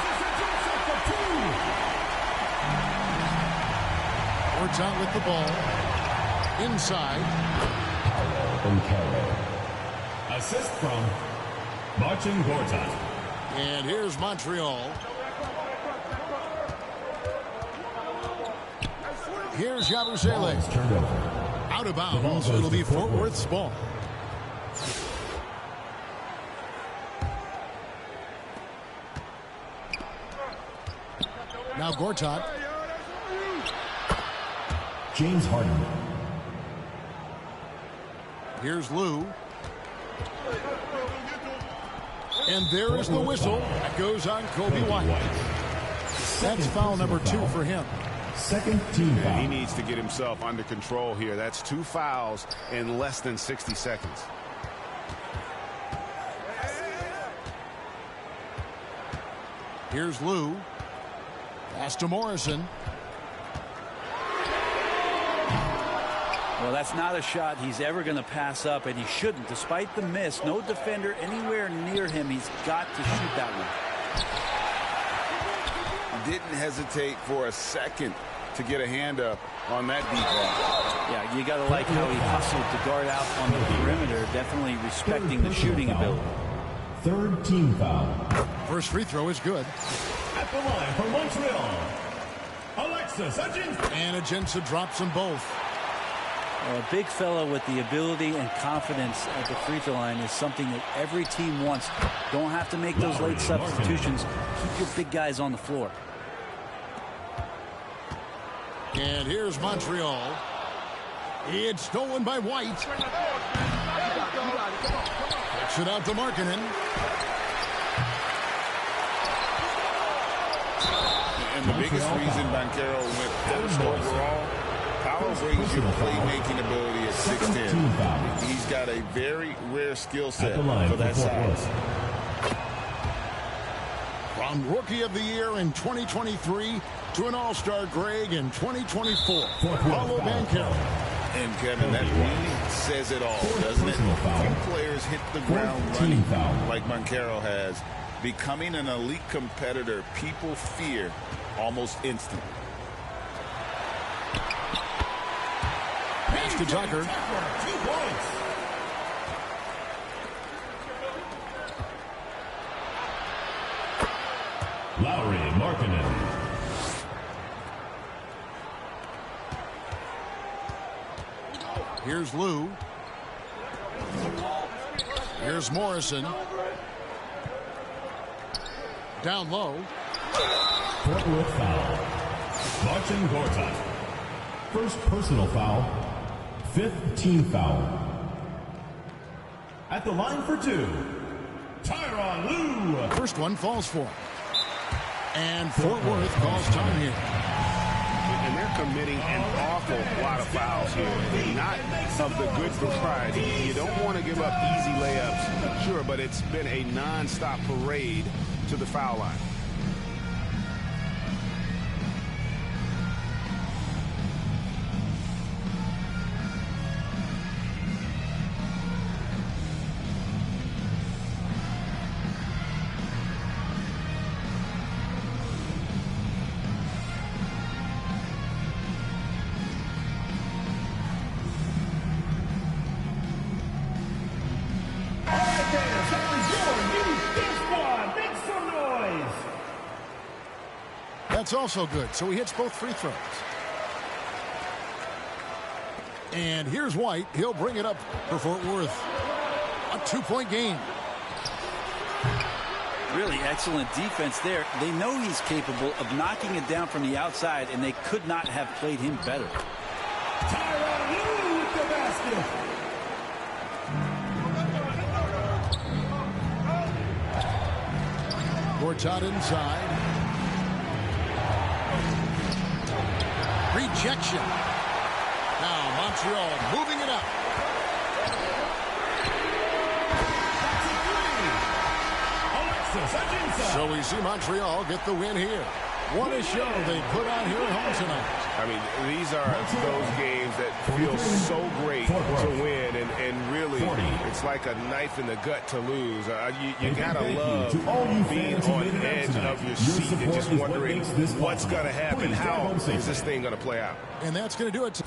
Gortat with the ball. Inside. Banchero. Assist from Marcin Gortat. And here's Montreal. Here's Yabusele. Out of bounds. It'll be Fort Worth's ball. Now Gortat. James Harden. Here's Lou. And there is the whistle. That goes on Kobe White. That's foul number 2 for him. Second team foul. He needs to get himself under control here. That's 2 fouls in less than 60 seconds. Here's Lou. Pass to Morrison. Well, that's not a shot he's ever going to pass up, and he shouldn't. Despite the miss, no defender anywhere near him. He's got to shoot that one. Didn't hesitate for a second to get a hand up on that deep ball. Yeah, you got to like how he hustled to guard out on the perimeter, definitely respecting the shooting ability. Third team foul. First free throw is good. At the line for Montreal, Alexis Ajinça. And Ajinça drops them both. A big fella with the ability and confidence at the free throw line is something that every team wants. Don't have to make those late substitutions. Keep your big guys on the floor. And here's Montreal. It's stolen by White. Kicks it out to Markkanen. And the biggest reason Banchero went first overall, Powell brings your playmaking ability at 6'10". He's got a very rare skill set for that size. From Rookie of the Year in 2023 to an All-Star grade in 2024. Paolo Banchero. And Kevin, that really says it all, doesn't it? Few players hit the ground running like Banchero has. Becoming an elite competitor, people fear almost instantly. Pass to Tucker. 2 points. Lowry Markkanen. Here's Lou. Here's Morrison. Down low. Fort Worth foul. Marcin Gortat. First personal foul. 5th team foul. At the line for 2, Tyronn Lue. First one falls for him. And Fort Worth calls time here. And they're committing an awful lot of fouls here. And not of the good variety. You don't want to give up easy layups, sure, but it's been a non-stop parade to the foul line. That's also good. So he hits both free throws. And here's White. He'll bring it up for Fort Worth. A 2-point game. Really excellent defense there. They know he's capable of knocking it down from the outside, and they could not have played him better. Tyronn Lue with the basket. Gortat inside. Rejection. Now Montreal moving it up. So we see Montreal get the win here. What a show they put on here at home tonight. I mean, these are those games that feel so great to win, and really, it's like a knife in the gut to lose. You gotta love being on the edge of your seat and just wondering what's going to happen. How is this thing going to play out? And that's going to do it.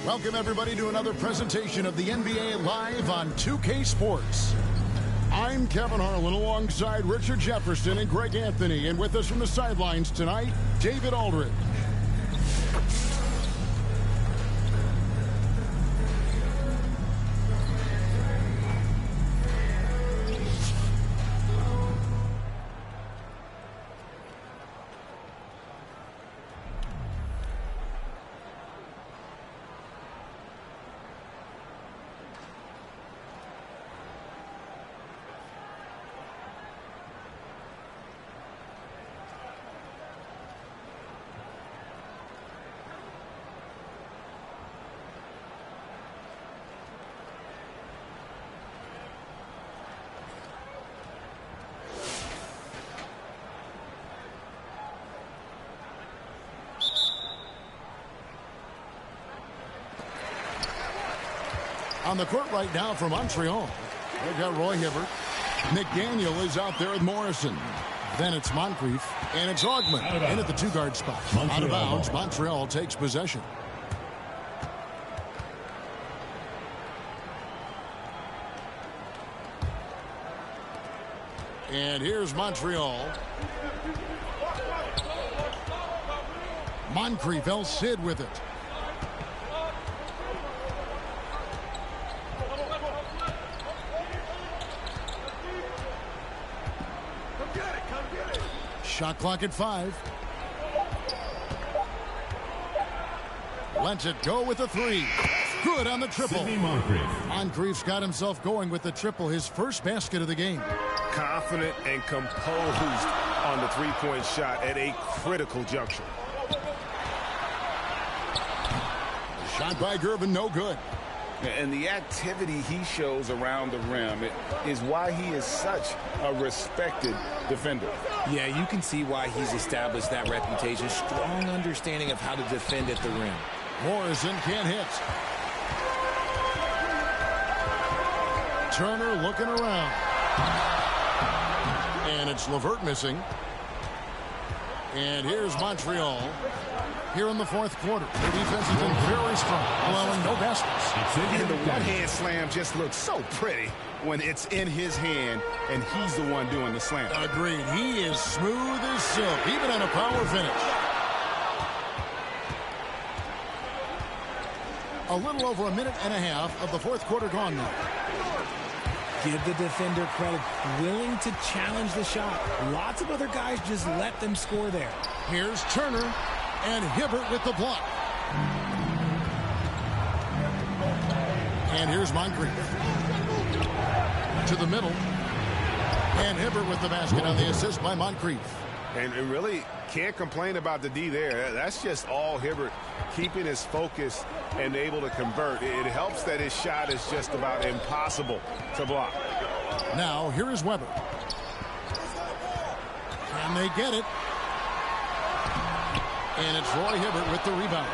Welcome, everybody, to another presentation of the NBA Live on 2K Sports. I'm Kevin Harlan alongside Richard Jefferson and Greg Anthony. And with us from the sidelines tonight, David Aldridge. On the court right now for Montreal, they've got Roy Hibbert. McDaniel is out there with Morrison. Then it's Moncrief, and it's Augment in at the two-guard spot. Out of bounds, Montreal takes possession. And here's Montreal. Moncrief, El Cid with it. Shot clock at 5. Lets it go with a 3. Good on the triple. Moncrief's got himself going with the triple, his first basket of the game. Confident and composed on the three-point shot at a critical juncture. Shot by Gervin, no good. And the activity he shows around the rim is why he is such a respected defender. Yeah, you can see why he's established that reputation. Strong understanding of how to defend at the rim. Morrison can't hit. Turner looking around. And it's LeVert missing. And here's Montreal. Here in the fourth quarter, the defense has been very strong, allowing no baskets. And the one-hand slam just looks so pretty when it's in his hand, and he's the one doing the slam. Agreed. He is smooth as silk, even on a power finish. A little over a minute and a half of the fourth quarter gone now. Give the defender credit, willing to challenge the shot. Lots of other guys just let them score there. Here's Turner. And Hibbert with the block. And here's Moncrief. To the middle. And Hibbert with the basket on the assist by Moncrief. And really can't complain about the D there. That's just all Hibbert, keeping his focus and able to convert. It helps that his shot is just about impossible to block. Now, here is Weber. Can they get it? And it's Roy Hibbert with the rebound.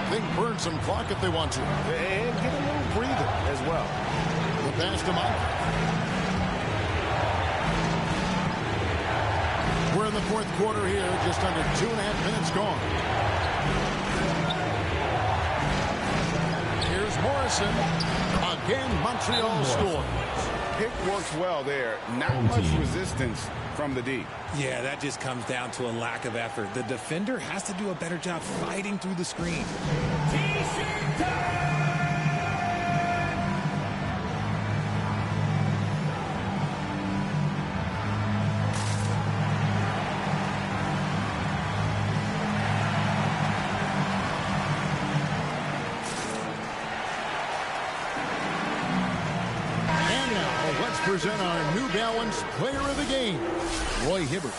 They can burn some clock if they want to. And get a little breather as well. The pass to Moncrief. We're in the fourth quarter here, just under 2.5 minutes gone. Here's Morrison. Again, Montreal scores. Pick works well there. Not much resistance from the D. Yeah, that just comes down to a lack of effort. The defender has to do a better job fighting through the screen. Present our New Balance Player of the Game, Roy Hibbert.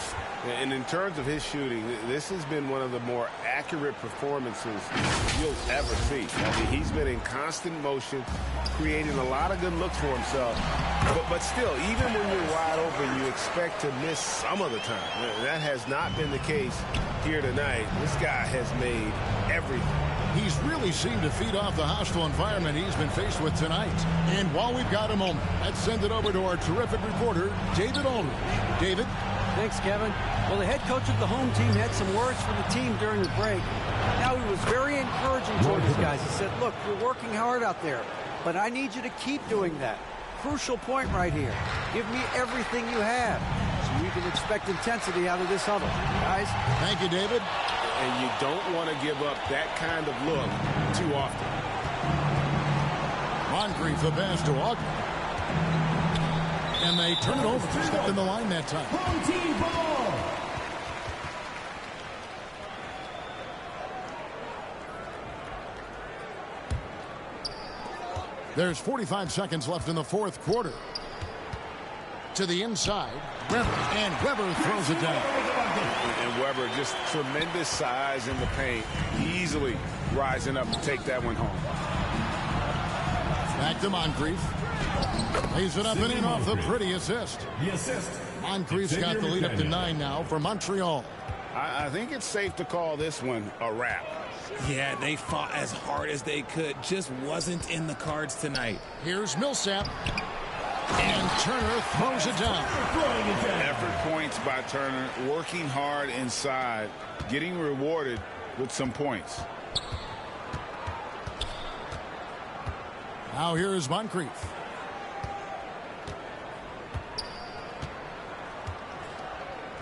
And in terms of his shooting, this has been one of the more accurate performances you'll ever see. I mean, he's been in constant motion, creating a lot of good looks for himself. But still, even when you're wide open, you expect to miss some of the time. That has not been the case here tonight. This guy has made everything. He's really seemed to feed off the hostile environment he's been faced with tonight. And while we've got a moment, let's send it over to our terrific reporter, David Aldridge. David? Thanks, Kevin. Well, the head coach of the home team had some words for the team during the break. Now, he was very encouraging toward his guys. He said, look, you're working hard out there, but I need you to keep doing that. Crucial point right here. Give me everything you have so you can expect intensity out of this huddle. Guys? Thank you, David. And you don't want to give up that kind of look too often. Moncrief the pass to Ogden. And they turn it over. Stepped in the line that time. Home team ball. There's 45 seconds left in the fourth quarter. To the inside, Weber, and Weber throws it down. And Weber, just tremendous size in the paint, easily rising up to take that one home. Back to Moncrief. Lays it up and in off the pretty assist. The assist. Moncrief's got the lead up to 9 now for Montreal. I think it's safe to call this one a wrap. Yeah, they fought as hard as they could. Just wasn't in the cards tonight. Here's Millsap. And Turner throws it down. Effort points by Turner, working hard inside, getting rewarded with some points. Now here's Moncrief.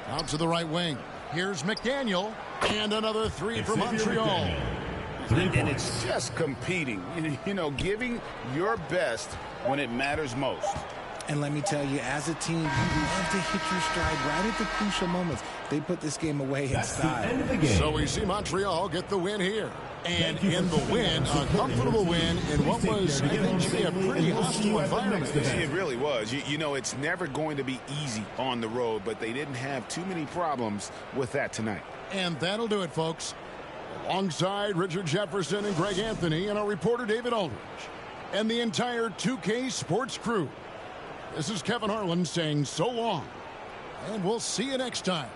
Out to the right wing. Here's McDaniel. And another three for Montreal. And it's just competing. You know, giving your best when it matters most. And let me tell you, as a team, you love to hit your stride right at the crucial moments. They put this game away in style. So we see Montreal get the win here. And in the win, a comfortable win in what was, I think, to be a pretty hostile environment. It really was. You know, it's never going to be easy on the road, but they didn't have too many problems with that tonight. And that'll do it, folks. Alongside Richard Jefferson and Greg Anthony and our reporter David Aldridge and the entire 2K Sports crew, this is Kevin Harlan saying so long, and we'll see you next time.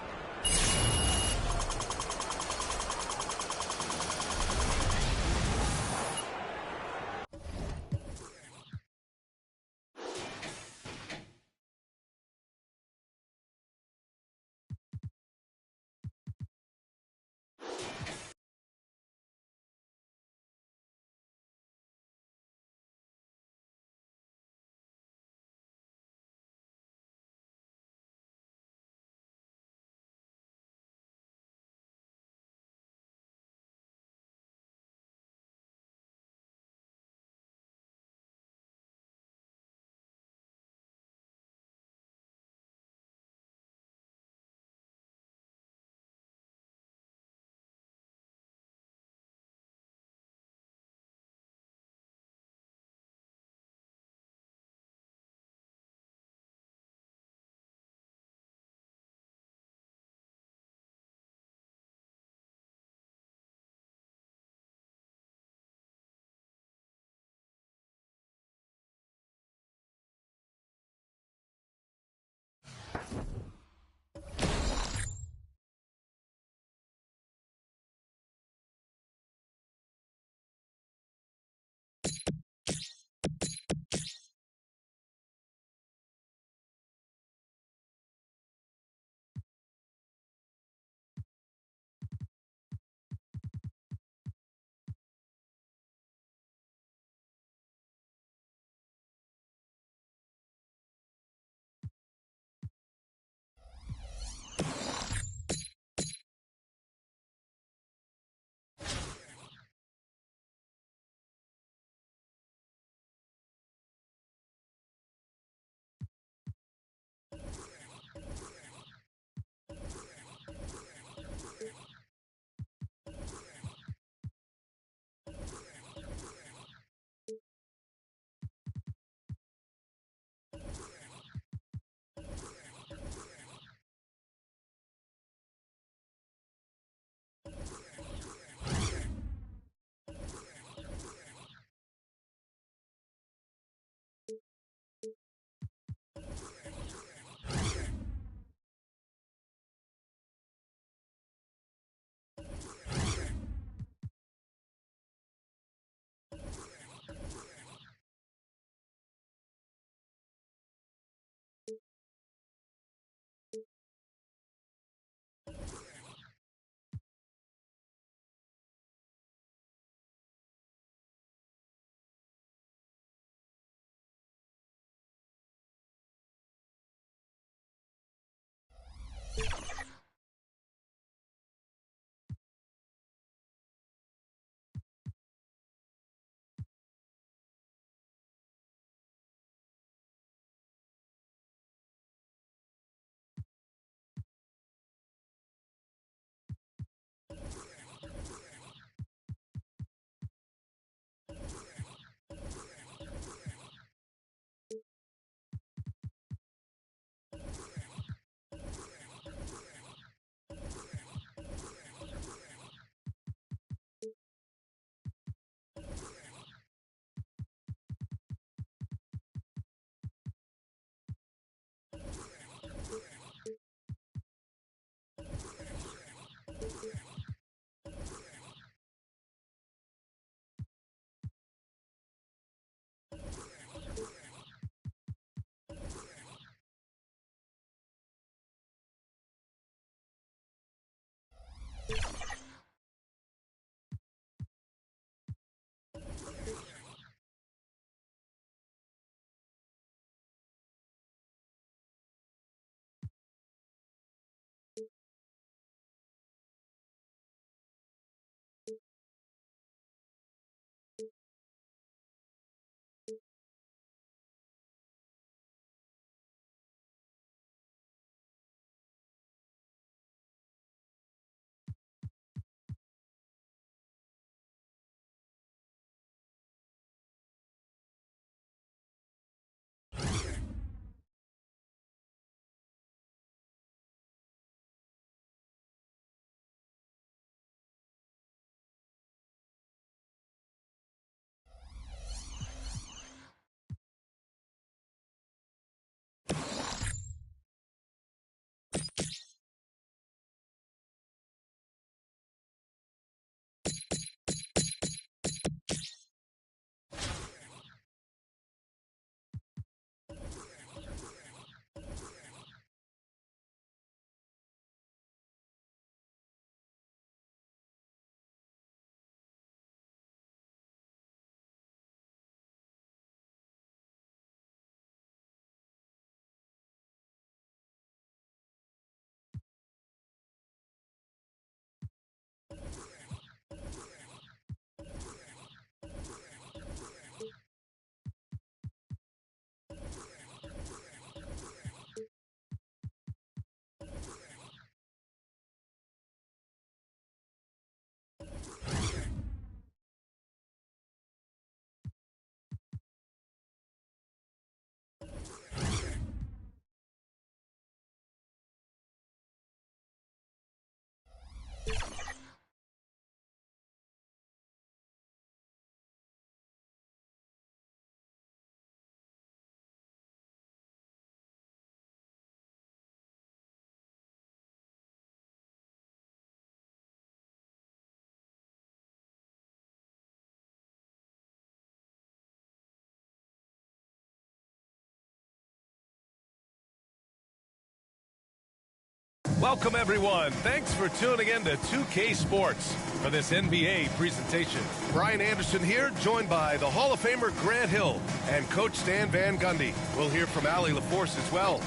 Welcome, everyone. Thanks for tuning in to 2K Sports for this NBA presentation. Brian Anderson here, joined by the Hall of Famer Grant Hill and Coach Stan Van Gundy. We'll hear from Allie LaForce as well.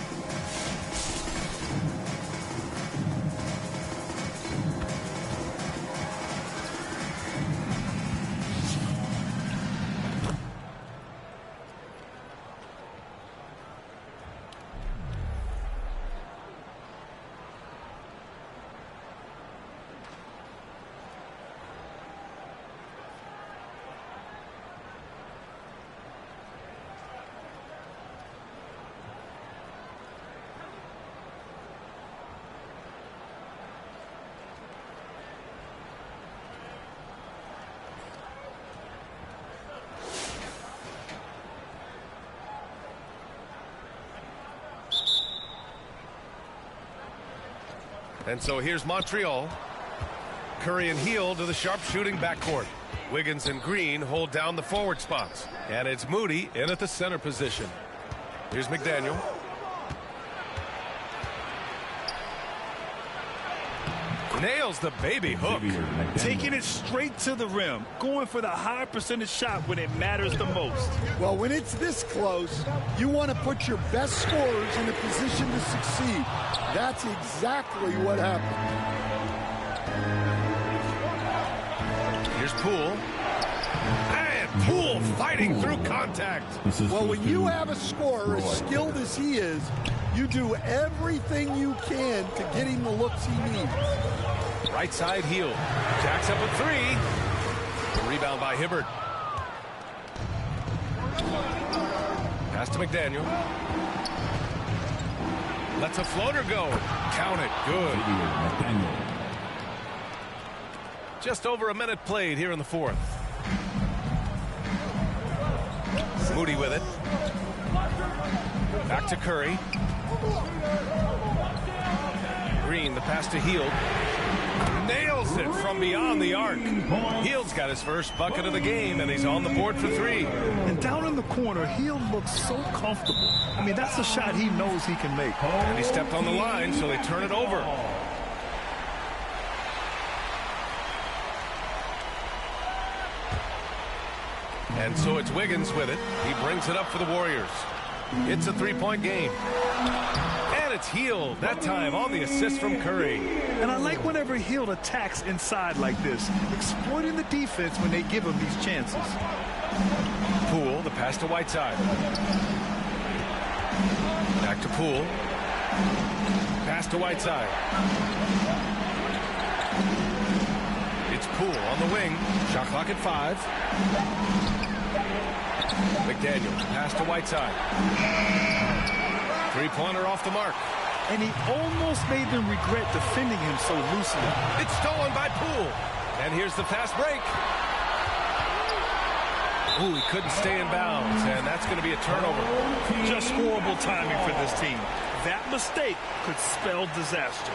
And so here's Montreal. Curry and Hield to the sharpshooting backcourt. Wiggins and Green hold down the forward spots. And it's Moody in at the center position. Here's McDaniel. Nails the baby hook. Taking it straight to the rim. Going for the high percentage shot when it matters the most. Well, when it's this close, you want to put your best scorers in a position to succeed. That's exactly what happened. Here's Poole. And Poole fighting through contact. Well, when you have a scorer as skilled as he is, you do everything you can to get him the looks he needs. Right side Hield. Jacks up a three. The rebound by Hibbert. Pass to McDaniel. Lets a floater go. Count it. Good. Just over a minute played here in the fourth. Moody with it. Back to Curry. Green, the pass to Hield. Nails it from beyond the arc. Hield's got his first bucket of the game, and he's on the board for three. And down in the corner, Hield looks so comfortable. I mean, that's a shot he knows he can make. And he stepped on the line, so they turn it over. And so it's Wiggins with it. He brings it up for the Warriors. It's a three-point game. And it's Hield, that time on the assist from Curry. And I like whenever Hield attacks inside like this, exploiting the defense when they give him these chances. Poole, the pass to Whiteside. Back to Poole. Pass to Whiteside. It's Poole on the wing. Shot clock at 5. McDaniel, pass to Whiteside. Three-pointer off the mark. And he almost made them regret defending him so loosely. It's stolen by Poole. And here's the fast break. Ooh, he couldn't stay in bounds, and that's going to be a turnover. Just horrible timing for this team. That mistake could spell disaster.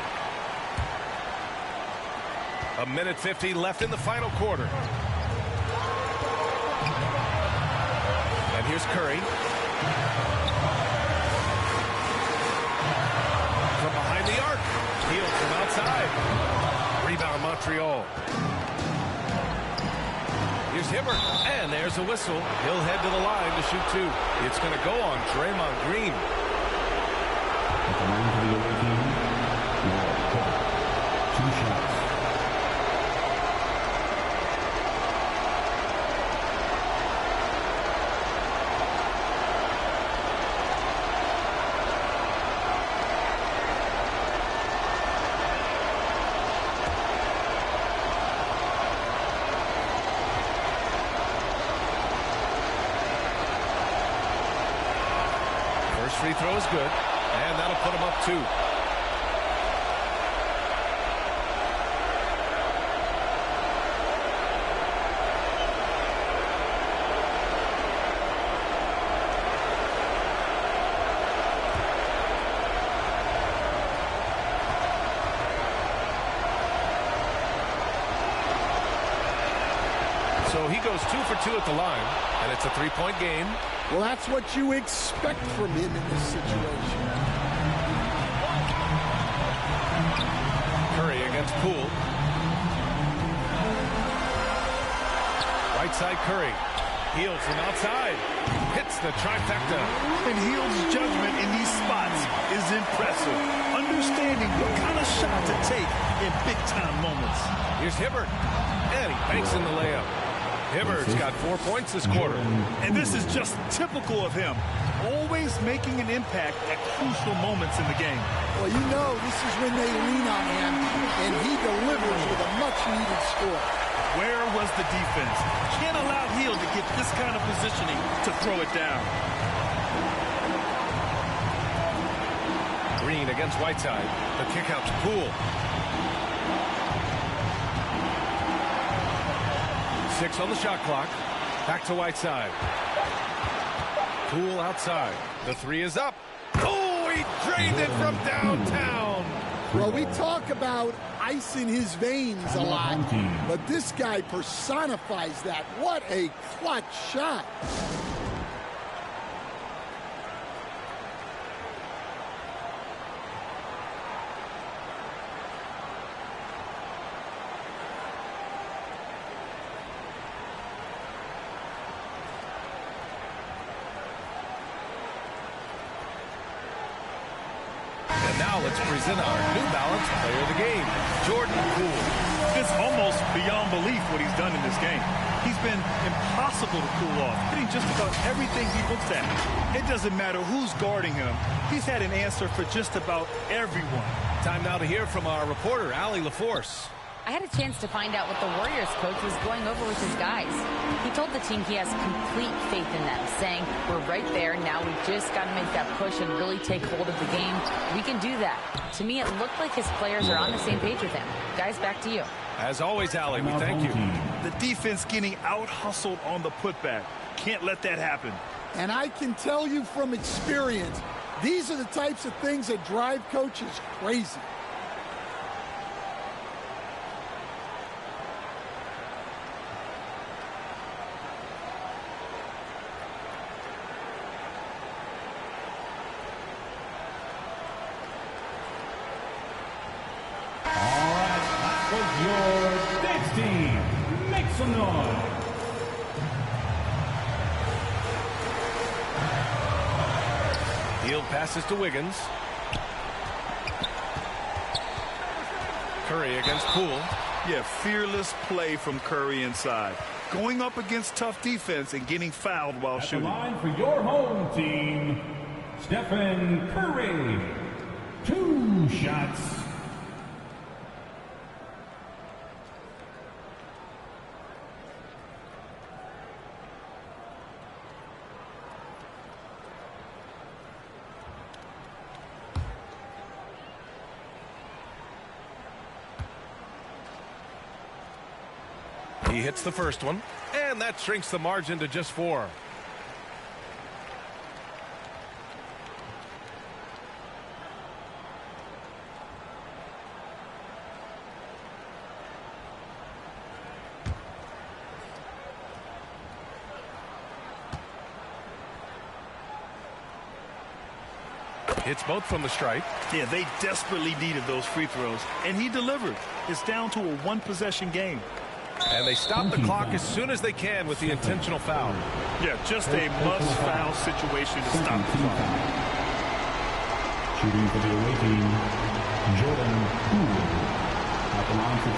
A minute 50 left in the final quarter. And here's Curry. From behind the arc. Hield from outside. Rebound Montreal. Here's Hibbert. And there's a whistle. He'll head to the line to shoot two. It's going to go on Draymond Green. At the line for the away team, Hibbert. 2 shots. Free throw is good, and that'll put him up 2. So he goes 2 for 2 at the line, and it's a 3-point game. Well, that's what you expect from him in this situation. Curry against Poole. Right side Curry. Heals from outside. Hits the trifecta. And Hield's judgment in these spots is impressive. Understanding what kind of shot to take in big-time moments. Here's Hibbert. And he banks in the layup. Hibbert's got 4 points this quarter. And this is just typical of him. Always making an impact at crucial moments in the game. Well, you know this is when they lean on him, and he delivers with a much-needed score. Where was the defense? Can't allow Hield to get this kind of positioning to throw it down. Green against Whiteside. The kick out to Poole. 6 on the shot clock. Back to Whiteside. Poole outside. The 3 is up. Oh, he drained it from downtown. Well, we talk about ice in his veins a lot, but this guy personifies that. What a clutch shot. Now let's present our New Balance Player of the Game, Jordan Poole. It's almost beyond belief what he's done in this game. He's been impossible to cool off, hitting just about everything he looks at. It doesn't matter who's guarding him. He's had an answer for just about everyone. Time now to hear from our reporter, Allie LaForce. I had a chance to find out what the Warriors coach was going over with his guys. He told the team he has complete faith in them, saying, we're right there, now we just got to make that push and really take hold of the game. We can do that. To me, it looked like his players are on the same page with him. Guys, back to you. As always, Allie, we thank you. The defense getting out-hustled on the putback. Can't let that happen. And I can tell you from experience, these are the types of things that drive coaches crazy. Your next team, make some noise. Hield passes to Wiggins. Curry against Poole. Yeah, fearless play from Curry inside. Going up against tough defense and getting fouled while shooting. The line for your home team, Stephen Curry. 2 shots. He hits the first one, and that shrinks the margin to just 4. Hits both from the stripe. Yeah, they desperately needed those free throws, and he delivered. It's down to a 1-possession game. And they stop the clock as soon as they can with the intentional foul. Yeah, just a must-foul situation to stop the clock. Shooting for the away team, Jordan Poole at the line for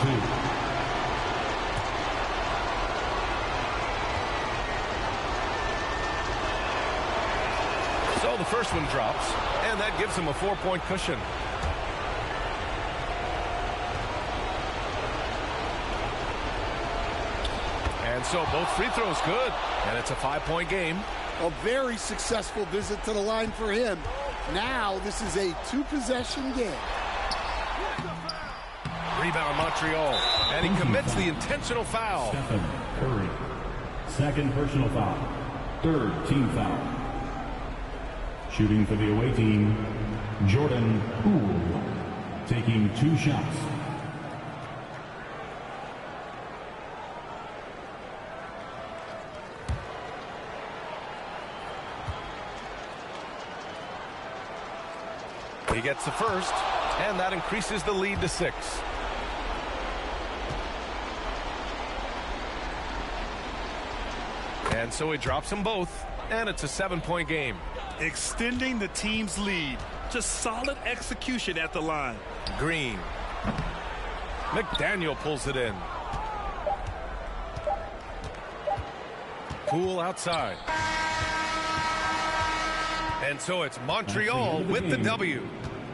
2. So the first one drops, and that gives him a 4-point cushion. And so both free throws good, and it's a 5-point game. A very successful visit to the line for him. Now this is a 2-possession game. Rebound Montreal, and he commits the intentional foul. Stephen Curry, 2nd personal foul, 3rd team foul. Shooting for the away team, Jordan Poole, taking 2 shots. He gets the first. And that increases the lead to 6. And so he drops them both, and it's a 7-point game. Extending the team's lead. Just solid execution at the line. Green. McDaniel pulls it in. Poole outside. And so it's Montreal with the W.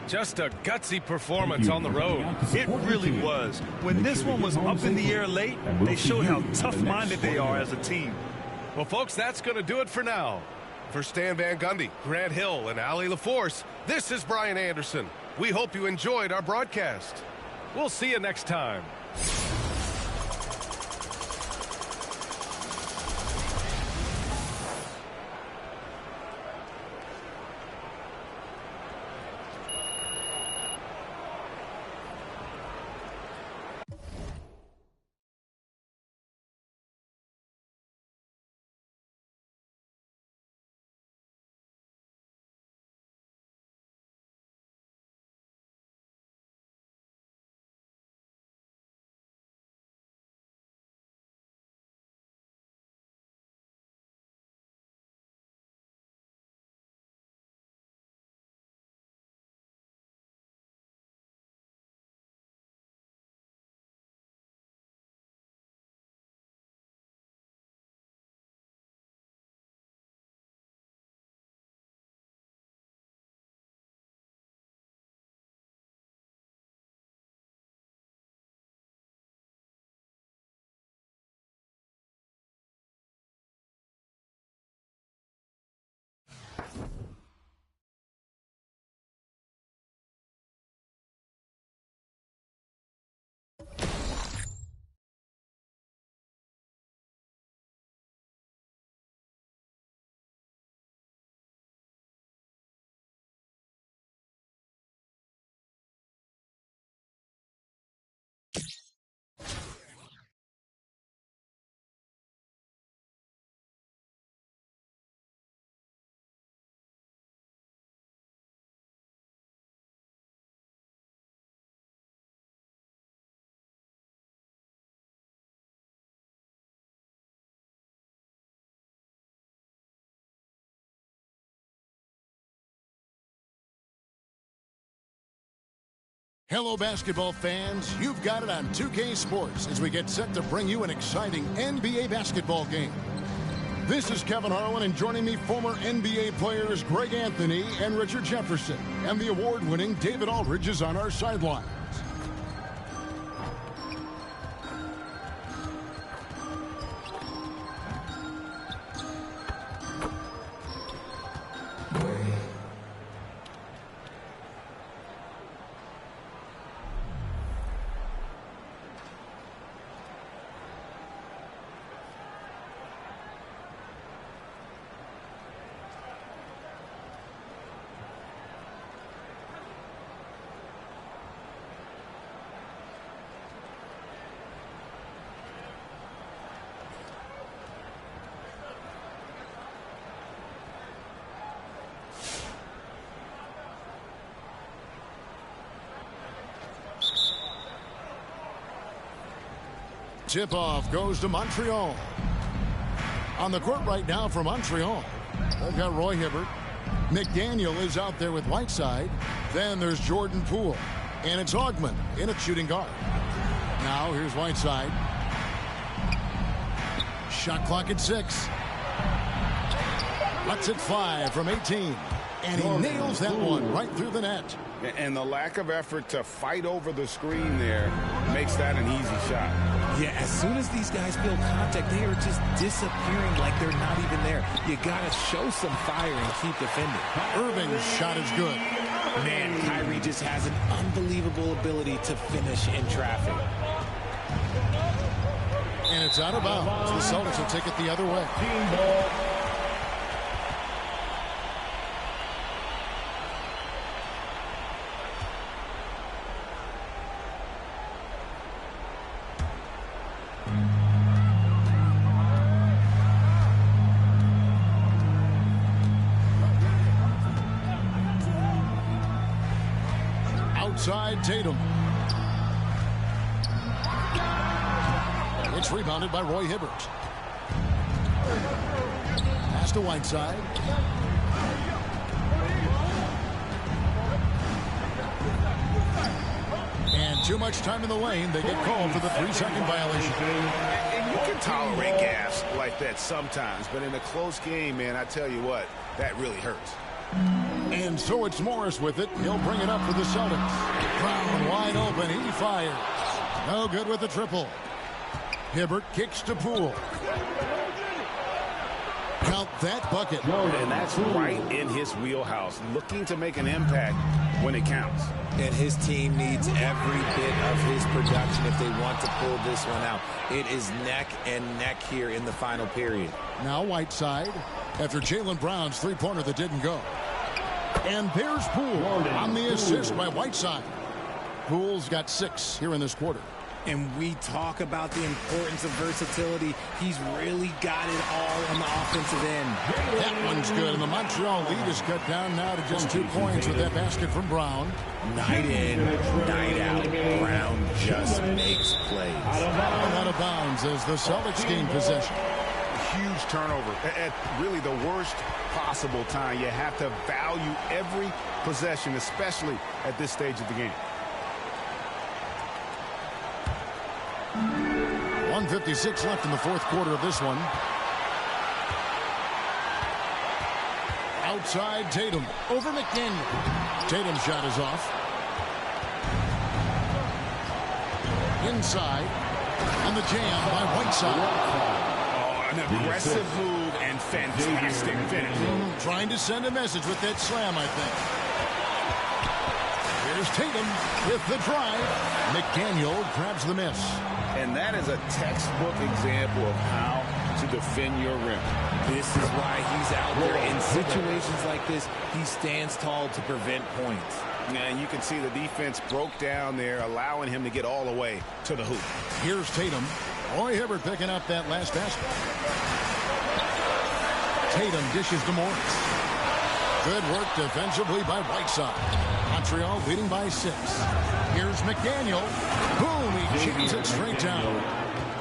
Just a gutsy performance on the road. It really was. When this one was up in the air late, they showed how tough-minded they are as a team. Well, folks, that's going to do it for now. For Stan Van Gundy, Grant Hill, and Allie LaForce, this is Brian Anderson. We hope you enjoyed our broadcast. We'll see you next time. Hello, basketball fans. You've got it on 2K Sports as we get set to bring you an exciting NBA basketball game. This is Kevin Harlan, and joining me, former NBA players Greg Anthony and Richard Jefferson. And the award-winning David Aldridge is on our sideline. Tip-off goes to Montreal. On the court right now for Montreal, they've got Roy Hibbert. McDaniel is out there with Whiteside. Then there's Jordan Poole. And it's Augmon in at shooting guard. Now here's Whiteside. Shot clock at 6. Lets it fly from 18. And he nails that one right through the net. And the lack of effort to fight over the screen there makes that an easy shot. Yeah, as soon as these guys feel contact, they are just disappearing like they're not even there. You got to show some fire and keep defending. Irving's shot is good. Man, Kyrie just has an unbelievable ability to finish in traffic. And it's out of bounds. The Celtics will take it the other way. Team ball. Outside Tatum. It's rebounded by Roy Hibbert. Pass to Whiteside. And too much time in the lane. They get called for the 3-second violation. And you can tolerate gas like that sometimes, but in a close game, man, I tell you what, that really hurts. And so it's Morris with it. He'll bring it up for the Celtics. Brown wide open. He fires. No good with the triple. Hibbert kicks to Poole. Count that bucket. And that's right in his wheelhouse, looking to make an impact when it counts. And his team needs every bit of his production if they want to pull this one out. It is neck and neck here in the final period. Now Whiteside after Jaylen Brown's three-pointer that didn't go. And there's Poole on the assist by Whiteside. Poole's got 6 here in this quarter. And we talk about the importance of versatility. He's really got it all on the offensive end. That one's good, and the Montreal lead is cut down now to just 2 points with that basket from Brown. Night in, night out, Brown just makes plays. Out of bounds as the Celtics gain possession. Huge turnover at really the worst possible time. You have to value every possession, especially at this stage of the game. 1:56 left in the fourth quarter of this one. Outside Tatum over McDaniel. Tatum's shot is off. Inside. And the jam by Whiteside. Oh, an aggressive move and fantastic finish. Trying to send a message with that slam, I think. Here's Tatum with the drive. McDaniel grabs the miss. And that is a textbook example of how to defend your rim. This is why he's out there. In situations like this, he stands tall to prevent points. And you can see the defense broke down there, allowing him to get all the way to the hoop. Here's Tatum. Roy Hibbert picking up that last basket. Tatum dishes to Morris. Good work defensively by Whiteside. Montreal leading by 6. Here's McDaniel. Boom, he chips it straight down.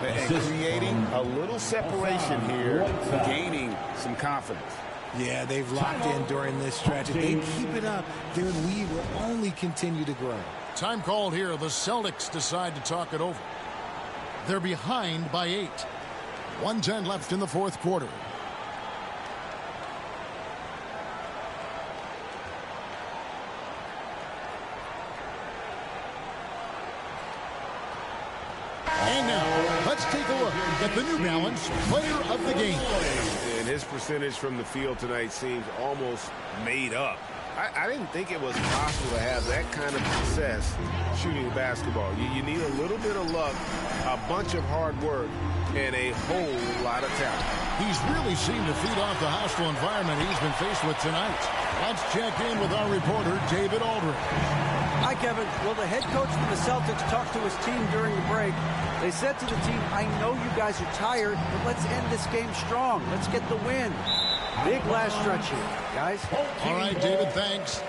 And creating a little separation here, gaining some confidence. Yeah, they've locked in during this stretch. If they keep it up, their lead will only continue to grow. Time called here. The Celtics decide to talk it over. They're behind by 8. 1:10 left in the fourth quarter. And now, let's take a look at the New Balance Player of the Game. And his percentage from the field tonight seems almost made up. I didn't think it was possible to have that kind of success shooting basketball. You need a little bit of luck, a bunch of hard work, and a whole lot of talent. He's really seemed to feed off the hostile environment he's been faced with tonight. Let's check in with our reporter, David Aldridge. Hi, Kevin. Well, the head coach for the Celtics talked to his team during the break. They said to the team, I know you guys are tired, but let's end this game strong. Let's get the win. Big last stretch here, guys. All right, David, thanks.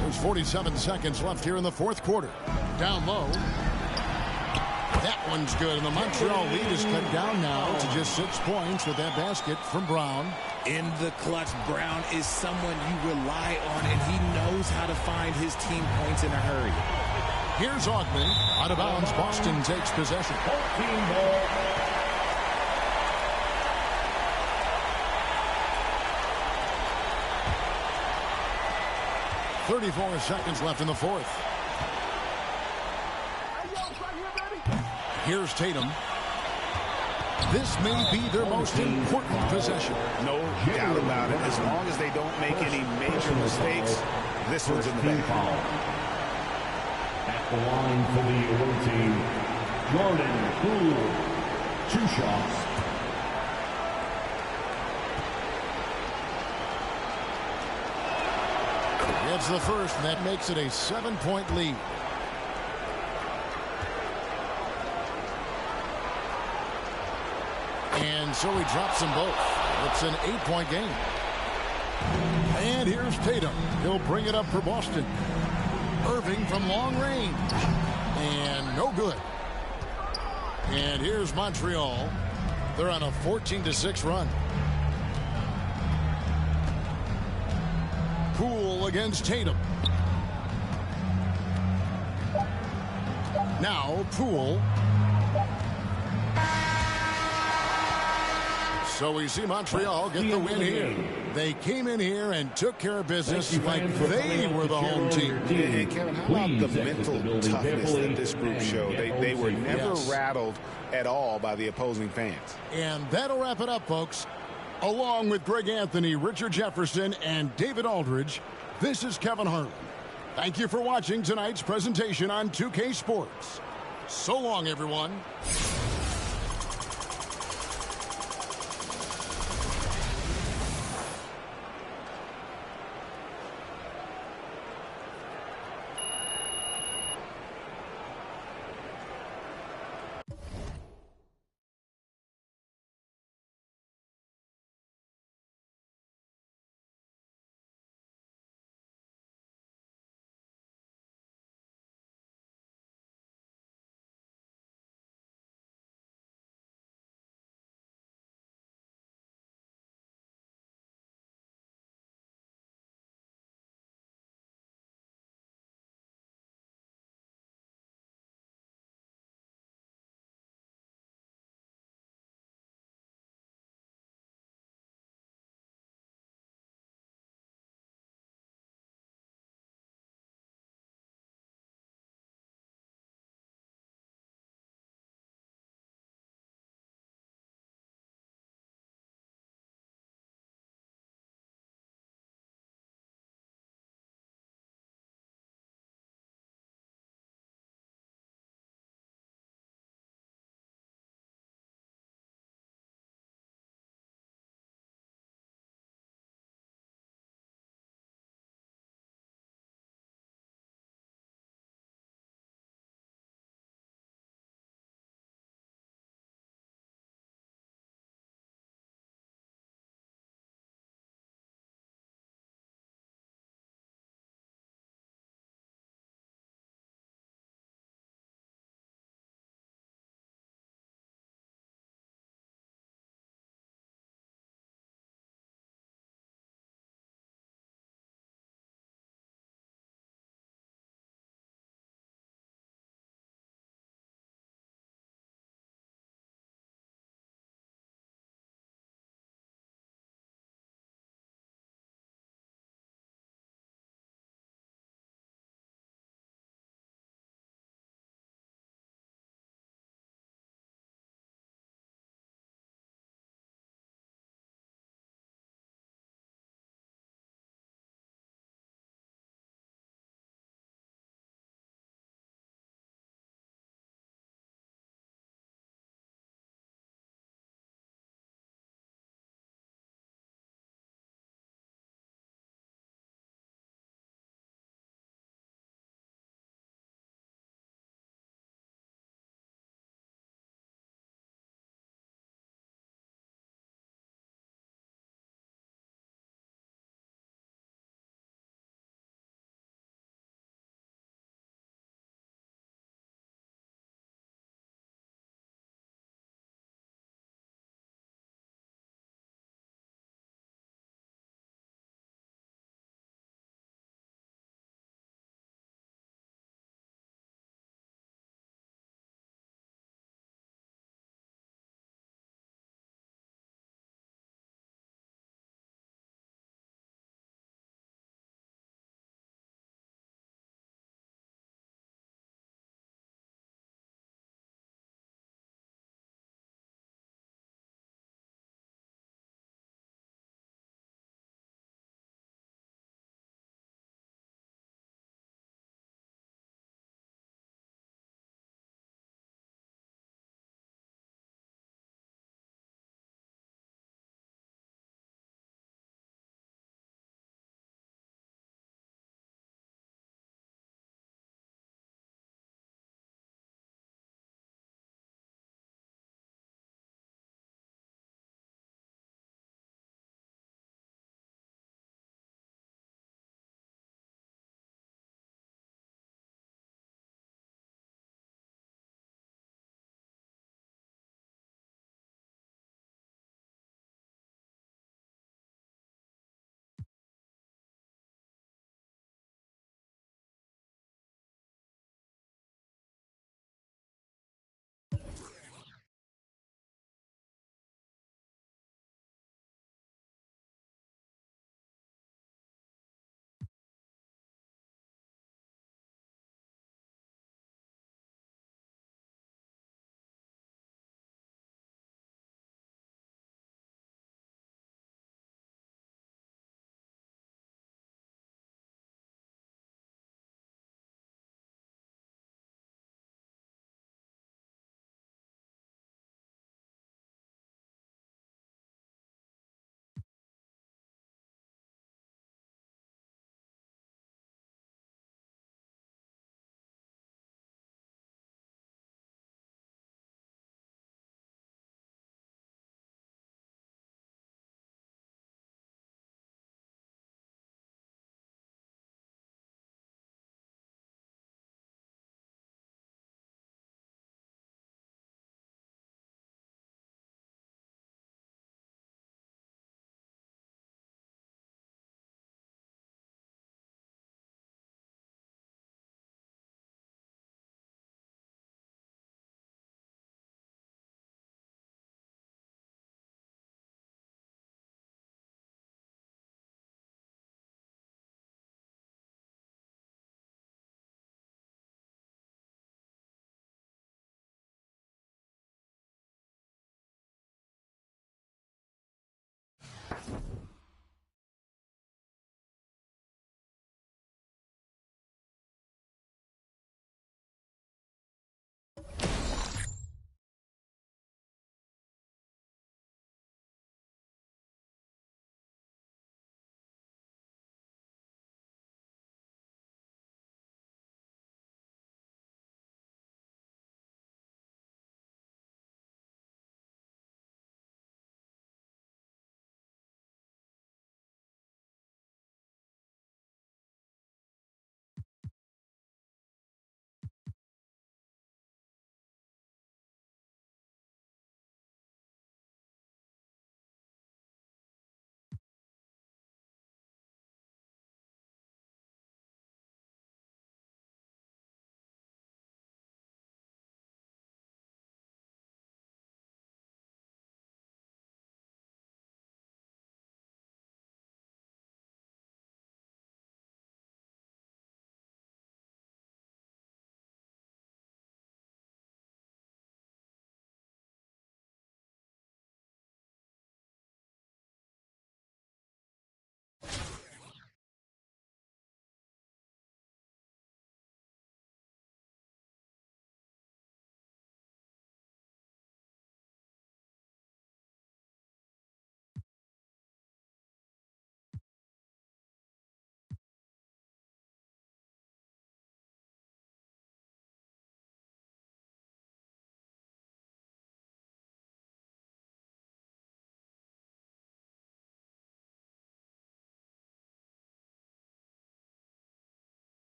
There's 47 seconds left here in the fourth quarter. Down low. That one's good, and the Montreal lead is cut down now to just 6 points with that basket from Brown. In the clutch, Brown is someone you rely on, and he knows how to find his team points in a hurry. Here's Augman. Out of bounds, Boston takes possession. 34 seconds left in the fourth. Here's Tatum. This may be their most important possession. No doubt about it. As long as they don't make any major mistakes, this one's in the bag. At the line for the away team, Jordan Poole. 2 shots. It's the first, and that makes it a 7-point lead. And so he drops them both. It's an 8-point game. And here's Tatum. He'll bring it up for Boston. Irving from long range. And no good. And here's Montreal. They're on a 14-6 run. Poole against Tatum. Now Poole. So we see Montreal get the win here. They came in here and took care of business like they were the home team. And Kevin, how about the mental toughness that this group showed? They were never rattled at all by the opposing fans. And that'll wrap it up, folks. Along with Greg Anthony, Richard Jefferson, and David Aldridge, this is Kevin Harlan. Thank you for watching tonight's presentation on 2K Sports. So long, everyone.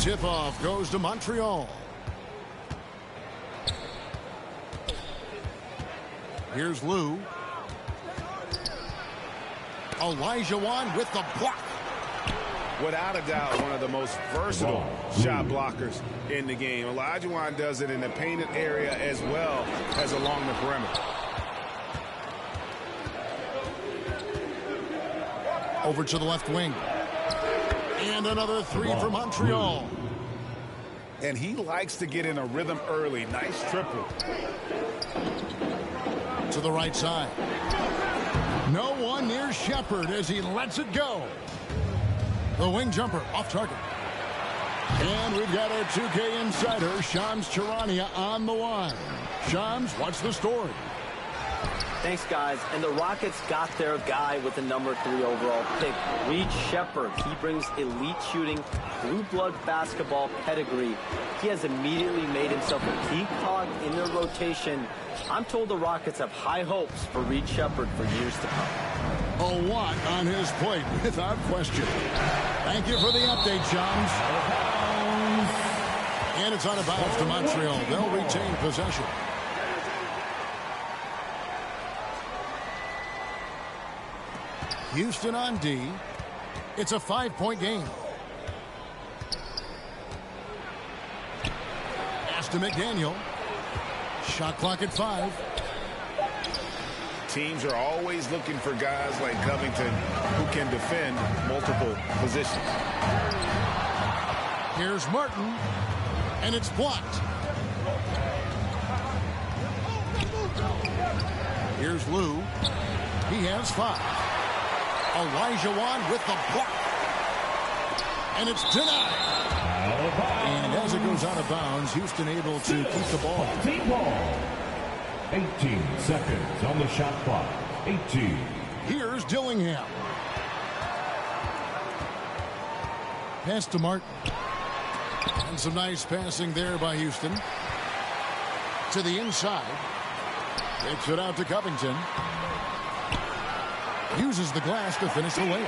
Tip-off goes to Montreal. Here's Lou. Olajuwon with the block. Without a doubt, one of the most versatile shot blockers in the game. Olajuwon does it in the painted area as well as along the perimeter. Over to the left wing. And another three for Montreal. And he likes to get in a rhythm early. Nice triple. To the right side. No one near Shepard as he lets it go. The wing jumper off target. And we've got our 2K insider, Shams Charania, on the line. Shams, what's the story? Thanks, guys. And the Rockets got their guy with the number 3 overall pick, Reed Shepard. He brings elite shooting, blue blood basketball pedigree. He has immediately made himself a key cog in their rotation. I'm told the Rockets have high hopes for Reed Shepard for years to come. A lot on his plate, without question. Thank you for the update, Shams. And it's out of bounds to Montreal. They'll retain possession. Houston on D. It's a 5-point game. Pass to McDaniel. Shot clock at 5. Teams are always looking for guys like Covington who can defend multiple positions. Here's Martin, and it's blocked. Here's Lou. He has 5. Olajuwon with the block. And it's denied. And as it goes out of bounds, Houston able to keep the ball. Team ball. 18 seconds on the shot clock. 18. Here's Dillingham. Pass to Martin. And some nice passing there by Houston. To the inside. Kicks it out to Covington. Uses the glass to finish the layup.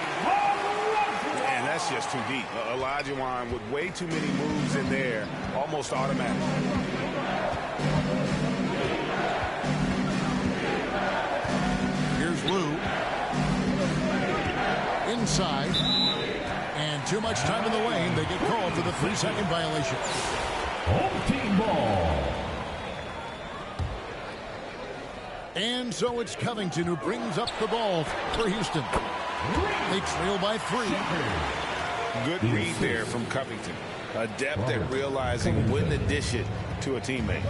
Man, that's just too deep. Olajuwon with way too many moves in there. Almost automatic. Here's Lou. Inside. And too much time in the lane. They get called for the 3-second violation. Home team ball. And so it's Covington who brings up the ball for Houston. They trail by 3. Good read there from Covington. Adept at realizing when to dish it to a teammate.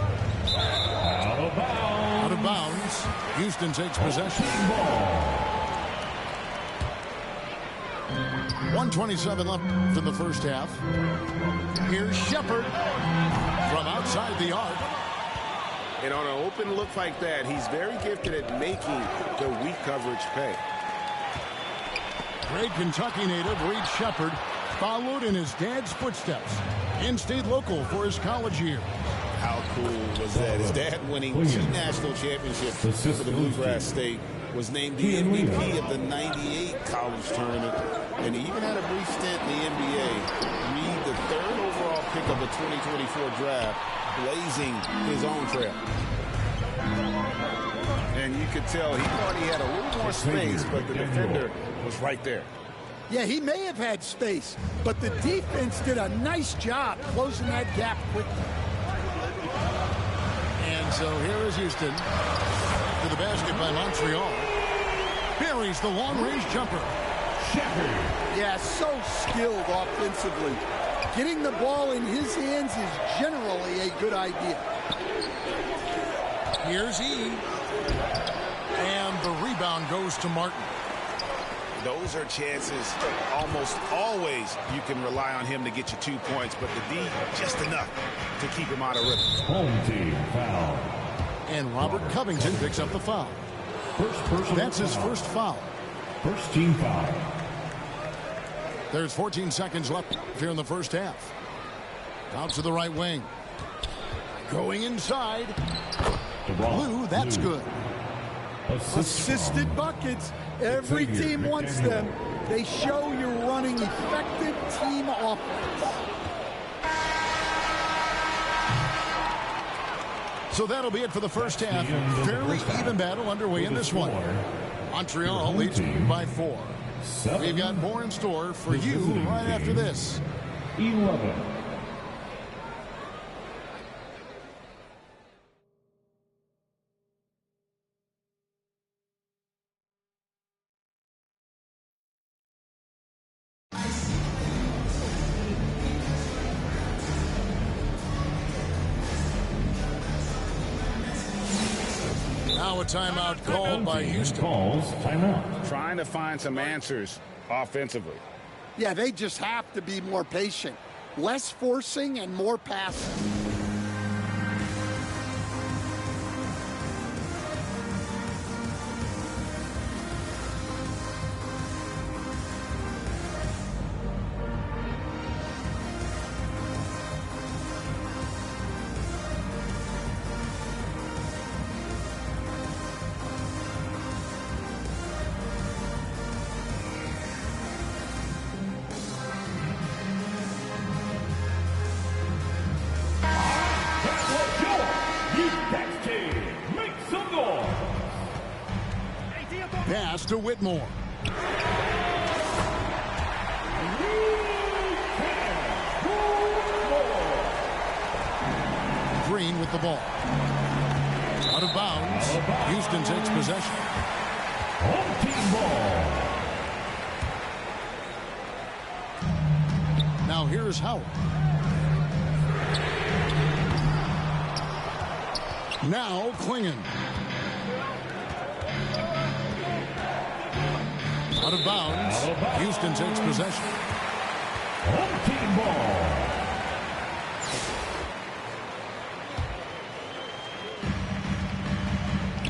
Out of bounds. Houston takes possession. 1:27 left in the first half. Here's Shepard from outside the arc. And on an open look like that, he's very gifted at making the weak coverage pay. Great Kentucky native Reed Shepard followed in his dad's footsteps and stayed local for his college years. How cool was that? His dad winning 2 national championships for the Bluegrass State, was named the MVP of the '98 college tournament, and he even had a brief stint in the NBA. Reed, the 3rd overall pick of the 2024 draft, blazing his own trail. And you could tell he thought he had a little more space, but the defender was right there. Yeah, he may have had space, but the defense did a nice job closing that gap quickly. And so here is Houston. To the basket by Montreal. Buries the long-range jumper. Yeah, so skilled offensively. Getting the ball in his hands is generally a good idea. Here's E. And the rebound goes to Martin. Those are chances almost always you can rely on him to get you 2 points, but the D, just enough to keep him out of rhythm. Home team foul. And Robert Covington picks up the foul. That's his first foul. First team foul. There's 14 seconds left here in the first half. Out to the right wing. Going inside. Blue, that's good. Assisted buckets. Every team wants them. They show you're running effective team offense. So that'll be it for the first half. Fairly even battle underway in this one. Montreal leads by 4. We've got more in store for you right after this. 11. Now a timeout called by Houston. Calls timeout. Trying to find some answers offensively. Yeah, they just have to be more patient. Less forcing and more passing. Pass to Whitmore. Green with the ball. Out of bounds. Houston takes possession. Home team ball. Now here's Howard. Now Klingon. Out of bounds. Houston takes possession. Home team ball.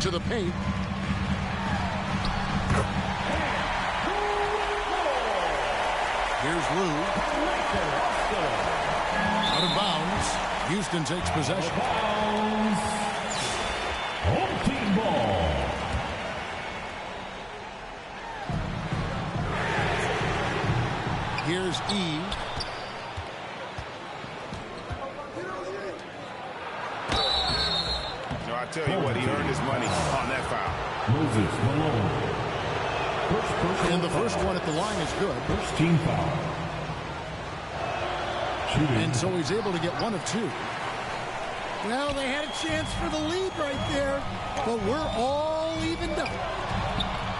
To the paint. Here's Lou. Out of bounds. Houston takes possession. Home team ball. Here's E. No, I tell you what, he earned his money on that foul. Moses Malone. And the first one at the line is good. First team foul. Shooting. And so he's able to get one of 2. Well, they had a chance for the lead right there, but we're all evened up.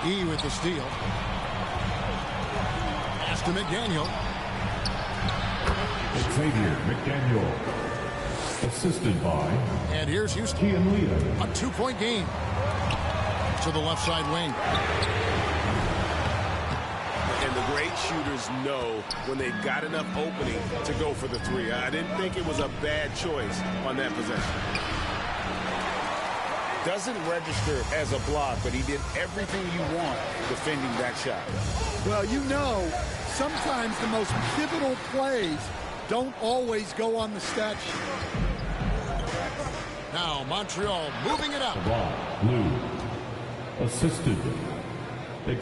E with the steal. Pass to McDaniel. Xavier McDaniel. Assisted by. And here's Houston. A 2-point game. To the left side wing. And the great shooters know when they've got enough opening to go for the 3. I didn't think it was a bad choice on that possession. Doesn't register as a block, but he did everything you want defending that shot. Well, you know, sometimes the most pivotal plays don't always go on the stat sheet. Now Montreal moving it up. Lou. Assisted.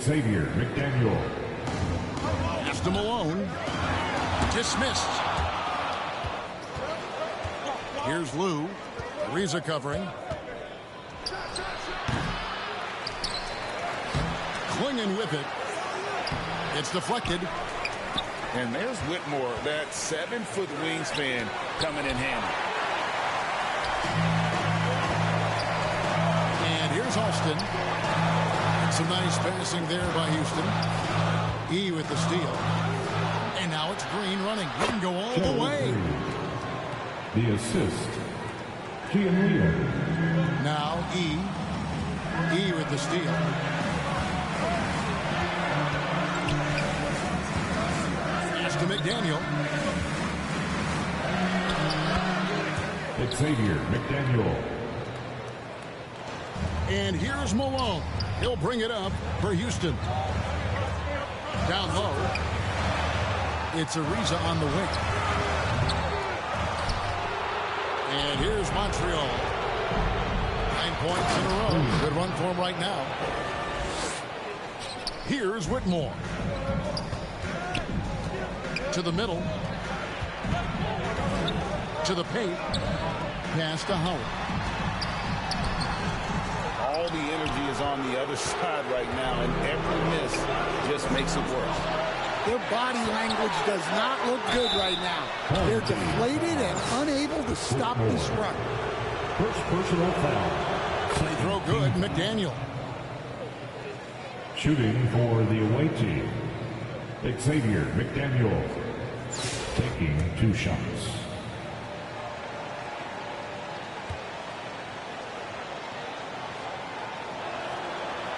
Xavier McDaniel. Pass to Malone. Dismissed. Here's Lou. Ariza covering. Klingon with it. It's deflected. And there's Whitmore, that 7-foot wingspan coming in handy. And here's Austin. Some nice passing there by Houston. E with the steal. And now it's Green running. He can go all the way. The assist. Gianleo. Now E. E with the steal. Pass to McDaniel. Xavier McDaniel. And here's Malone. He'll bring it up for Houston. Down low. It's Ariza on the wing. And here's Montreal. 9 points in a row. Good run for him right now. Here's Whitmore. To the middle. To the paint. Pass to Howard. the energy is on the other side right now, and every miss just makes it worse. Their body language does not look good right now. They're deflated and unable to stop this run. First personal foul. They throw good, McDaniel. Shooting for the away team, Xavier McDaniel, taking 2 shots.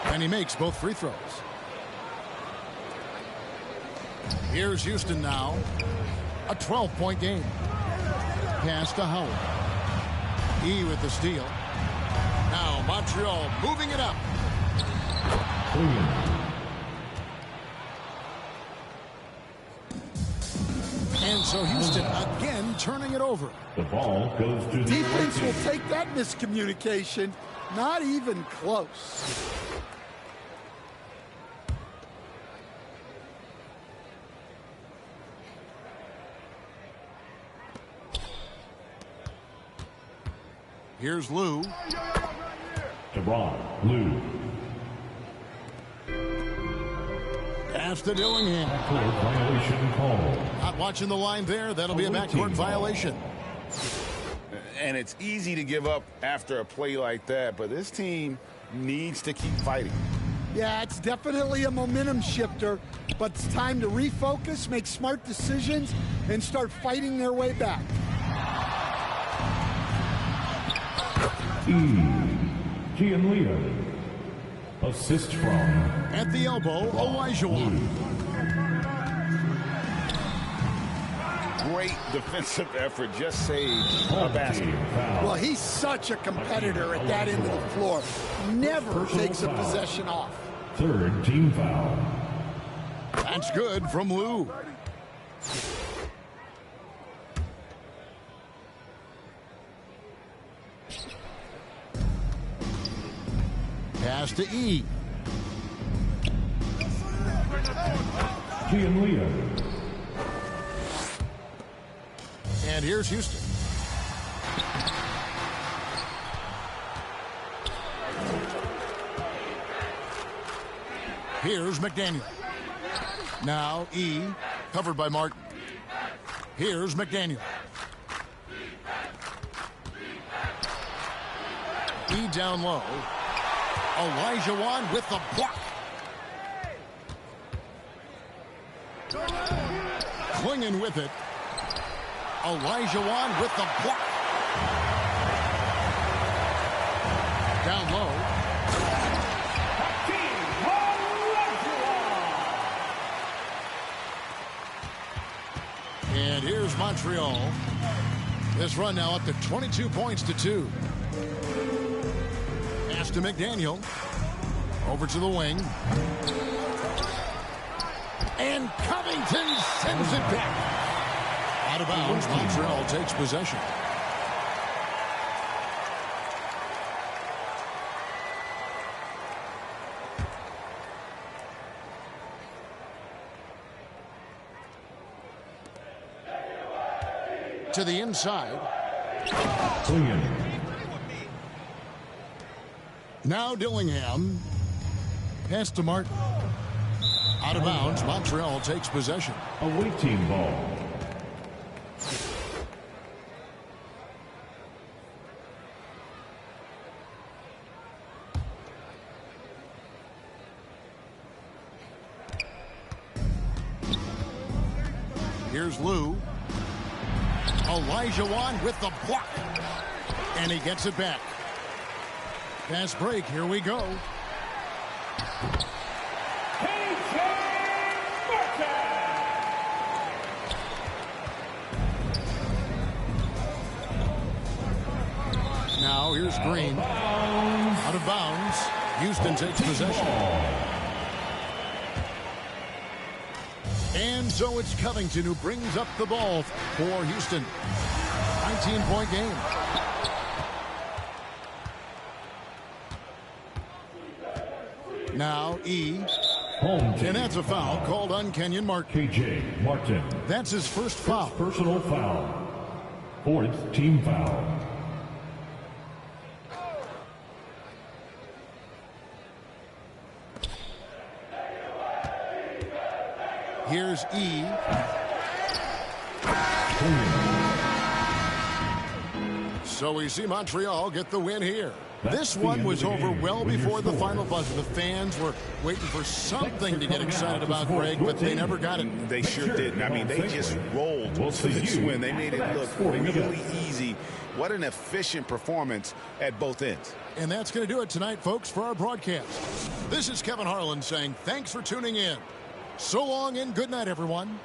And he makes both free throws. Here's Houston now. A 12-point game. Pass to Howard. E with the steal. Now Montreal moving it up. And so Houston again turning it over. The ball goes to the defense will take that miscommunication. Not even close. Here's Lou. DeBron, Lou. Pass to Dillingham. Backcourt violation call. Not watching the line there. That'll be a backcourt violation. And it's easy to give up after a play like that, but this team needs to keep fighting. Yeah, it's definitely a momentum shifter, but it's time to refocus, make smart decisions, and start fighting their way back. Gianleo. Assist from. At the elbow, Olajuwon. Great defensive effort, just saved a basket. Well, he's such a competitor at that end of the floor. Never takes a possession off. 3rd team foul. That's good from Lou. Pass to E. Gianleo. And here's Houston. Here's McDaniel. Now E, covered by Martin. Here's McDaniel. E down low. Olajuwon with the block. Clinging with it. Olajuwon with the block. Down low. And here's Montreal. This run now up to 22 points to 2. Pass to McDaniel. Over to the wing. And Covington sends it back. Out of bounds, Montreal takes possession. To the inside. Now Dillingham. Pass to Martin. Out of bounds, Montreal takes possession. Away team ball. Here's Lou. Olajuwon with the block. And he gets it back. Fast break. Here we go. Now here's Green. Out of bounds. Houston takes possession. And so it's Covington who brings up the ball for Houston. 19-point game. Now E. And that's a foul called on Kenyon Martin. KJ Martin. That's his first foul. Personal foul. 4th team foul. Here's E. So we see Montreal get the win here. This one was over well before the final buzzer. The fans were waiting for something to get excited about, Greg, but they never got it. They sure didn't. I mean, they just rolled to this win. They made it look really easy. What an efficient performance at both ends. And that's going to do it tonight, folks, for our broadcast. This is Kevin Harlan saying thanks for tuning in. So long and good night, everyone.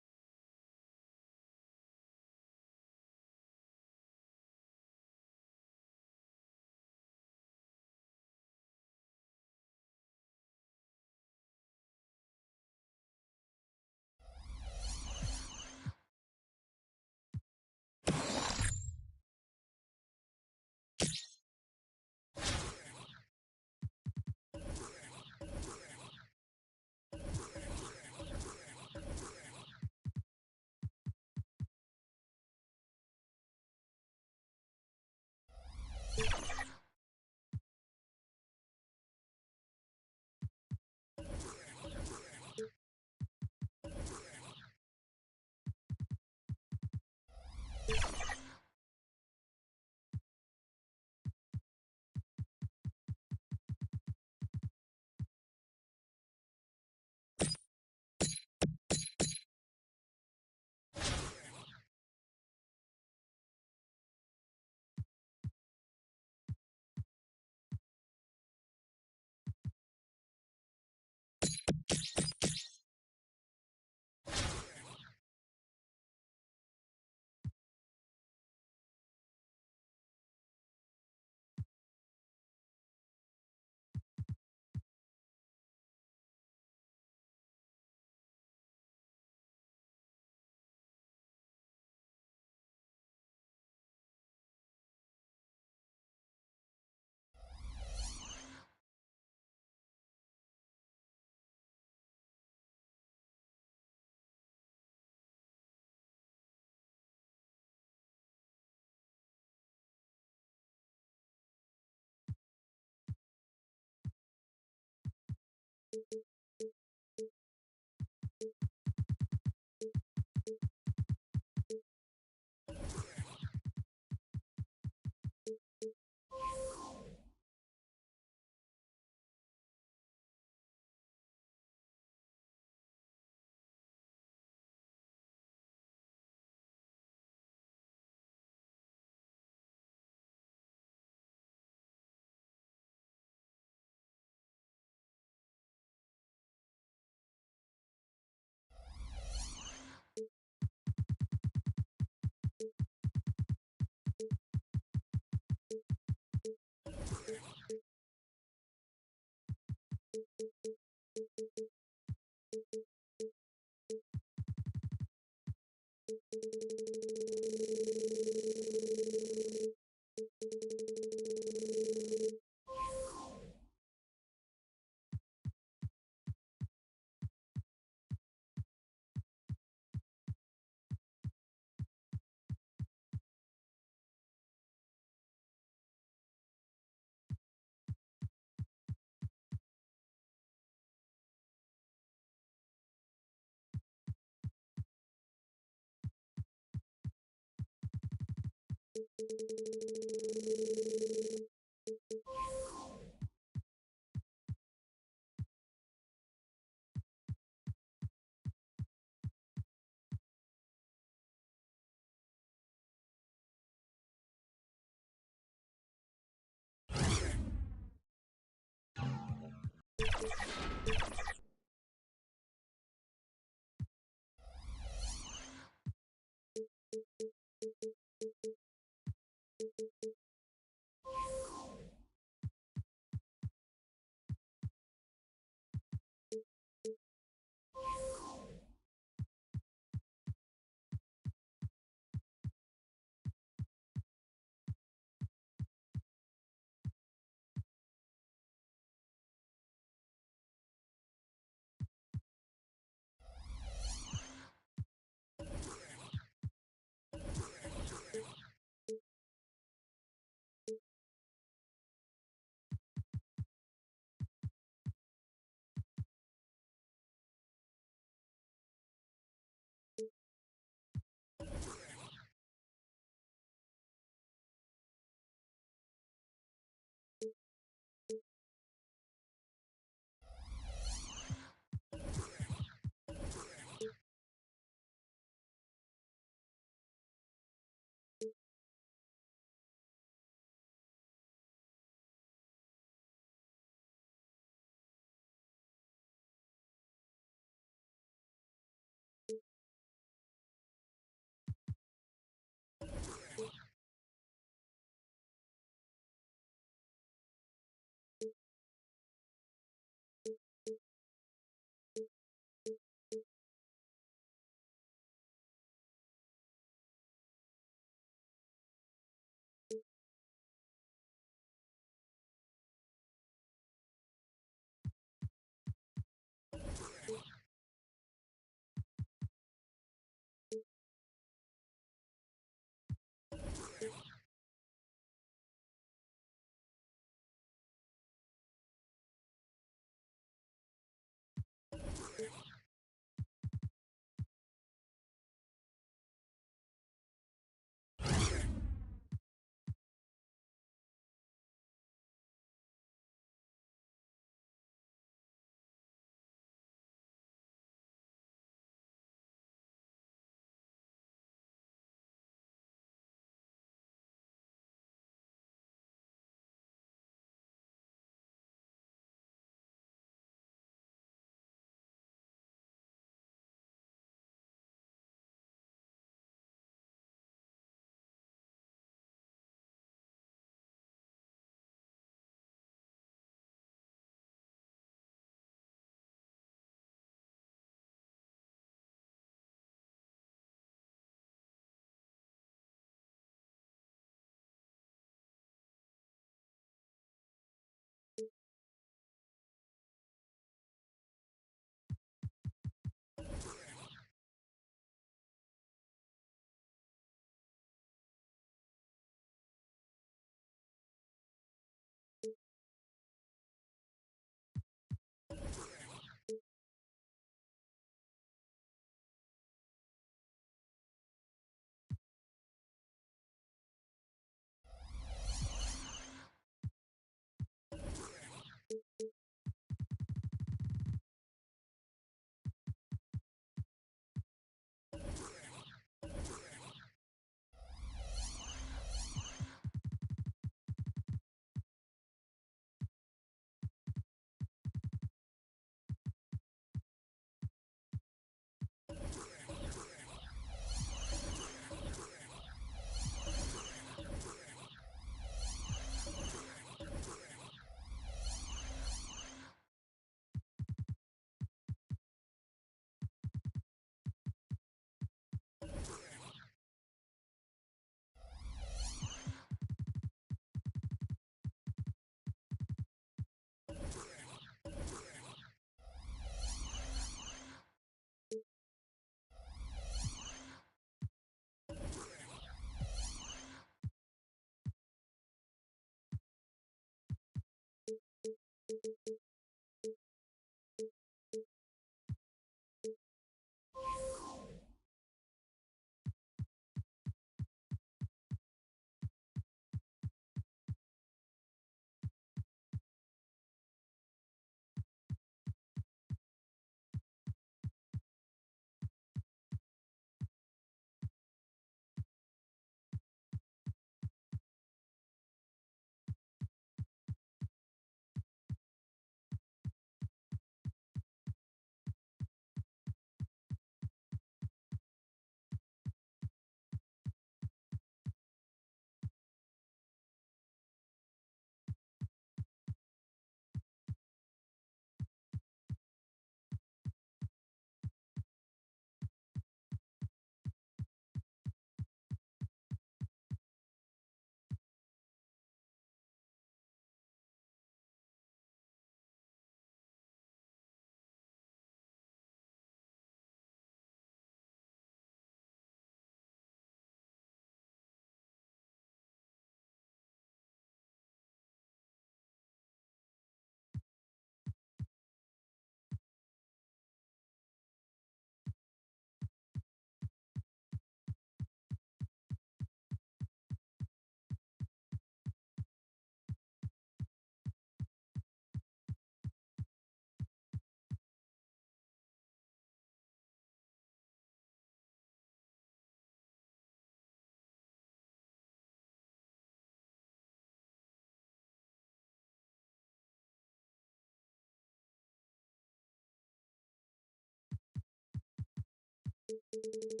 you